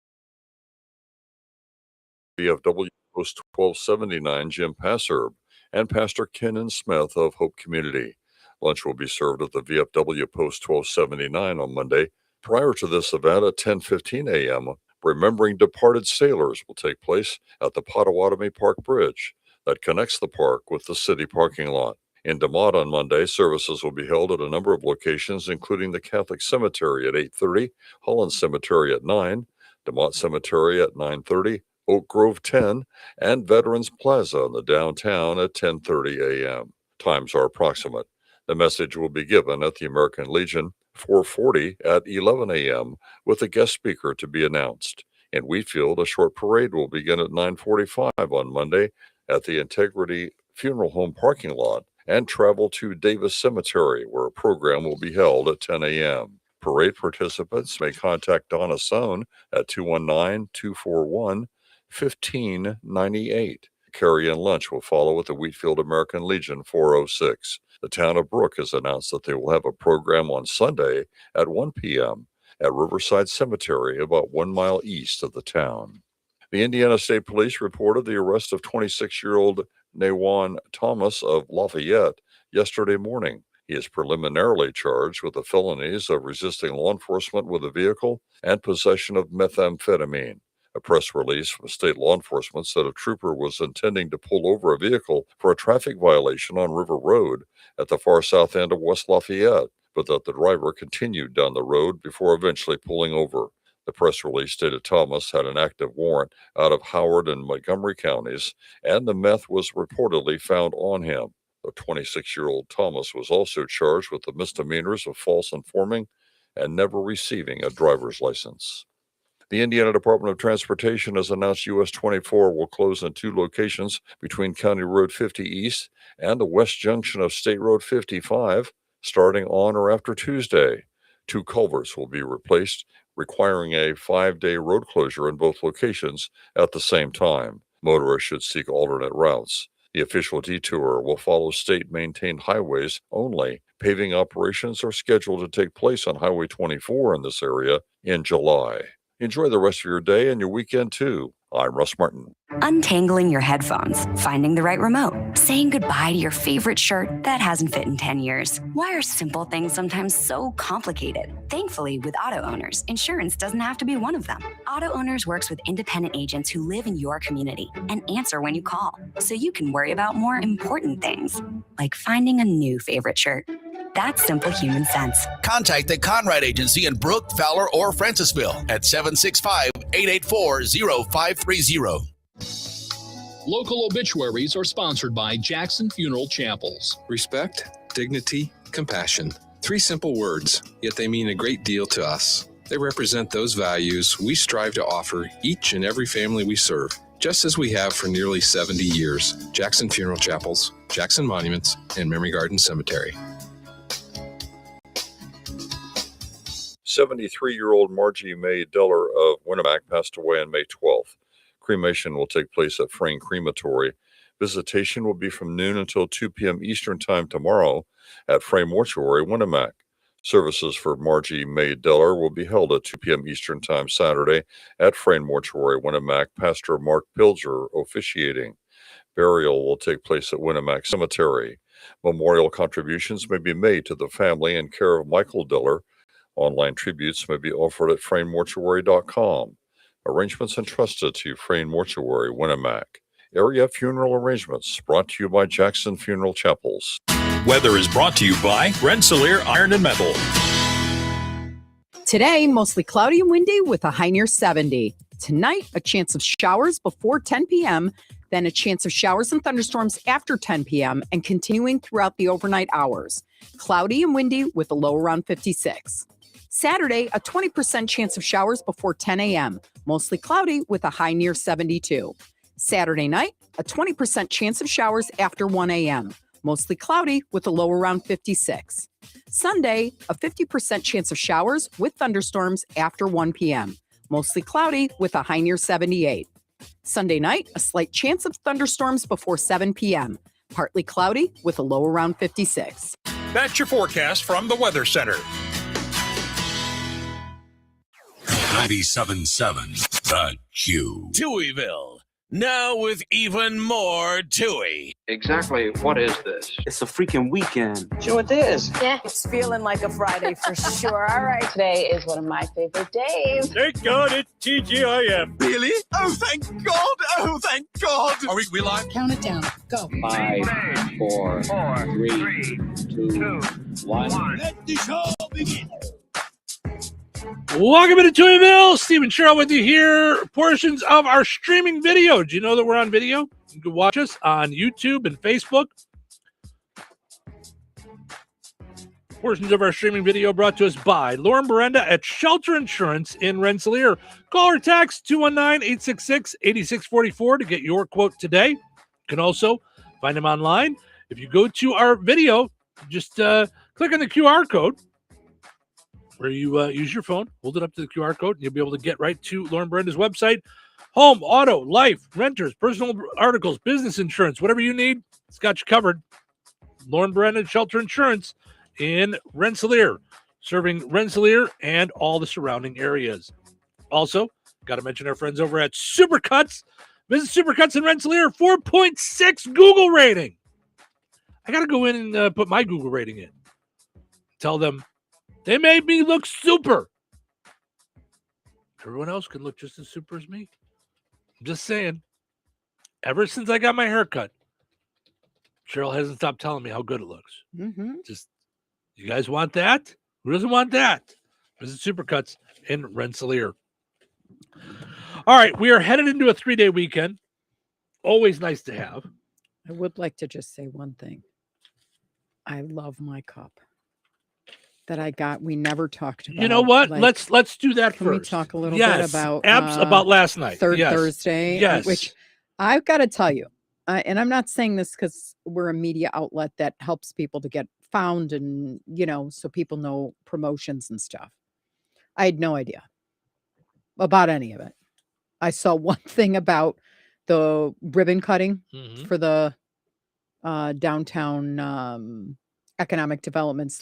VFW Post 1279 Jim Passerb, and Pastor Kenan Smith of Hope Community. Lunch will be served at the VFW Post 1279 on Monday. Prior to this event at 10:15 a.m., Remembering Departed Sailors will take place at the Potawatomi Park Bridge that connects the park with the city parking lot. In DeMotte on Monday, services will be held at a number of locations, including the Catholic Cemetery at 8:30, Holland Cemetery at 9, DeMotte Cemetery at 9:30, Oak Grove 10, and Veterans Plaza in the downtown at 10:30 a.m. Times are approximate. The message will be given at the American Legion, 440 at 11 a.m., with a guest speaker to be announced. In Wheatfield, a short parade will begin at 9:45 on Monday at the Integrity Funeral Home parking lot and travel to Davis Cemetery, where a program will be held at 10 a.m. Parade participants may contact Donna Sohn at 219-241-1598. Carry-in lunch will follow at the Wheatfield American Legion, 406. The town of Brook has announced that they will have a program on Sunday at 1 p.m. at Riverside Cemetery, about 1 mile east of the town. The Indiana State Police reported the arrest of 26-year-old Nawan Thomas of Lafayette yesterday morning. He is preliminarily charged with the felonies of resisting law enforcement with a vehicle and possession of methamphetamine. A press release from state law enforcement said a trooper was intending to pull over a vehicle for a traffic violation on River Road at the far south end of West Lafayette, but that the driver continued down the road before eventually pulling over. The press release stated Thomas had an active warrant out of Howard and Montgomery counties, and the meth was reportedly found on him. The 26-year-old Thomas was also charged with the misdemeanors of false informing and never receiving a driver's license. The Indiana Department of Transportation has announced US 24 will close in 2 locations between County Road 50 East and the west junction of State Road 55, starting on or after Tuesday. 2 culverts will be replaced, requiring a 5-day road closure in both locations at the same time. Motorists should seek alternate routes. The official detour will follow state-maintained highways only. Paving operations are scheduled to take place on Highway 24 in this area in July. Enjoy the rest of your day and your weekend, too. I'm Russ Martin. Untangling your headphones, finding the right remote, saying goodbye to your favorite shirt that hasn't fit in 10 years. Why are simple things sometimes so complicated? Thankfully, with auto owners, insurance doesn't have to be one of them. Auto Owners works with independent agents who live in your community and answer when you call, so you can worry about more important things, like finding a new favorite shirt. That's simple human sense. Contact the Conrad Agency in Brook, Fowler, or Francisville at 765-884-0530. Local obituaries are sponsored by Jackson Funeral Chapels. Respect, dignity, compassion. 3 simple words, yet they mean a great deal to us. They represent those values we strive to offer each and every family we serve, just as we have for nearly 70 years. Jackson Funeral Chapels, Jackson Monuments, and Memory Garden Cemetery. 73-year-old Margie Mae Diller of Winnemac passed away on May 12th. Cremation will take place at Frayne Crematory. Visitation will be from noon until 2 p.m. Eastern Time tomorrow at Frayne Mortuary, Winnemac. Services for Margie Mae Diller will be held at 2 p.m. Eastern Time Saturday at Frayne Mortuary, Winnemac. Pastor Mark Pilger officiating. Burial will take place at Winnemac Cemetery. Memorial contributions may be made to the family in care of Michael Diller. Online tributes may be offered at FrayneMortuary.com. Arrangements entrusted to Frayne Mortuary, Winnemac. Area funeral arrangements brought to you by Jackson Funeral Chapels. Weather is brought to you by Rensselaer Iron and Metal. Today, mostly cloudy and windy with a high near 70. Tonight, a chance of showers before 10 p.m., then a chance of showers and thunderstorms after 10 p.m. and continuing throughout the overnight hours. Cloudy and windy with a low around 56. Saturday, a 20% chance of showers before 10 a.m., mostly cloudy with a high near 72. Saturday night, a 20% chance of showers after 1 a.m., mostly cloudy with a low around 56. Sunday, a 50% chance of showers with thunderstorms after 1 p.m., mostly cloudy with a high near 78. Sunday night, a slight chance of thunderstorms before 7 p.m., partly cloudy with a low around 56. That's your forecast from the Weather Center. 97.7 The Q. Touhyville. Now with even more Touhy. Exactly what is this? It's a freaking weekend. You know what it is? Yeah, it's feeling like a Friday for sure. All right, today is one of my favorite days. Thank God it's TGIF. Really? Oh, thank God! Oh, thank God! Are we live? Count it down. Go. 5, 4, 3, 2, 1. Let the show begin. Welcome to Touhyville. Stephen Sherrill with you here. Portions of our streaming video. Do you know that we're on video? You can watch us on YouTube and Facebook. Portions of our streaming video brought to us by Lauren Berenda at Shelter Insurance in Rensselaer. Call or text 219-866-8644 to get your quote today. You can also find them online. If you go to our video, just click on the QR code where you use your phone, hold it up to the QR code, and you'll be able to get right to Lauren Berenda's website. Home, auto, life, renters, personal articles, business insurance, whatever you need, it's got you covered. Lauren Berenda, Shelter Insurance in Rensselaer, serving Rensselaer and all the surrounding areas. Also, got to mention our friends over at Supercuts. Visit Supercuts in Rensselaer, 4.6 Google rating. I got to go in and put my Google rating in. Tell them, they made me look super. Everyone else can look just as super as me. I'm just saying. Ever since I got my haircut, Cheryl hasn't stopped telling me how good it looks. Mm-hmm. Just, you guys want that? Who doesn't want that? Visit Supercuts in Rensselaer. All right, we are headed into a 3-day weekend. Always nice to have. I would like to just say one thing. I love my cup that I got. We never talked about. You know what? Let's do that can first. We talk a little bit about about last night, Thursday, yes. Which I've got to tell you, and I'm not saying this because we're a media outlet that helps people to get found and so people know promotions and stuff. I had no idea about any of it. I saw one thing about the ribbon cutting for the downtown economic development /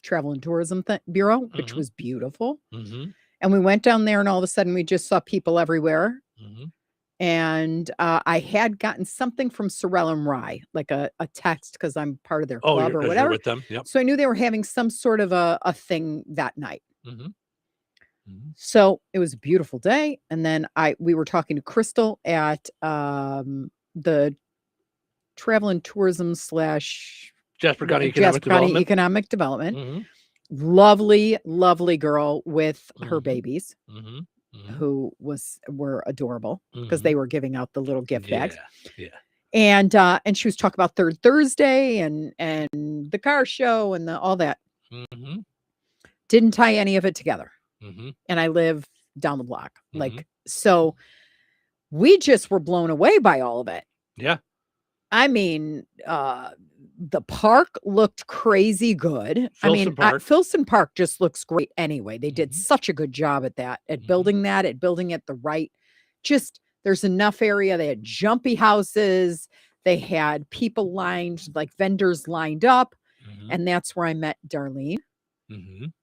travel and tourism bureau, which was beautiful. And we went down there and all of a sudden we just saw people everywhere. And I had gotten something from Sorrel and Rye, like a text because I'm part of their club or whatever. With them. Yep. So I knew they were having some sort of a thing that night. So it was a beautiful day. And then we were talking to Crystal at the travel and tourism / Jasper County Economic Development. Lovely, lovely girl with her babies who were adorable because they were giving out the little gift bags. Yeah. And she was talking about Third Thursday and the car show and all that. Mm-hmm. Didn't tie any of it together. Mm-hmm. And I live down the block. Like, so we just were blown away by all of it. Yeah. I mean, the park looked crazy good. Filson Park just looks great anyway. They did such a good job at that, at building it the right. Just, there's enough area. They had jumpy houses. They had people lined, like vendors lined up. And that's where I met Darlene.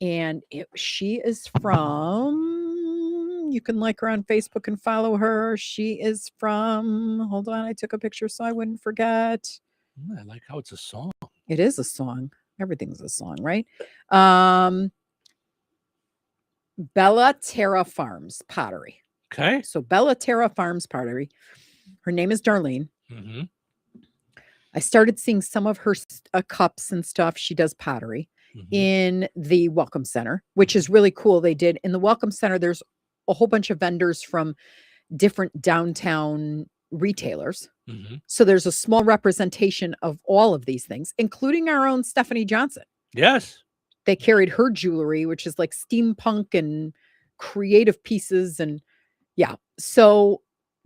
And she is from, you can like her on Facebook and follow her. She is from, hold on, I took a picture so I wouldn't forget. I like how it's a song. It is a song. Everything's a song, right? Bella Terra Farms Pottery. Okay. So Bella Terra Farms Pottery. Her name is Darlene. I started seeing some of her cups and stuff. She does pottery in the Welcome Center, which is really cool. They did in the Welcome Center. There's a whole bunch of vendors from different downtown retailers. So there's a small representation of all of these things, including our own Stephanie Johnson. Yes. They carried her jewelry, which is like steampunk and creative pieces. And yeah, so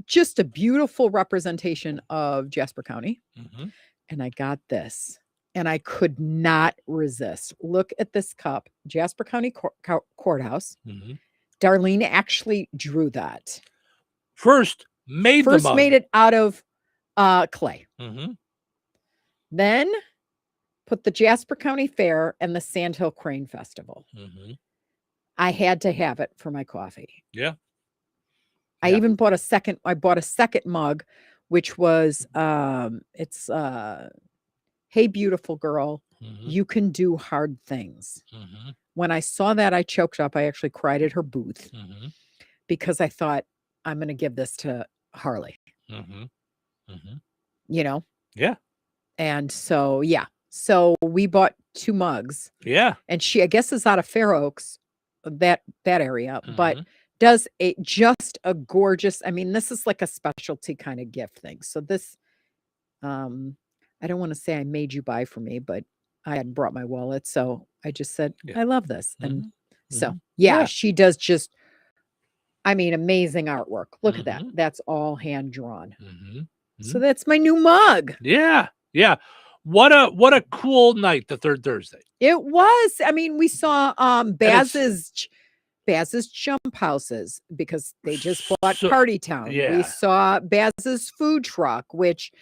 just a beautiful representation of Jasper County. And I got this and I could not resist. Look at this cup, Jasper County Courthouse. Darlene actually drew that. First made it out of clay. Then put the Jasper County Fair and the Sandhill Crane Festival. I had to have it for my coffee. Yeah. I even bought a second mug, which was it's hey beautiful girl, you can do hard things. When I saw that, I choked up. I actually cried at her booth because I thought, I'm going to give this to Harley. You know? Yeah. And so, yeah. So we bought 2 mugs. Yeah. And she, I guess, is out of Fair Oaks, that area, but does just a gorgeous, I mean, this is like a specialty kind of gift thing. So this, I don't want to say I made you buy for me, but I had brought my wallet. So I just said, I love this. And so, yeah, she does just, I mean, amazing artwork. Look at that. That's all hand drawn. So that's my new mug. Yeah. Yeah. What a cool night, the Third Thursday. It was. I mean, we saw Baz's Jump Houses because they just bought Party Town. Yeah. We saw Baz's Food Truck, which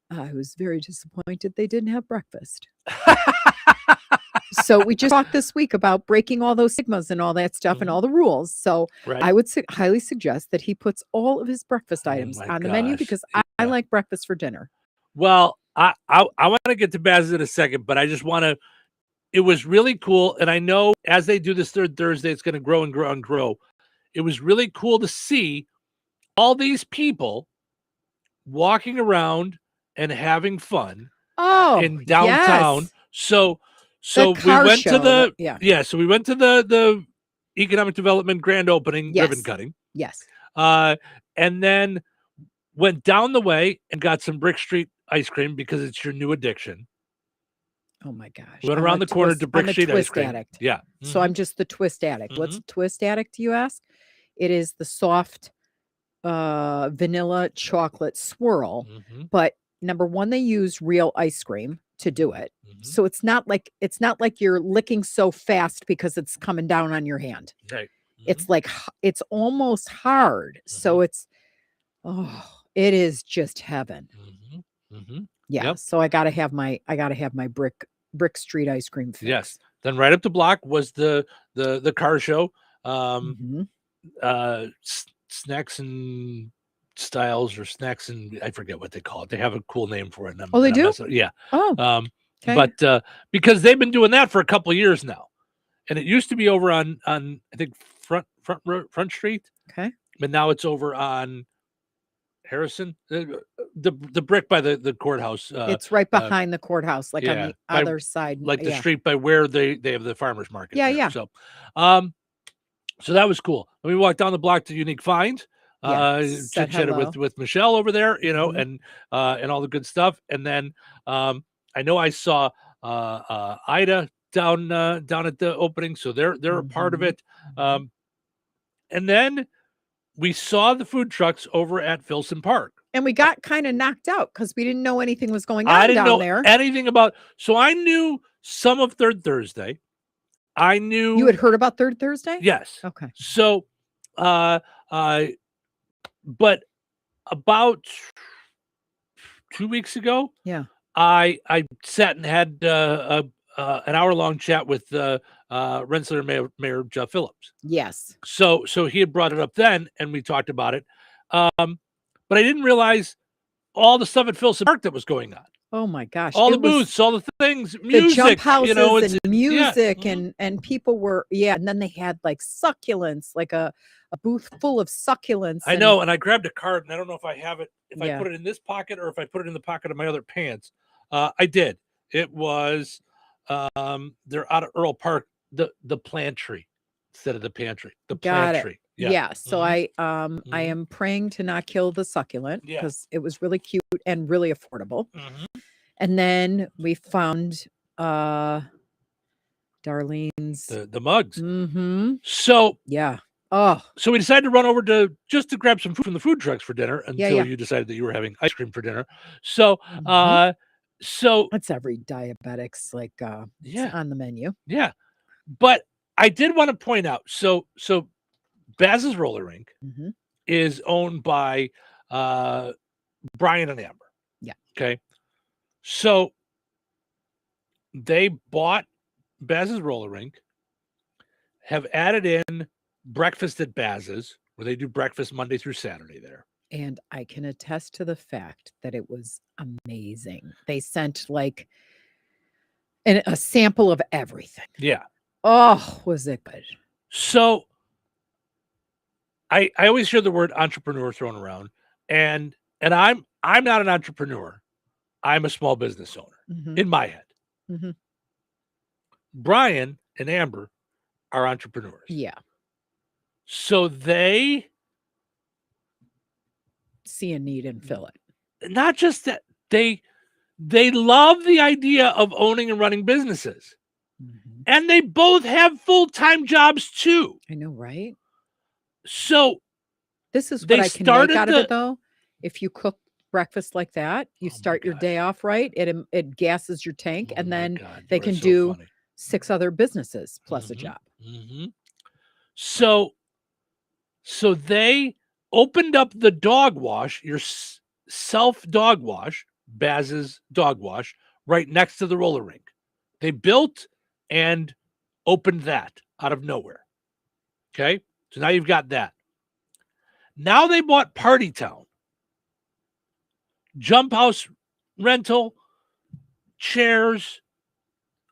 I was very disappointed they didn't have breakfast. So we just talked this week about breaking all those stigmas and all that stuff and all the rules. So I would highly suggest that he puts all of his breakfast items on the menu because I like breakfast for dinner. Well, I want to get to Baz in a second, but I just want to, it was really cool. And I know as they do this Third Thursday, it's going to grow and grow and grow. It was really cool to see all these people walking around and having fun in downtown. Yes. So we went to the, so we went to the economic development grand opening ribbon cutting. Yes. And then went down the way and got some Brick Street ice cream because it's your new addiction. Oh my gosh. We went around the corner to Brick Street ice cream. Addict. Yeah. So I'm just the twist addict. What's a twist addict, you ask? It is the soft vanilla chocolate swirl. But number one, they use real ice cream to do it. So it's not like you're licking so fast because it's coming down on your hand. Right. It's like it's almost hard. So it's it is just heaven. Yeah. Yep. So I gotta have my Brick Street ice cream fix. Yes. Then right up the block was the car show. Snacks and Styles or Snacks and I forget what they call it. They have a cool name for it. They do? Yeah. Oh. Okay. But because they've been doing that for a couple of years now, and it used to be over on I think Front Street. Okay. But now it's over on Harrison, the brick by the courthouse. It's right behind the courthouse, like on the other side, like the street by where they have the farmers market. Yeah, there. yeah. So that was cool. And we walked down the block to Unique Find. Chit-chatted with Michelle over there, and all the good stuff. And then I know I saw Ida down at the opening, so they're a part of it. And then we saw the food trucks over at Filson Park. And we got kind of knocked out because we didn't know anything was going on I didn't know there. anything about. So I knew some of Third Thursday. I knew you had heard about Third Thursday. Yes. Okay. So, but about 2 weeks ago, I sat and had an hour-long chat with Rensselaer Mayor Jeff Phillips. Yes. So he had brought it up then, and we talked about it. But I didn't realize all the stuff at Filson Park that was going on. Oh my gosh! All the booths, all the things, music, the jump houses, and music, and people were and then they had like succulents, like a booth full of succulents. I know, and I grabbed a card, and I don't know if I have it, if I put it in this pocket or if I put it in the pocket of my other pants. I did. It was they're out of Earl Park, the pantry instead of the pantry. The pantry. Yeah. So I am praying to not kill the succulent because it was really cute and really affordable. And then we found Darlene's the mugs. Mm-hmm. So so we decided to run over to grab some food from the food trucks for dinner until you decided that you were having ice cream for dinner. So so that's every diabetic's like on the menu. Yeah. But I did want to point out, so Baz's Roller Rink is owned by Brian and Amber. Yeah. Okay. So they bought Baz's Roller Rink, have added in breakfast at Baz's, where they do breakfast Monday through Saturday there. And I can attest to the fact that it was amazing. They sent like a sample of everything. Yeah. Oh, was it good? So I always hear the word entrepreneur thrown around, and I'm not an entrepreneur. I'm a small business owner in my head. Brian and Amber are entrepreneurs. Yeah. So they see a need and fill it. Not just that, they love the idea of owning and running businesses. And they both have full-time jobs too. I know, right? So this is what I can make out of it, though. If you cook breakfast like that, you start your day off right. It gasses your tank, and then they can do 6 other businesses plus a job. So they opened up the dog wash, your self dog wash, Baz's dog wash, right next to the roller rink. They built and opened that out of nowhere. Okay. So now you've got that. Now they bought Party Town. Jump house rental, chairs,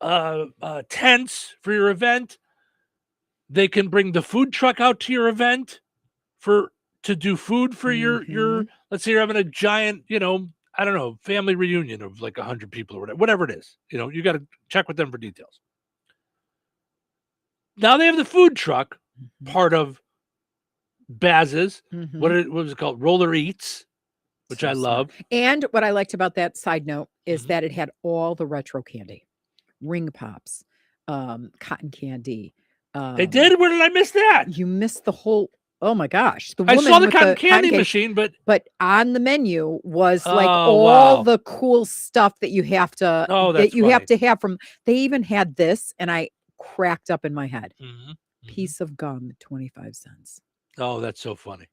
tents for your event. They can bring the food truck out to your event to do food for your, let's say you're having a giant, I don't know, family reunion of like 100 people or whatever it is. You got to check with them for details. Now they have the food truck, part of Baz's. What was it called? Roller Eats, which I love. And what I liked about that side note is that it had all the retro candy, ring pops, cotton candy. They did? Where did I miss that? You missed the whole. Oh my gosh! I saw the cotton candy machine, but on the menu was like all the cool stuff that you have to have to have from. They even had this, and I cracked up in my head. Piece of gum, 25 cents. Oh, that's so funny.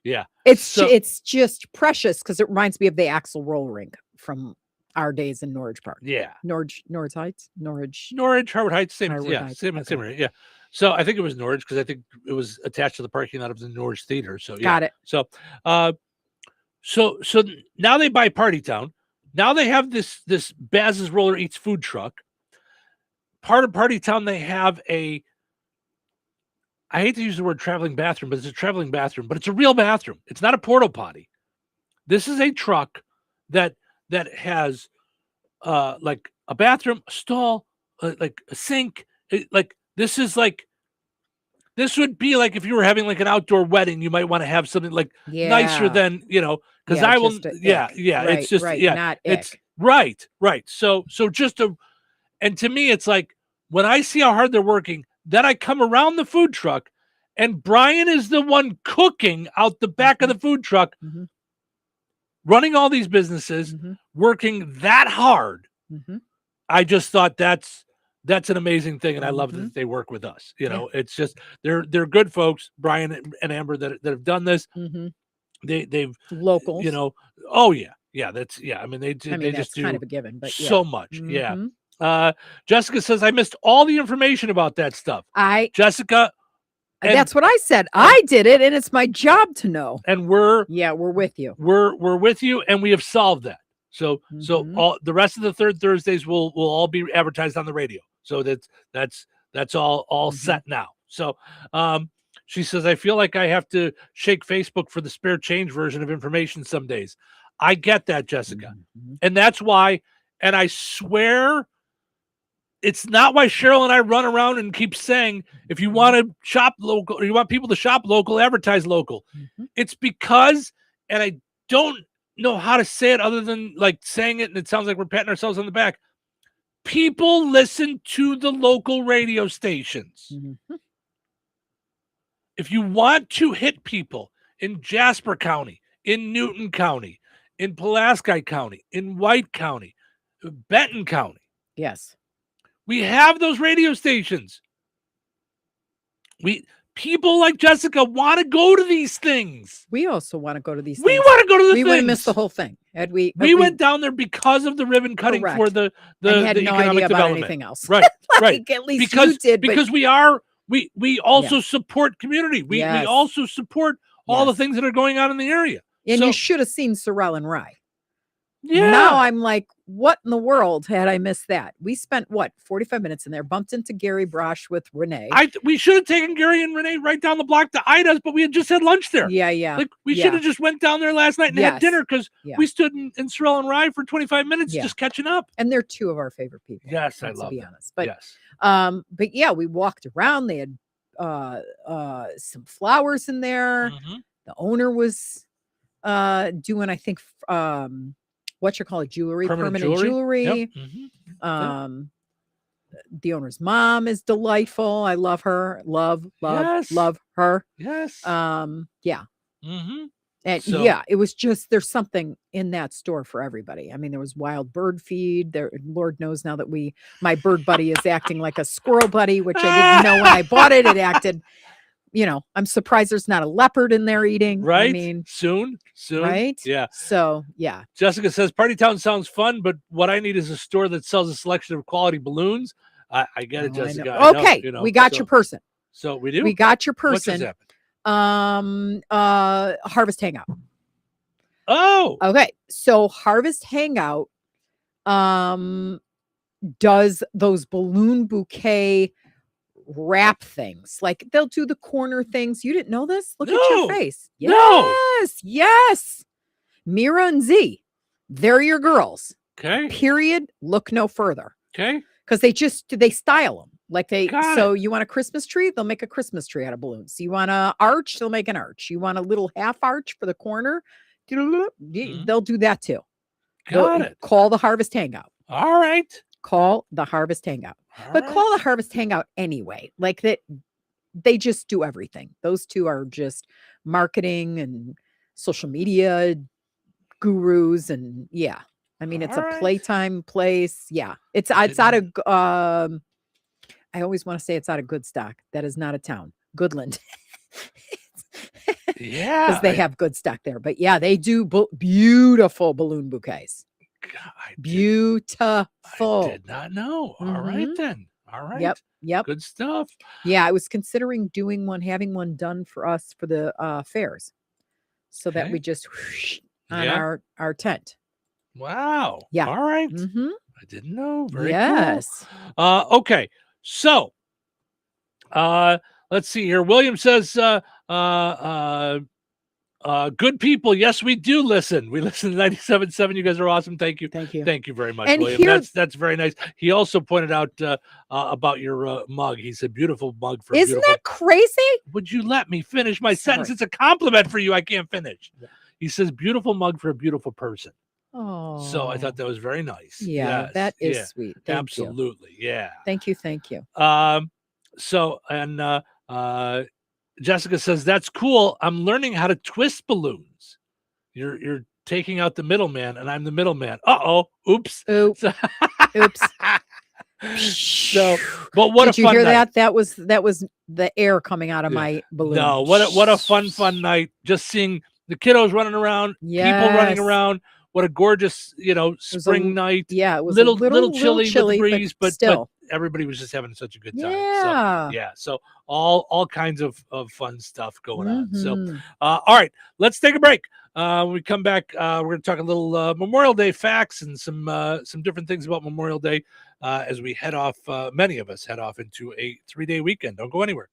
Yeah, it's just precious because it reminds me of the Axel Roll Rink from our days in Norwich Park. Yeah, Norwich Heights, Harvard Heights, same area. Yeah. So I think it was Norwich because I think it was attached to the parking lot of the Norwich Theater. So got it. So, so now they buy Party Town. Now they have this Baz's Roller Eats food truck. Part of Party Town, they have I hate to use the word traveling bathroom, but it's a traveling bathroom, but it's a real bathroom. It's not a porta potty. This is a truck that has like a bathroom, a stall, like a sink. This is This would be like if you were having like an outdoor wedding, you might want to have something like nicer than, because I will. Right, it's just, not it's right. So just and to me, it's like when I see how hard they're working, then I come around the food truck and Brian is the one cooking out the back of the food truck, running all these businesses, working that hard. I just thought that's an amazing thing, and I love that they work with us. It's just they're good folks, Brian and Amber, that have done this. They've locals. That's I mean they that's just do kind of a given, but so much. Jessica says I missed all the information about that stuff. Jessica. That's what I said. I did it, and it's my job to know. And we're with you. We're with you, and we have solved that. So all the rest of the third Thursdays will all be advertised on the radio. So that's all set now. So she says I feel like I have to shake Facebook for the spare change version of information some days. I get that, Jessica, and that's why. And I swear, it's not why Cheryl and I run around and keep saying, if you want to shop local or you want people to shop local, advertise local. It's because, and I don't know how to say it other than like saying it, and it sounds like we're patting ourselves on the back. People listen to the local radio stations. If you want to hit people in Jasper County, in Newton County, in Pulaski County, in White County, Benton County. Yes. We have those radio stations. People like Jessica want to go to these things. We also want to go to these things. We want to go to the things. We would have missed the whole thing. We went down there because of the ribbon cutting for the had the no economic idea about development. anything else. Right, right. At least because you did. Because we also support community. We also support all the things that are going on in the area. And you should have seen Sorrel and Rye. Yeah. Now I'm like, what in the world had I missed that? We spent 45 minutes in there, bumped into Gary Brosh with Renee. We should have taken Gary and Renee right down the block to Ida's, but we had just had lunch there. Yeah. Like we should have just went down there last night and had dinner because we stood in Sorrel and Rye for 25 minutes just catching up. And they're two of our favorite people. Yes, I love to be them. honest. But yeah, we walked around. They had some flowers in there. The owner was doing, I think, jewelry, permanent jewelry. Yep. The owner's mom is delightful. I love her. Love her. Yes. Yeah. And So- it was just, there's something in that store for everybody. I mean, there was wild bird feed there. Lord knows now that my bird buddy is acting like a squirrel buddy, which I didn't know when I bought it. It acted, I'm surprised there's not a leopard in there eating. Right. I mean, soon. right. Yeah. So yeah. Jessica says Party Town sounds fun, but what I need is a store that sells a selection of quality balloons. I get it, Jessica. I know, Okay. We got your person. So we do. We got your What just person. happened? Harvest Hangout. Oh. Okay. So Harvest Hangout does those balloon bouquet wrap things. Like they'll do the corner things. You didn't know this? Look at your face. Yes. Mira and Z. They're your girls. Okay. Period. Look no further. Okay. Because they style them. Like Got you want a Christmas tree? They'll make a Christmas tree out of balloons. You want an arch? They'll make an arch. You want a little half arch for the corner? They'll do that too. Got it. Call the Harvest Hangout. All right. Call the Harvest Hangout. Call the Harvest Hangout anyway. Like that, they just do everything. Those two are just marketing and social media gurus. And yeah, I mean, it's a playtime place. Yeah. It's out of, I always want to say it's out of Goodstock. That is not a town. Goodland. Yeah. Because they have good stock there. But yeah, they do beautiful balloon bouquets. Beautiful. I did not know. All right then. All right. Yep. Good stuff. Yeah, I was considering having one done for us for the fairs, so that we just on our tent. Wow. Yeah. All right. I didn't know. Very Yes. cool. Okay. So, let's see here. William says, Good people. Yes, we do listen. We listen to 97.7. You guys are awesome. Thank you. Thank you. Thank you very much, And William. That's very nice. He also pointed out about your mug. He said, beautiful mug for Isn't beautiful. that crazy? Would you let me finish my sentence? It's a compliment for you. I can't finish. Yeah. He says, beautiful mug for a beautiful person. Oh. So I thought that was very nice. Yeah, Yes. that is sweet. Thank Absolutely. You. Yeah. Thank you. Thank you. So, and Jessica says, that's cool. I'm learning how to twist balloons. You're taking out the middleman, and I'm the middleman. Oops. Oops. Oops. So, but what Did a you fun hear night. that? That was the air coming out of my balloon. No, what a fun night. Just seeing the kiddos running around, people running around. What a gorgeous, spring night. Yeah, it was little chilly with the breeze, but still. everybody was just having such a good time. Yeah. So all kinds of fun stuff going on. So all right, let's take a break. When we come back, we're going to talk a little Memorial Day facts and some different things about Memorial Day as we head off. Many of us head off into a 3-day weekend. Don't go anywhere.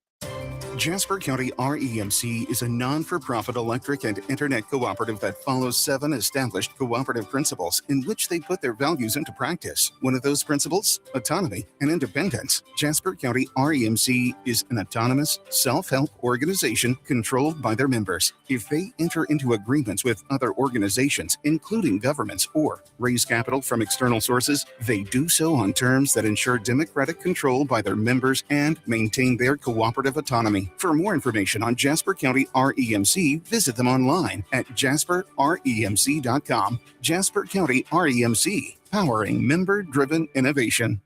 Jasper County REMC is a non-for-profit electric and internet cooperative that follows 7 established cooperative principles in which they put their values into practice. One of those principles, autonomy and independence. Jasper County REMC is an autonomous, self-help organization controlled by their members. If they enter into agreements with other organizations, including governments, or raise capital from external sources, they do so on terms that ensure democratic control by their members and maintain their cooperative autonomy. For more information on Jasper County REMC, visit them online at jasperremc.com. Jasper County REMC, powering member-driven innovation.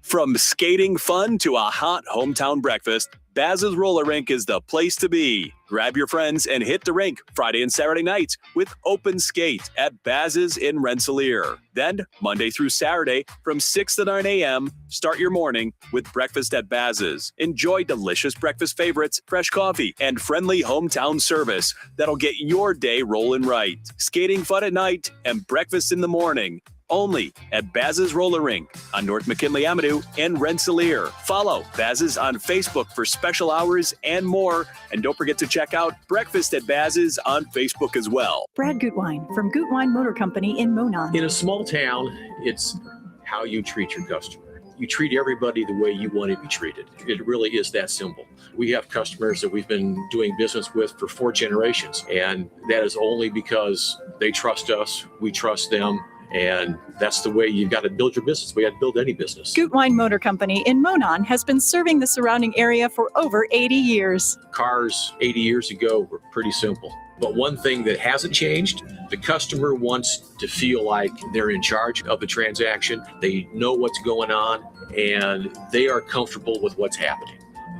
From skating fun to a hot hometown breakfast, Baz's Roller Rink is the place to be. Grab your friends and hit the rink Friday and Saturday nights with open skate at Baz's in Rensselaer. Then, Monday through Saturday from 6 to 9 a.m., start your morning with breakfast at Baz's. Enjoy delicious breakfast favorites, fresh coffee, and friendly hometown service that'll get your day rolling right. Skating fun at night and breakfast in the morning. Only at Baz's Roller Rink on North McKinley Avenue in Rensselaer. Follow Baz's on Facebook for special hours and more. And don't forget to check out Breakfast at Baz's on Facebook as well. Brad Gutwein from Gutwein Motor Company in Monon. In a small town, it's how you treat your customer. You treat everybody the way you want to be treated. It really is that simple. We have customers that we've been doing business with for 4 generations, and that is only because they trust us, we trust them. And that's the way you've got to build your business. We got to build any business. Gutwein Motor Company in Monon has been serving the surrounding area for over 80 years. Cars 80 years ago were pretty simple. But one thing that hasn't changed, the customer wants to feel like they're in charge of the transaction. They know what's going on, and they are comfortable with what's happening.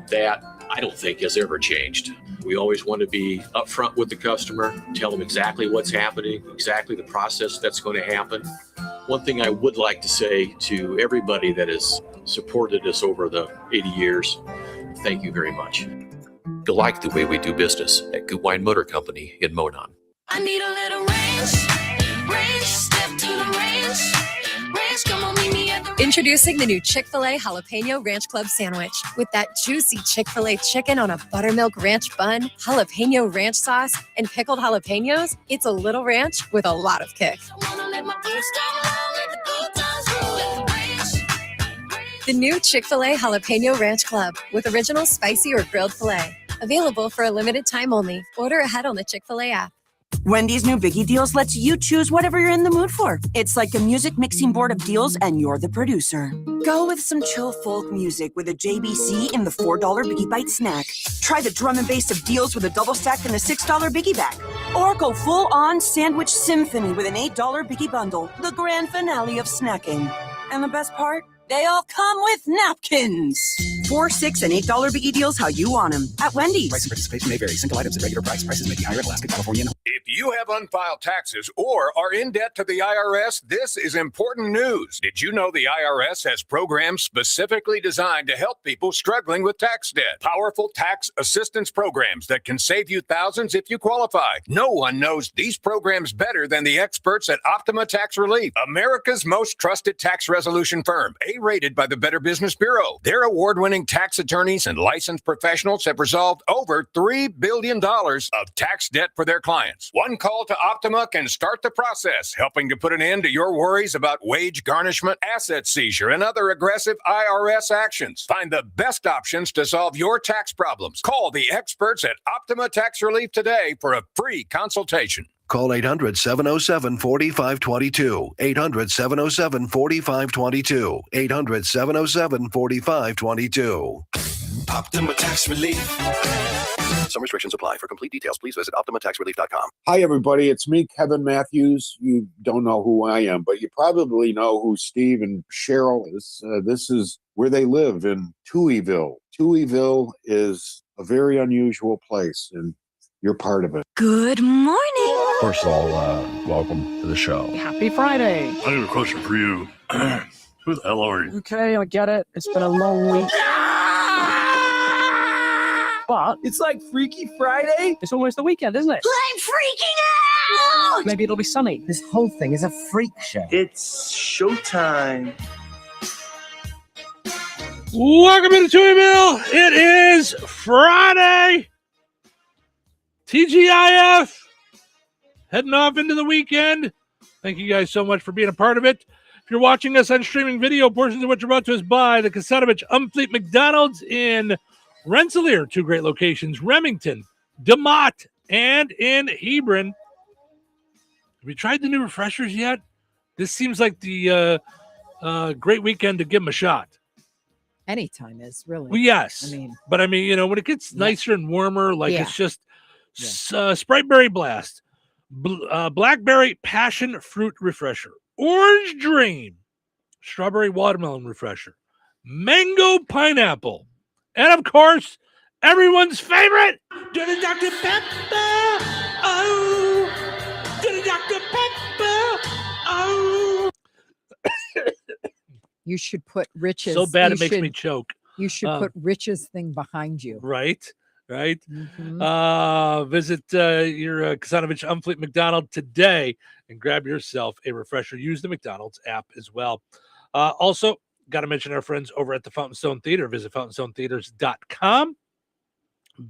That, I don't think, has ever changed. We always want to be upfront with the customer, tell them exactly what's happening, exactly the process that's going to happen. One thing I would like to say to everybody that has supported us over the 80 years, thank you very much. You'll like the way we do business at Gutwein Motor Company in Monon. I need a little range, step to the range, come on, meet me at the Introducing the new Chick-fil-A Jalapeno Ranch Club Sandwich. With that juicy Chick-fil-A chicken on a buttermilk ranch bun, jalapeno ranch sauce, and pickled jalapenos, it's a little ranch with a lot of kick. The new Chick-fil-A Jalapeno Ranch Club with original spicy or grilled filet. Available for a limited time only. Order ahead on the Chick-fil-A app. Wendy's new Biggie Deals lets you choose whatever you're in the mood for. It's like a music mixing board of deals, and you're the producer. Go with some chill folk music with a JBC in the $4 Biggie Bite snack. Try the drum and bass of deals with a double stack and a $6 Biggie bag. Or go full-on sandwich symphony with an $8 Biggie bundle, the grand finale of snacking. And the best part? They all come with napkins. $4, $6, and $8 Biggie Deals how you want them. At Wendy's. Price and participation may vary. Single items at regular price. Prices may be higher at Alaska, California. If If you have unfiled taxes or are in debt to the IRS, this is important news. Did you know the IRS has programs specifically designed to help people struggling with tax debt? Powerful tax assistance programs that can save you thousands if you qualify. No one knows these programs better than the experts at Optima Tax Relief, America's most trusted tax resolution firm, A-rated by the Better Business Bureau. Their award-winning tax attorneys and licensed professionals have resolved over $3 billion of tax debt for their clients. One call to Optima can start the process, helping to put an end to your worries about wage garnishment, asset seizure, and other aggressive IRS actions. Find the best options to solve your tax problems. Call the experts at Optima Tax Relief today for a free consultation. Call 800-707-4522. 800-707-4522. 800-707-4522. Optima Tax Relief. Some restrictions apply. For complete details, please visit OptimaTaxRelief.com. Hi, everybody. It's me, Kevin Matthews. You don't know who I am, but you probably know who Steve and Cheryl is. This is where they live in Touhyville. Touhyville is a very unusual place, and you're part of it. Good morning. First of all, welcome to the show. Happy Friday. I have a question for you. Who the hell are you? Okay, I get it. It's been a long week. But it's like Freaky Friday. It's almost the weekend, isn't it? I'm freaking out! Maybe it'll be sunny. This whole thing is a freak show. It's showtime. Welcome into Touhyville. It is Friday. TGIF. Heading off into the weekend. Thank you guys so much for being a part of it. If you're watching us on streaming video, portions of which are brought to us by the Kasatovich Umfleet McDonald's in Rensselaer, 2 great locations, Remington, DeMott, and in Hebron. Have you tried the new refreshers yet? This seems like the great weekend to give them a shot. Anytime is really. Well, yes. I mean, but you know, when it gets nicer and warmer, like it's just Sprite Berry Blast, Blackberry Passion Fruit Refresher, Orange Dream, Strawberry Watermelon Refresher, Mango Pineapple, and of course, everyone's favorite, Dirty Dr. Pepper. Oh, Dirty Dr. Pepper. Oh. You should put Rich's. So bad it makes me choke. You should put Rich's thing behind you. Right. Mm-hmm. Visit your Kasatovich Umfleet McDonald today and grab yourself a refresher. Use the McDonald's app as well. Also, got to mention our friends over at the Fountain Stone Theater. Visit fountainstonetheaters.com.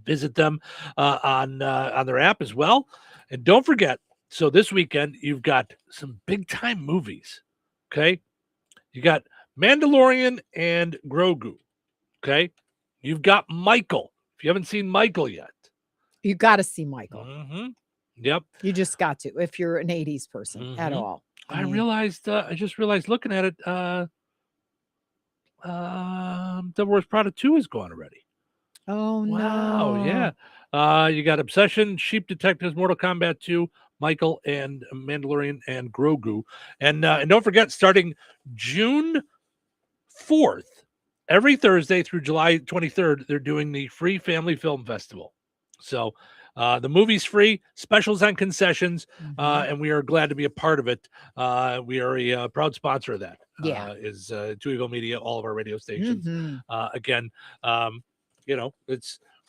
Visit them on their app as well. And don't forget, so this weekend, you've got some big-time movies, okay? You got Mandalorian and Grogu, okay? You've got Michael. If you haven't seen Michael yet. You got to see Michael. Mm-hmm. Yep. You just got to, if you're an 80s person at all. I just realized looking at it, Devil Wears Prada 2 is gone already. Oh, wow, no. Yeah. You got Obsession, Sheep Detectives, Mortal Kombat 2, Michael, and Mandalorian, and Grogu. And don't forget, starting June 4th, every Thursday through July 23rd, they're doing the free Family Film Festival. So the movie's free, specials on concessions, and we are glad to be a part of it. We are a proud sponsor of that. Is Touhyville Media, all of our radio stations. Again, you know,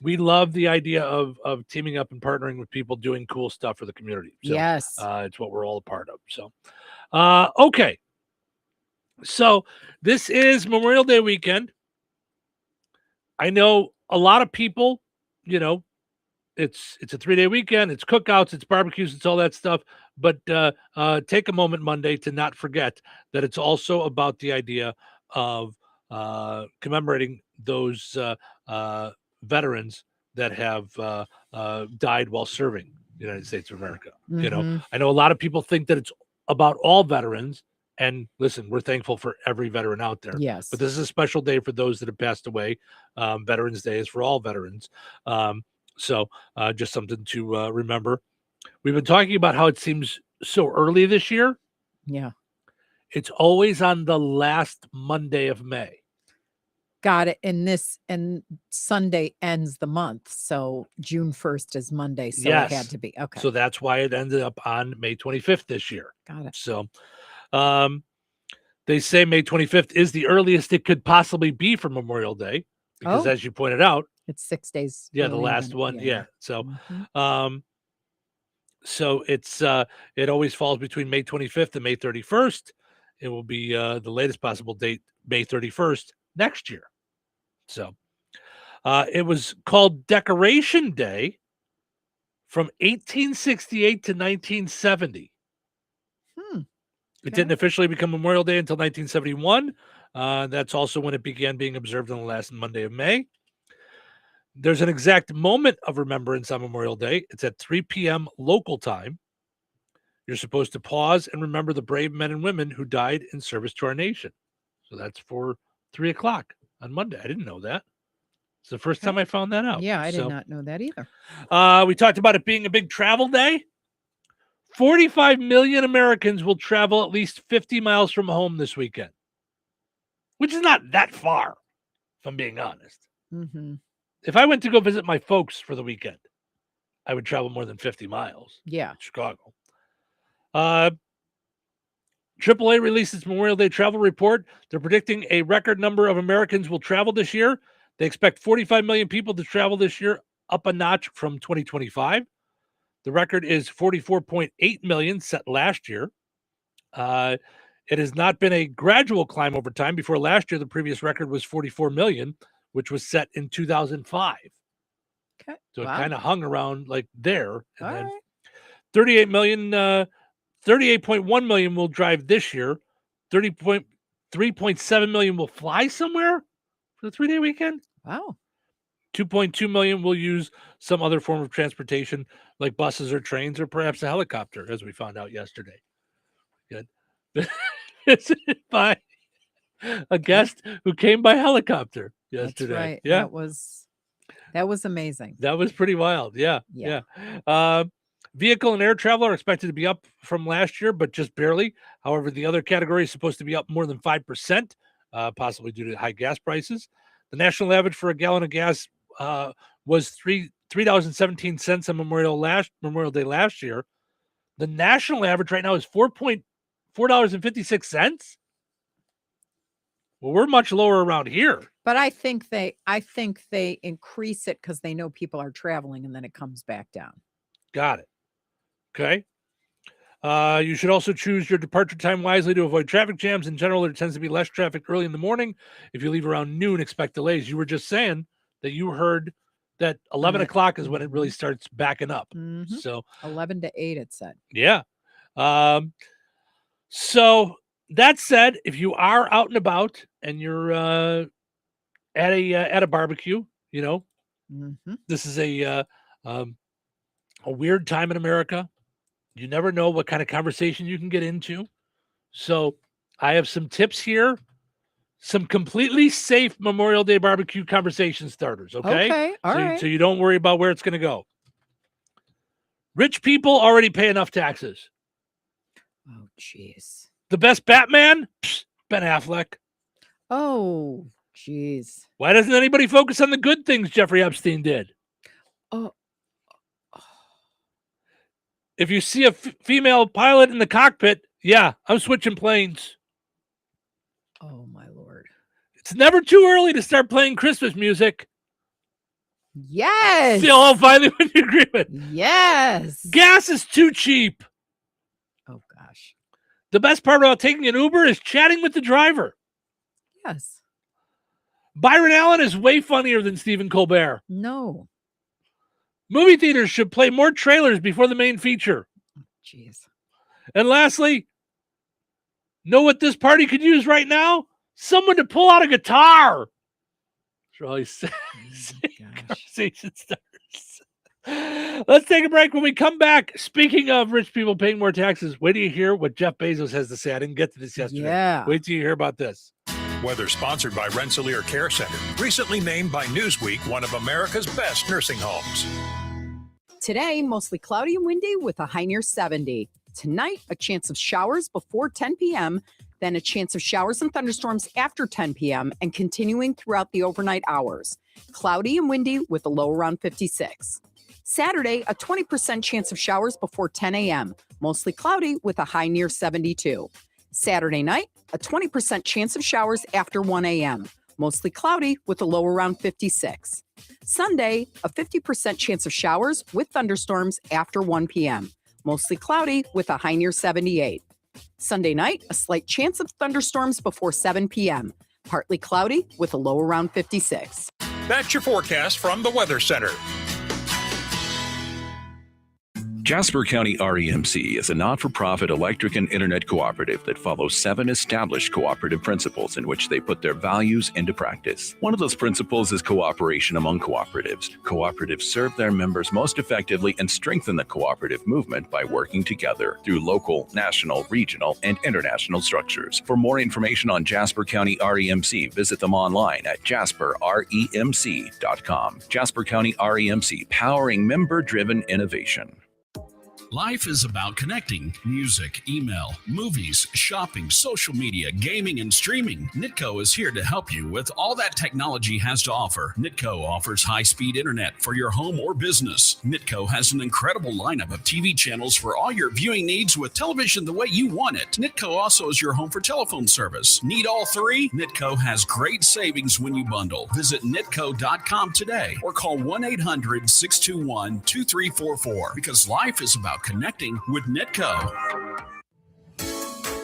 we love the idea of teaming up and partnering with people doing cool stuff for the community. So, yes. It's what we're all a part of. So, okay. So this is Memorial Day weekend. I know a lot of people, you know, it's a 3-day weekend. It's cookouts, it's barbecues, it's all that stuff. But take a moment Monday to not forget that it's also about the idea of commemorating those veterans that have died while serving the United States of America. You know, I know a lot of people think that it's about all veterans. And listen, we're thankful for every veteran out there. Yes. But this is a special day for those that have passed away. Veterans Day is for all veterans. So just something to remember. We've been talking about how it seems so early this year. Yeah. It's always on the last Monday of May. Got it. And Sunday ends the month. So June 1st is Monday. So Yes. it had to be. Okay. So that's why it ended up on May 25th this year. Got it. So they say May 25th is the earliest it could possibly be for Memorial Day. Because as you pointed out, it's 6 days. yeah, the last one. Yeah. So so it's it always falls between May 25th and May 31st. It will be the latest possible date, May 31st next year. So it was called Decoration Day from 1868 to 1970. It didn't officially become Memorial Day until 1971. That's also when it began being observed on the last Monday of May. There's an exact moment of remembrance on Memorial Day. It's at 3 p.m. local time. You're supposed to pause and remember the brave men and women who died in service to our nation. So that's for 3 o'clock on Monday. I didn't know that. It's the first time I found that out. Yeah, I did not know that either. We talked about it being a big travel day. 45 million Americans will travel at least 50 miles from home this weekend, which is not that far, if I'm being honest. Mm-hmm. If I went to go visit my folks for the weekend, I would travel more than 50 miles. Yeah. Chicago. AAA released its Memorial Day travel report. They're predicting a record number of Americans will travel this year. They expect 45 million people to travel this year, up a notch from 2025. The record is 44.8 million set last year. It has not been a gradual climb over time. Before last year, the previous record was 44 million, which was set in 2005. Okay. So it kind of hung around like there. And All then right. 38.1 million will drive this year. 3.7 million will fly somewhere for the 3-day weekend. Wow. 2.2 million will use some other form of transportation like buses or trains or perhaps a helicopter, as we found out yesterday. Good. Visited by a guest who came by helicopter yesterday. That's right. Yeah. That was amazing. That was pretty wild. Yeah. Yeah. Vehicle and air travel are expected to be up from last year, but just barely. However, the other category is supposed to be up more than 5%, possibly due to high gas prices. The national average for a gallon of gas was $3.17 on Memorial Day last year. The national average right now is $4.56. Well, we're much lower around here. But I think they increase it because they know people are traveling, and then it comes back down. Got it. Okay. You should also choose your departure time wisely to avoid traffic jams. In general, there tends to be less traffic early in the morning. If you leave around noon, expect delays. You were just saying that you heard that 11 o'clock is when it really starts backing up. Mm-hmm. So 11 to 8, it said. Yeah. So that said, if you are out and about and you're at a barbecue, this is a weird time in America. You never know what kind of conversation you can get into. So I have some tips here, some completely safe Memorial Day barbecue conversation starters. Okay. Okay. All right. So you don't worry about where it's going to go. Rich people already pay enough taxes. Oh, jeez. The best Batman? Ben Affleck. Oh, jeez. Why doesn't anybody focus on the good things Jeffrey Epstein did? Oh. If you see a female pilot in the cockpit, yeah, I'm switching planes. Oh, my Lord. It's never too early to start playing Christmas music. Yes. See, all finally with the agreement. Yes. Gas is too cheap. Oh, gosh. The best part about taking an Uber is chatting with the driver. Yes. Byron Allen is way funnier than Stephen Colbert. No. Movie theaters should play more trailers before the main feature. Jeez. And lastly, know what this party could use right now? Someone to pull out a guitar. That's all he says. Conversation starters. Let's take a break. When we come back, speaking of rich people paying more taxes, wait till you hear what Jeff Bezos has to say. I didn't get to this yesterday. Yeah. Wait till you hear about this. Weather sponsored by Rensselaer Care Center, recently named by Newsweek one of America's best nursing homes. Today, mostly cloudy and windy with a high near 70. Tonight, a chance of showers before 10 p.m., Then a chance of showers and thunderstorms after 10 p.m. and continuing throughout the overnight hours. Cloudy and windy with a low around 56. Saturday, a 20% chance of showers before 10 a.m., mostly cloudy with a high near 72. Saturday night, a 20% chance of showers after 1 a.m., mostly cloudy with a low around 56. Sunday, a 50% chance of showers with thunderstorms after 1 p.m., mostly cloudy with a high near 78. Sunday night, a slight chance of thunderstorms before 7 p.m., partly cloudy with a low around 56. That's your forecast from the Weather Center. Jasper County REMC is a not-for-profit electric and internet cooperative that follows 7 established cooperative principles in which they put their values into practice. One of those principles is cooperation among cooperatives. Cooperatives serve their members most effectively and strengthen the cooperative movement by working together through local, national, regional, and international structures. For more information on Jasper County REMC, visit them online at jasperremc.com. Jasper County REMC, powering member-driven innovation. Life is about connecting. Music, email, movies, shopping, social media, gaming, and streaming. Nitco is here to help you with all that technology has to offer. Nitco offers high-speed internet for your home or business. Nitco has an incredible lineup of TV channels for all your viewing needs with television the way you want it. Nitco also is your home for telephone service. Need all 3? Nitco has great savings when you bundle. Visit nitco.com today or call 1-800-621-2344 because life is about connecting with Nitco.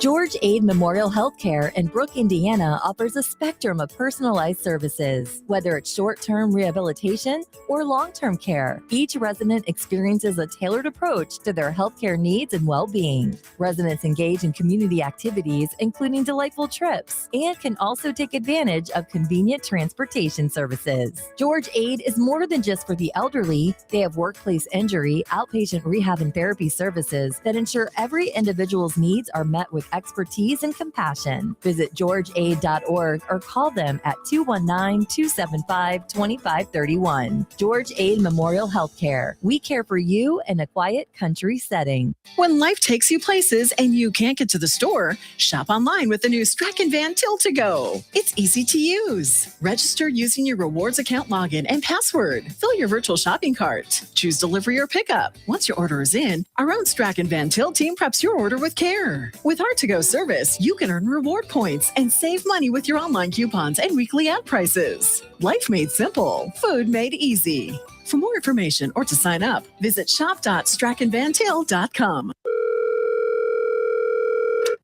George Aid Memorial Healthcare in Brooke, Indiana offers a spectrum of personalized services. Whether it's short-term rehabilitation or long-term care, each resident experiences a tailored approach to their healthcare needs and well-being. Residents engage in community activities, including delightful trips, and can also take advantage of convenient transportation services. George Aid is more than just for the elderly. They have workplace injury, outpatient rehab, and therapy services that ensure every individual's needs are met with expertise and compassion. Visit georgeaid.org or call them at 219-275-2531. George Aid Memorial Healthcare. We care for you in a quiet country setting. When life takes you places and you can't get to the store, shop online with the new Strachan Van Til to Go. It's easy to use. Register using your rewards account login and password. Fill your virtual shopping cart. Choose delivery or pickup. Once your order is in, our own Strachan Van Til team preps your order with care. With our to-go service, you can earn reward points and save money with your online coupons and weekly ad prices. Life made simple, food made easy. For more information or to sign up, visit shop.strachanvantil.com.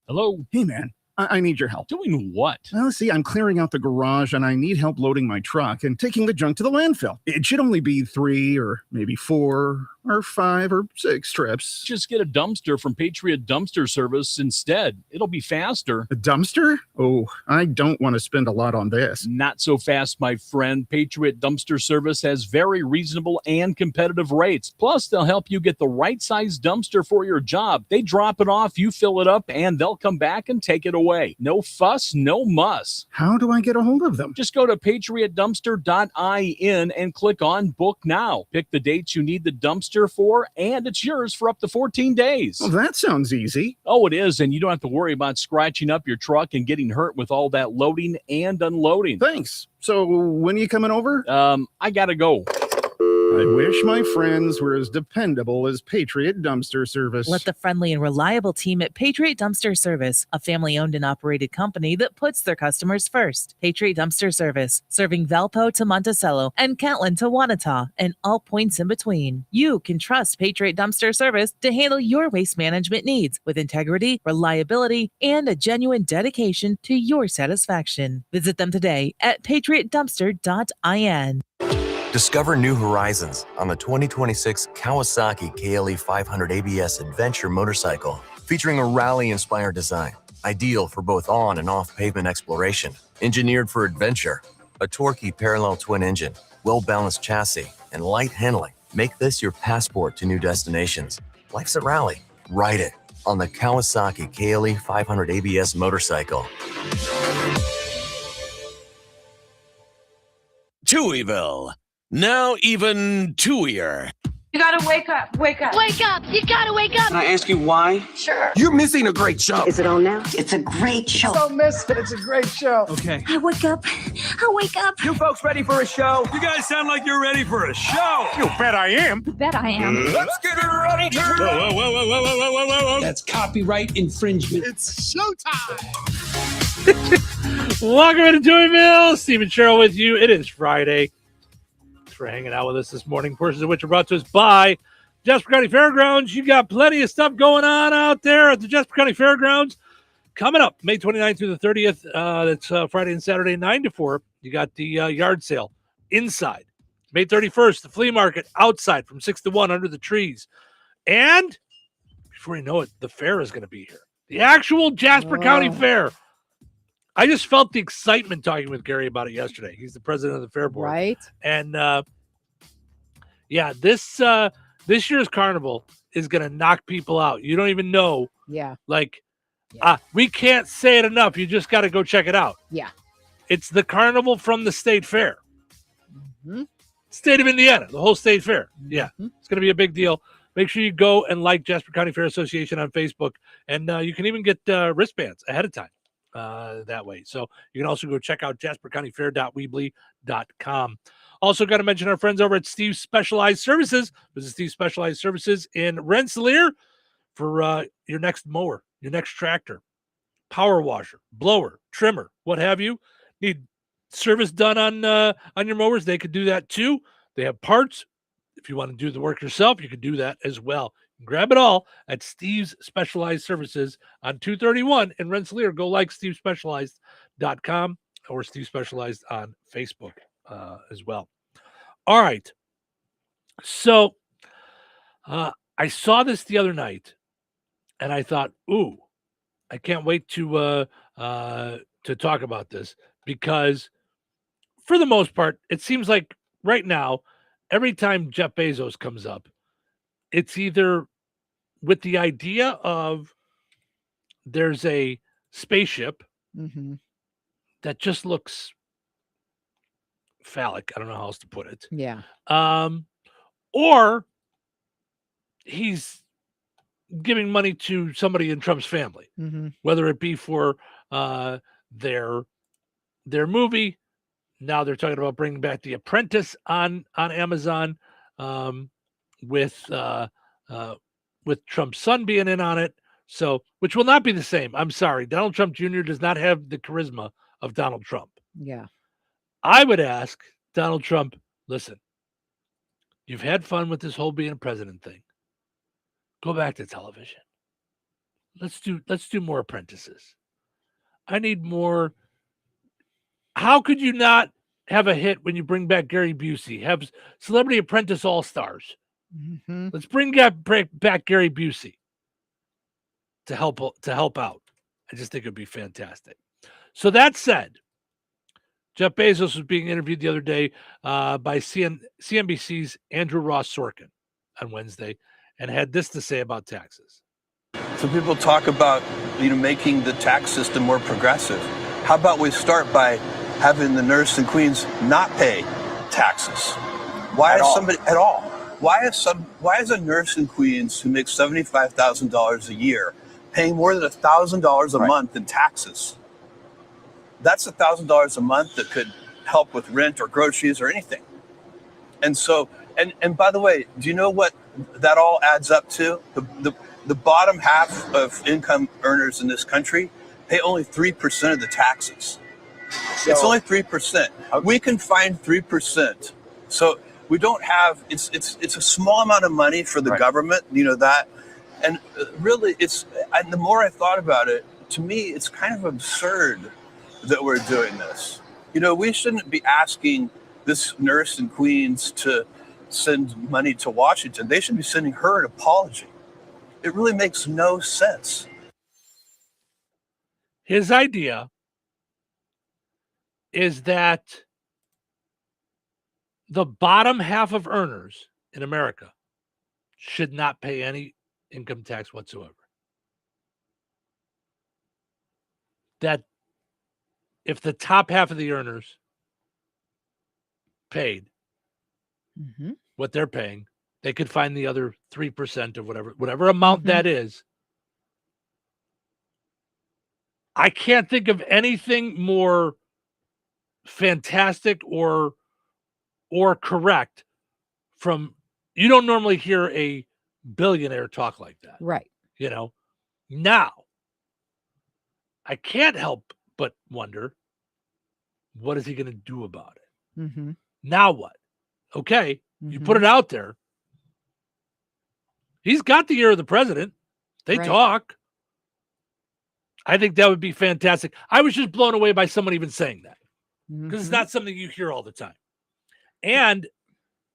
Hello? Hey, man. I need your help. Doing what? Well, see, I'm clearing out the garage and I need help loading my truck and taking the junk to the landfill. It should only be 3 or maybe 4 or 5 or 6 trips. Just get a dumpster from Patriot Dumpster Service instead. It'll be faster. A dumpster? Oh, I don't want to spend a lot on this. Not so fast, my friend. Patriot Dumpster Service has very reasonable and competitive rates. Plus, they'll help you get the right size dumpster for your job. They drop it off, you fill it up, and they'll come back and take it away. No fuss, no muss. How do I get a hold of them? Just go to patriotdumpster.in and click on Book Now. Pick the dates you need the dumpster for, and it's yours for up to 14 days. Well, that sounds easy. Oh, it is, and you don't have to worry about scratching up your truck and getting hurt with all that loading and unloading. Thanks. So when are you coming over? I gotta go. I wish my friends were as dependable as Patriot Dumpster Service. Let the friendly and reliable team at Patriot Dumpster Service, a family-owned and operated company that puts their customers first. Patriot Dumpster Service, serving Valpo to Monticello and Catlin to Wanata and all points in between. You can trust Patriot Dumpster Service to handle your waste management needs with integrity, reliability, and a genuine dedication to your satisfaction. Visit them today at patriotdumpster.in. Discover new horizons on the 2026 Kawasaki KLE 500 ABS Adventure motorcycle, featuring a rally-inspired design, ideal for both on and off-pavement exploration. Engineered for adventure, a torquey parallel twin engine, well-balanced chassis, and light handling make this your passport to new destinations. Life's a rally. Ride it on the Kawasaki KLE 500 ABS motorcycle. Touhyville. Now even Touhier. You gotta wake up. Wake up. Wake up. You gotta wake up. Can I ask you why? Sure. You're missing a great show. Is it on now? It's a great show. Don't miss it. It's a great show. Okay. I wake up. I wake up. You folks ready for a show? You guys sound like you're ready for a show. You bet I am. Bet I am. Let's get it ready to Whoa. That's copyright infringement. It's showtime. Welcome to Touhyville. Steve and Cheryl with you. It is Friday. Thanks for hanging out with us this morning. Portions of which are brought to us by Jasper County Fairgrounds. You got plenty of stuff going on out there at the Jasper County Fairgrounds. Coming up May 29th through the 30th. That's Friday and Saturday, 9 to 4. You got the yard sale inside. May 31st, the flea market outside from 6 to 1 under the trees. And before you know it, the fair is going to be here. The actual Jasper County Fair. I just felt the excitement talking with Gary about it yesterday. He's the president of the fair board. Right. And this year's carnival is going to knock people out. You don't even know. Yeah. We can't say it enough. You just got to go check it out. Yeah. It's the carnival from the state fair. Mm-hmm. State of Indiana, the whole state fair. Yeah. Mm-hmm. It's going to be a big deal. Make sure you go and like Jasper County Fair Association on Facebook. And you can even get wristbands ahead of time that way. So you can also go check out jaspercountyfair.weebly.com. Also got to mention our friends over at Steve's Specialized Services. This is Steve's Specialized Services in Rensselaer for your next mower, your next tractor, power washer, blower, trimmer, what have you. Need service done on your mowers, they could do that too. They have parts. If you want to do the work yourself, you can do that as well. Grab it all at Steve's Specialized Services on 231 in Rensselaer. Go like stevespecialized.com or Steve Specialized on Facebook as well. All right. So I saw this the other night and I thought, ooh, I can't wait to talk about this because for the most part, it seems like right now, every time Jeff Bezos comes up, it's either with the idea of there's a spaceship that just looks phallic. I don't know how else to put it. Yeah. Or he's giving money to somebody in Trump's family, whether it be for their movie. Now they're talking about bringing back The Apprentice on Amazon with Trump's son being in on it. So, which will not be the same. I'm sorry. Donald Trump Jr. does not have the charisma of Donald Trump. Yeah. I would ask Donald Trump, listen, you've had fun with this whole being president thing. Go back to television. Let's do more apprentices. I need more. How could you not have a hit when you bring back Gary Busey? Have Celebrity Apprentice All-Stars. Let's bring back Gary Busey to help out. I just think it would be fantastic. So that said, Jeff Bezos was being interviewed the other day by CNBC's Andrew Ross Sorkin on Wednesday and had this to say about taxes. So people talk about making the tax system more progressive. How about we start by having the nurse in Queens not pay taxes? Why is somebody at all? Why is a nurse in Queens who makes $75,000 a year paying more than $1,000 a month in taxes? That's $1,000 a month that could help with rent or groceries or anything. And so, and by the way, do you know what that all adds up to? The bottom half of income earners in this country pay only 3% of the taxes. It's only 3%. We can find 3%. So we don't have. It's a small amount of money for the government. You know that, and really, and the more I thought about it, to me, it's kind of absurd that we're doing this. We shouldn't be asking this nurse in Queens to send money to Washington. They should be sending her an apology. It really makes no sense. His idea is that the bottom half of earners in America should not pay any income tax whatsoever. That if the top half of the earners paid what they're paying, They could find the other 3% of whatever amount that is. I can't think of anything more fantastic or correct from, you don't normally hear a billionaire talk like that. Right. Now, I can't help but wonder, what is he going to do about it? Mm-hmm. Now what? Okay, you put it out there. He's got the ear of the president. They talk. I think that would be fantastic. I was just blown away by someone even saying that, because it's not something you hear all the time. And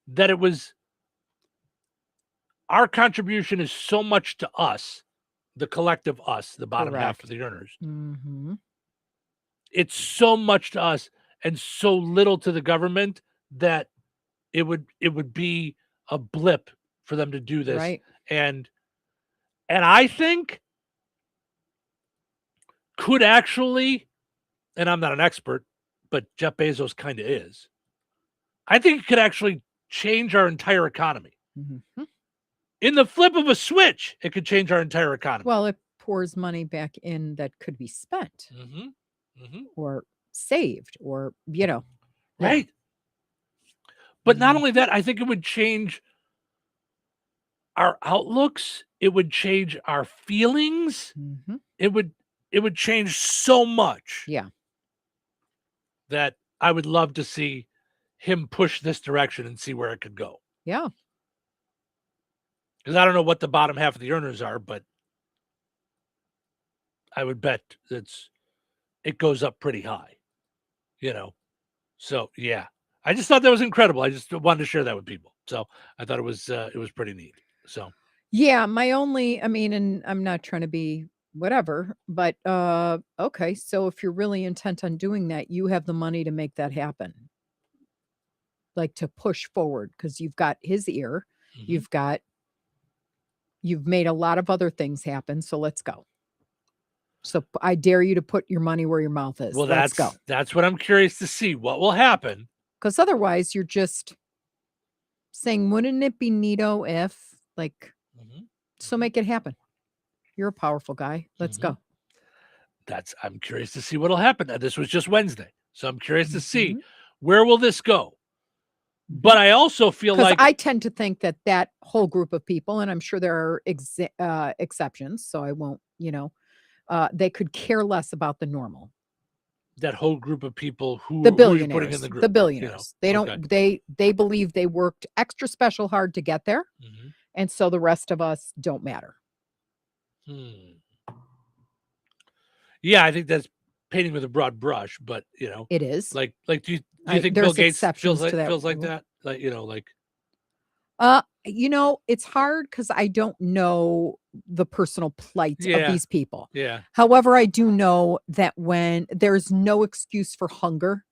that it was, our contribution is so much to us, the collective us, the bottom half of the earners. Mm-hmm. It's so much to us and so little to the government that it would be a blip for them to do this. Right. And I think could actually, and I'm not an expert, but Jeff Bezos kind of is, I think it could actually change our entire economy. Mm-hmm. In the flip of a switch, it could change our entire economy. Well, it pours money back in that could be spent or saved or, Right. But not only that, I think it would change our outlooks. It would change our feelings. Mm-hmm. It would change so much. Yeah. That I would love to see him push this direction and see where it could go. Yeah. Because I don't know what the bottom half of the earners are, but I would bet it goes up pretty high. So yeah. I just thought that was incredible. I just wanted to share that with people. So I thought it was pretty neat. So yeah, and I'm not trying to be whatever, but okay, so if you're really intent on doing that, you have the money to make that happen, like to push forward, because you've got his ear. You've made a lot of other things happen, so let's go. So I dare you to put your money where your mouth is. Well, let's go. That's what I'm curious to see, what will happen, because otherwise you're just saying, wouldn't it be neato if, like, so make it happen. You're a powerful guy. Let's go. I'm curious to see what'll happen. Now, this was just Wednesday, so I'm curious to see where will this go. But I also feel like I tend to think that whole group of people, and I'm sure there are exceptions, so I won't, they could care less about the normal. That whole group of people who the billionaires, who are you putting in the group? The billionaires. They don't. They believe they worked extra special hard to get there, and so the rest of us don't matter. Yeah, I think that's painting with a broad brush, but it is. Like, do you think Bill Gates feels like that? Like, it's hard because I don't know the personal plight of these people. Yeah. However, I do know that when there's no excuse for hunger,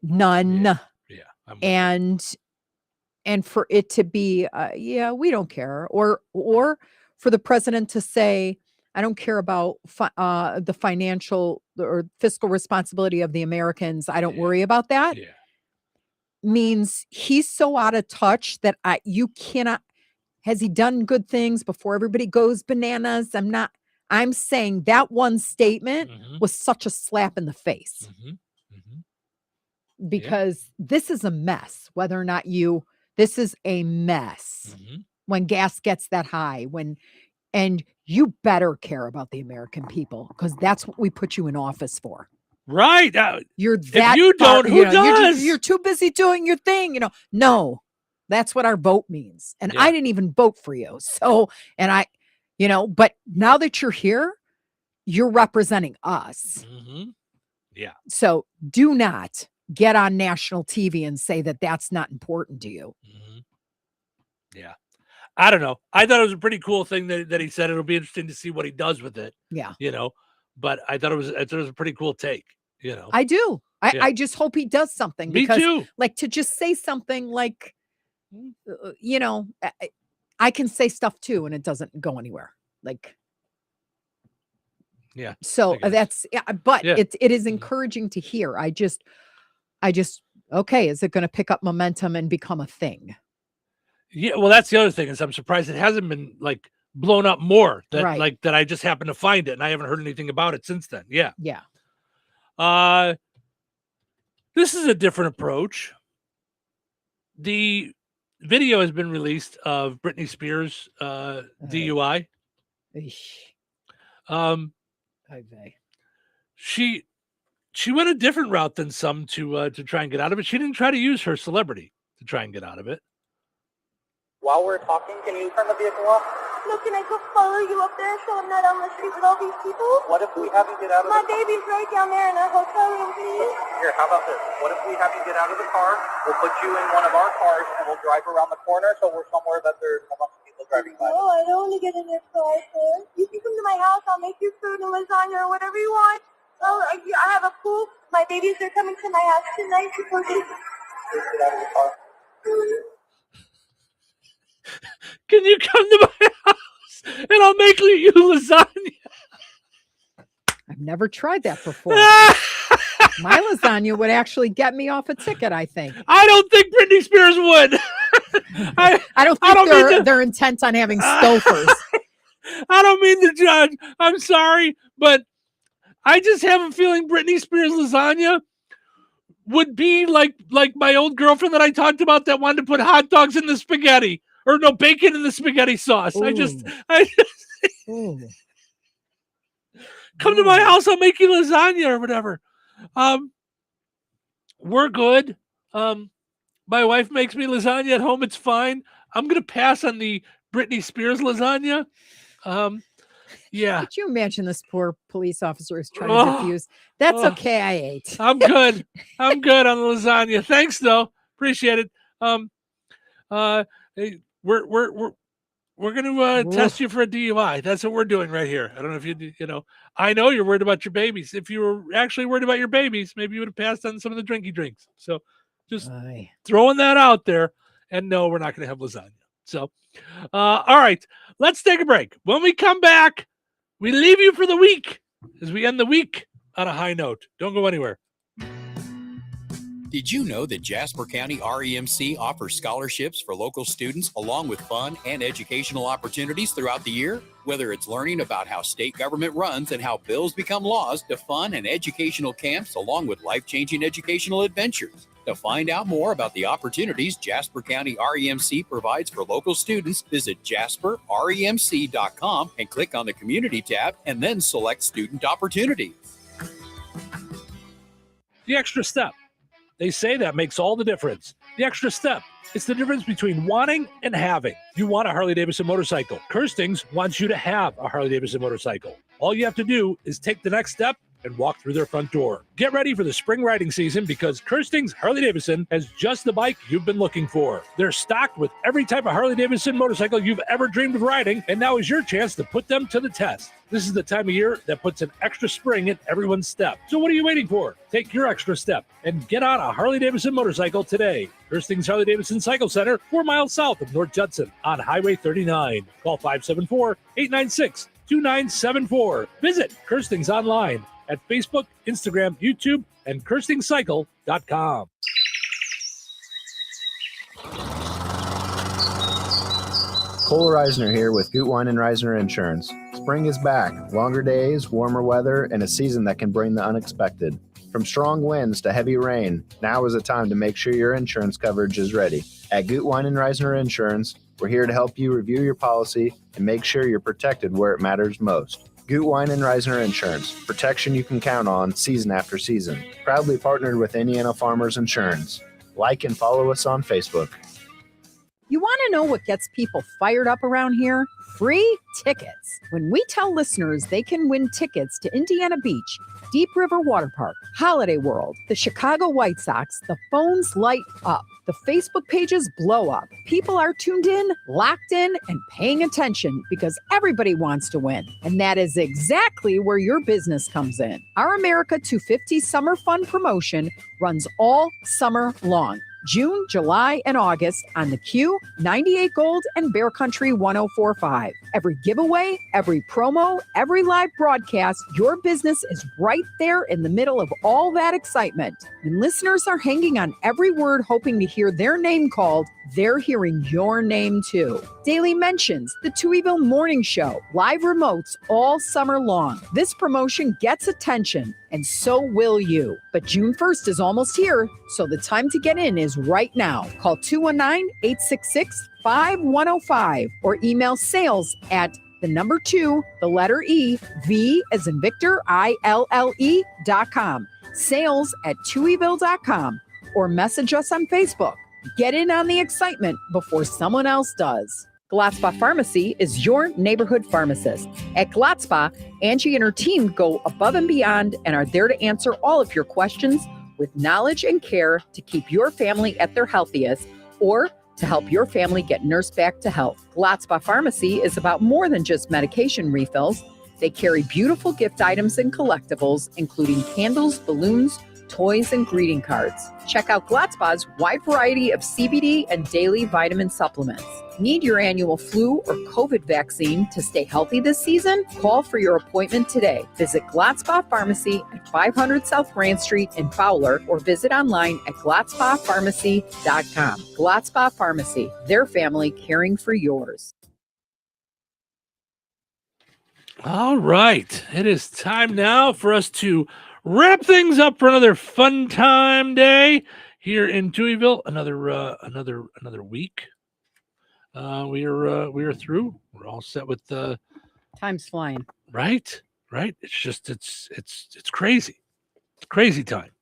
none. Yeah. And for it to be, we don't care, or for the president to say, I don't care about the financial or fiscal responsibility of the Americans. I don't worry about that. Yeah. Means he's so out of touch that you cannot. Has he done good things before everybody goes bananas? I'm saying that one statement was such a slap in the face. Because this is a mess, whether or not this is a mess when gas gets that high, and you better care about the American people, because that's what we put you in office for. Right. You're if that you don't, who does? You're too busy doing your thing. No, that's what our vote means. And I didn't even vote for you. So, but now that you're here, you're representing us. Yeah. So do not get on national TV and say that that's not important to you. Yeah. I don't know. I thought it was a pretty cool thing that he said. It'll be interesting to see what he does with it. Yeah. But I thought it was a pretty cool take. I do. I just hope he does something. Me too. Like, to just say something like, I can say stuff too, and it doesn't go anywhere. Like, yeah. So that's, but it is encouraging to hear. I just, okay, is it going to pick up momentum and become a thing? Yeah, well, that's the other thing is I'm surprised it hasn't been like blown up more. That that I just happened to find it and I haven't heard anything about it since then. Yeah. Yeah. This is a different approach. The video has been released of Britney Spears DUI. She went a different route than some to try and get out of it. She didn't try to use her celebrity to try and get out of it. While we're talking, can you turn the vehicle off? No, can I go follow you up there so I'm not on the street with all these people? What if we have you get out of My the car? baby's right down there in a hotel room, please. Here, how about this? What if we have you get out of the car? We'll put you in one of our cars and we'll drive around the corner so we're somewhere that there's a bunch of people driving by. No, I don't want to get in your car, sir. You can come to my house. I'll make you food and lasagna or whatever you want. Oh, I have a pool. My babies are coming to my house tonight. Get out of the car. Can you come to my house and I'll make you lasagna? I've never tried that before. My lasagna would actually get me off a ticket, I think. I don't think Britney Spears would. I don't think they're intent on having stofers. I don't mean to judge. I'm sorry, but I just have a feeling Britney Spears lasagna would be like my old girlfriend that I talked about that wanted to put hot dogs in the spaghetti. Or no, bacon in the spaghetti sauce. Ooh. I just come to my house, I'll make you lasagna or whatever. We're good. My wife makes me lasagna at home. It's fine. I'm going to pass on the Britney Spears lasagna. Yeah. Could you imagine this poor police officer is trying to defuse? That's okay. I ate. I'm good. I'm good on the lasagna. Thanks, though. Appreciate it. Hey, we're going to test you for a DUI. That's what we're doing right here. I don't know if you know, I know you're worried about your babies. If you were actually worried about your babies, maybe you would have passed on some of the drinky drinks. So just throwing that out there. And no, we're not going to have lasagna. So, all right, let's take a break. When we come back, we leave you for the week as we end the week on a high note. Don't go anywhere. Did you know that Jasper County REMC offers scholarships for local students along with fun and educational opportunities throughout the year? Whether it's learning about how state government runs and how bills become laws, to fun and educational camps along with life-changing educational adventures. To find out more about the opportunities Jasper County REMC provides for local students, visit jasperremc.com and click on the Community tab and then select Student Opportunities. The extra step. They say that makes all the difference. The extra step. It's the difference between wanting and having. You want a Harley-Davidson motorcycle. Kirstings wants you to have a Harley-Davidson motorcycle. All you have to do is take the next step and walk through their front door. Get ready for the spring riding season because Kirstings Harley-Davidson has just the bike you've been looking for. They're stocked with every type of Harley-Davidson motorcycle you've ever dreamed of riding, and now is your chance to put them to the test. This is the time of year that puts an extra spring in everyone's step. So what are you waiting for? Take your extra step and get on a Harley-Davidson motorcycle today. Kirstings Harley-Davidson Cycle Center, 4 miles south of North Judson on Highway 39. Call 574-896-2974. Visit Kirstings online at Facebook, Instagram, YouTube, and KirstingCycle.com. Cole Reisner here with Gutwein and Reisner Insurance. Spring is back. Longer days, warmer weather, and a season that can bring the unexpected. From strong winds to heavy rain, now is the time to make sure your insurance coverage is ready. At Gutwein and Reisner Insurance, we're here to help you review your policy and make sure you're protected where it matters most. Gutwein and Reisner Insurance, protection you can count on season after season. Proudly partnered with Indiana Farmers Insurance. Like and follow us on Facebook. You want to know what gets people fired up around here? Free tickets. When we tell listeners they can win tickets to Indiana Beach, Deep River Water Park, Holiday World, the Chicago White Sox, the phones light up. The Facebook pages blow up. People are tuned in, locked in, and paying attention because everybody wants to win. And that is exactly where your business comes in. Our America 250 Summer Fun promotion runs all summer long. June, July, and August on the Q, 98 Gold, and Bear Country 1045. Every giveaway, every promo, every live broadcast, your business is right there in the middle of all that excitement. And listeners are hanging on every word, hoping to hear their name called. they're hearing your name too. Daily Mentions, the Touhyville Morning Show, live remotes all summer long. This promotion gets attention, and so will you. But June 1st is almost here, so the time to get in is right now. Call 219-866-5105 or email sales@2, as in Victor, ILLE.com. sales@touhyville.com or message us on Facebook. Get in on the excitement before someone else does. Glatzpa Pharmacy is your neighborhood pharmacist. At Glatzpa, Angie and her team go above and beyond and are there to answer all of your questions with knowledge and care to keep your family at their healthiest or to help your family get nursed back to health. Glatzpa Pharmacy is about more than just medication refills. They carry beautiful gift items and collectibles, including candles, balloons, toys, and greeting cards. Check out Glatzpa's wide variety of CBD and daily vitamin supplements. Need your annual flu or COVID vaccine to stay healthy this season? Call for your appointment today. Visit Glatzpa Pharmacy at 500 South Grand Street in Fowler or visit online at glatzpapharmacy.com. Glatzpa Pharmacy, their family caring for yours. All right. It is time now for us to wrap things up for another fun time day here in Touhyville. Another week. We are through. We're all set with the time's flying. Right. It's just it's crazy. It's crazy time.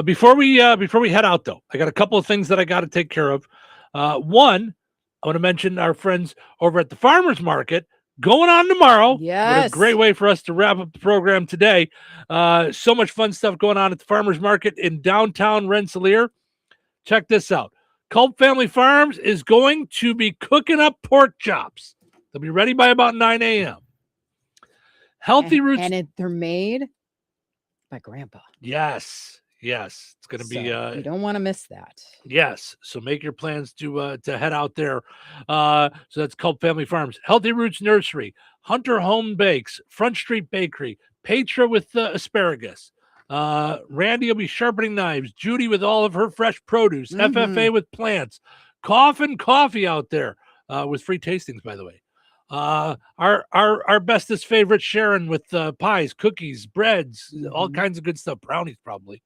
Before we head out though, I got a couple of things that I got to take care of. One, I want to mention our friends over at the farmers market going on tomorrow. Yes. What a great way for us to wrap up the program today. So much fun stuff going on at the farmers market in downtown Rensselaer. Check this out. Culp Family Farms is going to be cooking up pork chops. They'll be ready by about 9 a.m. Healthy Roots. And they're made by Grandpa. Yes. It's going to be. You don't want to miss that. Yes. So make your plans to head out there. So that's Culp Family Farms. Healthy Roots Nursery, Hunter Home Bakes, Front Street Bakery, Petra with asparagus. Randy will be sharpening knives. Judy with all of her fresh produce. FFA with plants. Coffin Coffee out there with free tastings, by the way. Our bestest favorite Sharon with pies, cookies, breads, all kinds of good stuff. Brownies probably.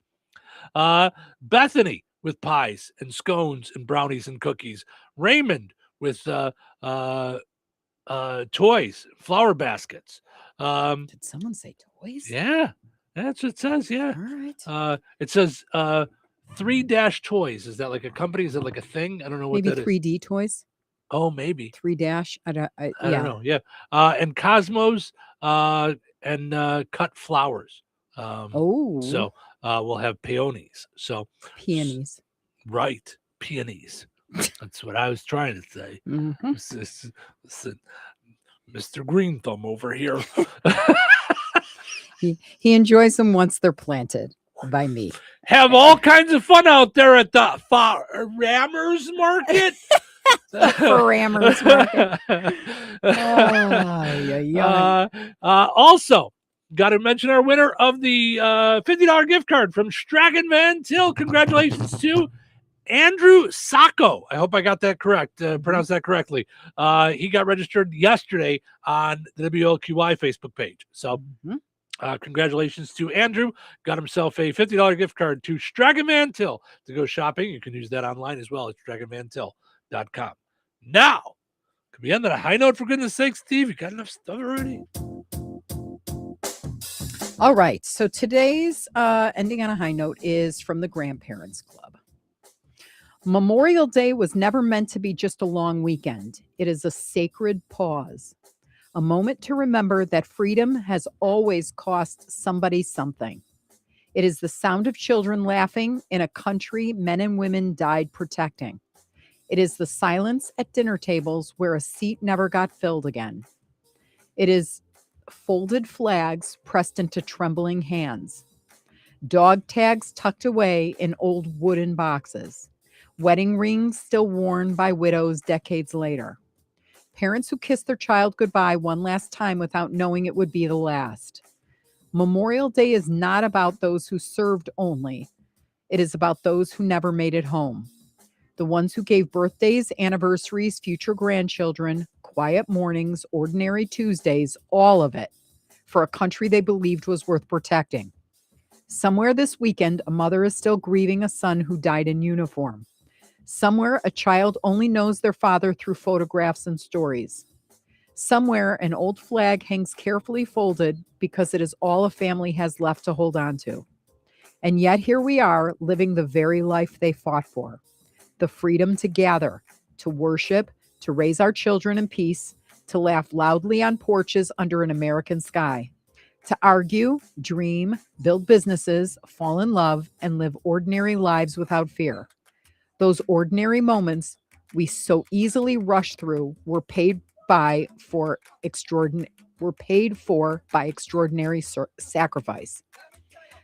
Bethany with pies and scones and brownies and cookies. Raymond with toys, flower baskets. Did someone say toys? Yeah, that's what it says. Yeah. All right. It says 3-Toys. Is that like a company? Is it like a thing? I don't know what maybe that 3D toys. Oh, maybe 3-. I don't know. Yeah. And Cosmos and cut flowers. So we'll have peonies. So peonies. Right. Peonies. That's what I was trying to say. Listen, Mr. Green Thumb over here. He enjoys them once they're planted by me. Have all kinds of fun out there at the Farmers Market. Farmers Market. Also, got to mention our winner of the $50 gift card from Strachan Van Til. Congratulations to Andrew Sacco. I hope I got that correct, pronounced that correctly. He got registered yesterday on the WLQY Facebook page. So congratulations to Andrew. Got himself a $50 gift card to Strachan Van Til to go shopping. You can use that online as well at StrachanVanTil.com. Now, can we end on a high note, for goodness sake, Steve? You got enough stuff already? All right. So today's ending on a high note is from the Grandparents Club. Memorial Day was never meant to be just a long weekend. It is a sacred pause, a moment to remember that freedom has always cost somebody something. It is the sound of children laughing in a country men and women died protecting. It is the silence at dinner tables where a seat never got filled again. It is folded flags pressed into trembling hands. Dog tags tucked away in old wooden boxes. Wedding rings still worn by widows decades later. Parents who kissed their child goodbye one last time without knowing it would be the last. Memorial Day is not about those who served only. It is about those who never made it home. The ones who gave birthdays, anniversaries, future grandchildren, quiet mornings, ordinary Tuesdays, all of it, for a country they believed was worth protecting. Somewhere this weekend, a mother is still grieving a son who died in uniform. Somewhere, a child only knows their father through photographs and stories. Somewhere, an old flag hangs carefully folded because it is all a family has left to hold on to. And yet here we are, living the very life they fought for. The freedom to gather, to worship, to raise our children in peace, to laugh loudly on porches under an American sky, to argue, dream, build businesses, fall in love, and live ordinary lives without fear. Those ordinary moments we so easily rush through were paid for by extraordinary sacrifice.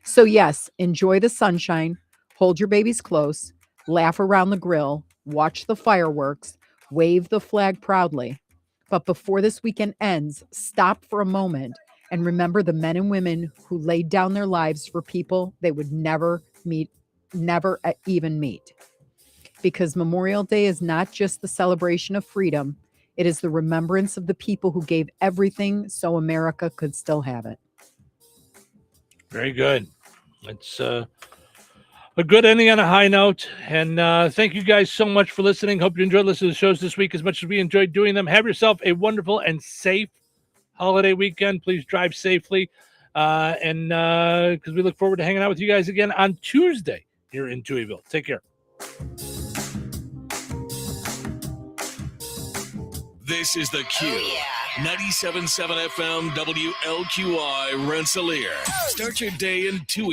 So yes, enjoy the sunshine, hold your babies close, laugh around the grill, watch the fireworks, wave the flag proudly. But before this weekend ends, stop for a moment and remember the men and women who laid down their lives for people they would never even meet. Because Memorial Day is not just the celebration of freedom, it is the remembrance of the people who gave everything so America could still have it. Very good. It's a good ending on a high note. And thank you guys so much for listening. Hope you enjoyed listening to the shows this week as much as we enjoyed doing them. Have yourself a wonderful and safe holiday weekend. Please drive safely. And because we look forward to hanging out with you guys again on Tuesday here in Touhyville. Take care. This is The Q. 97.7 FM WLQI Rensselaer. Start your day in Touhyville.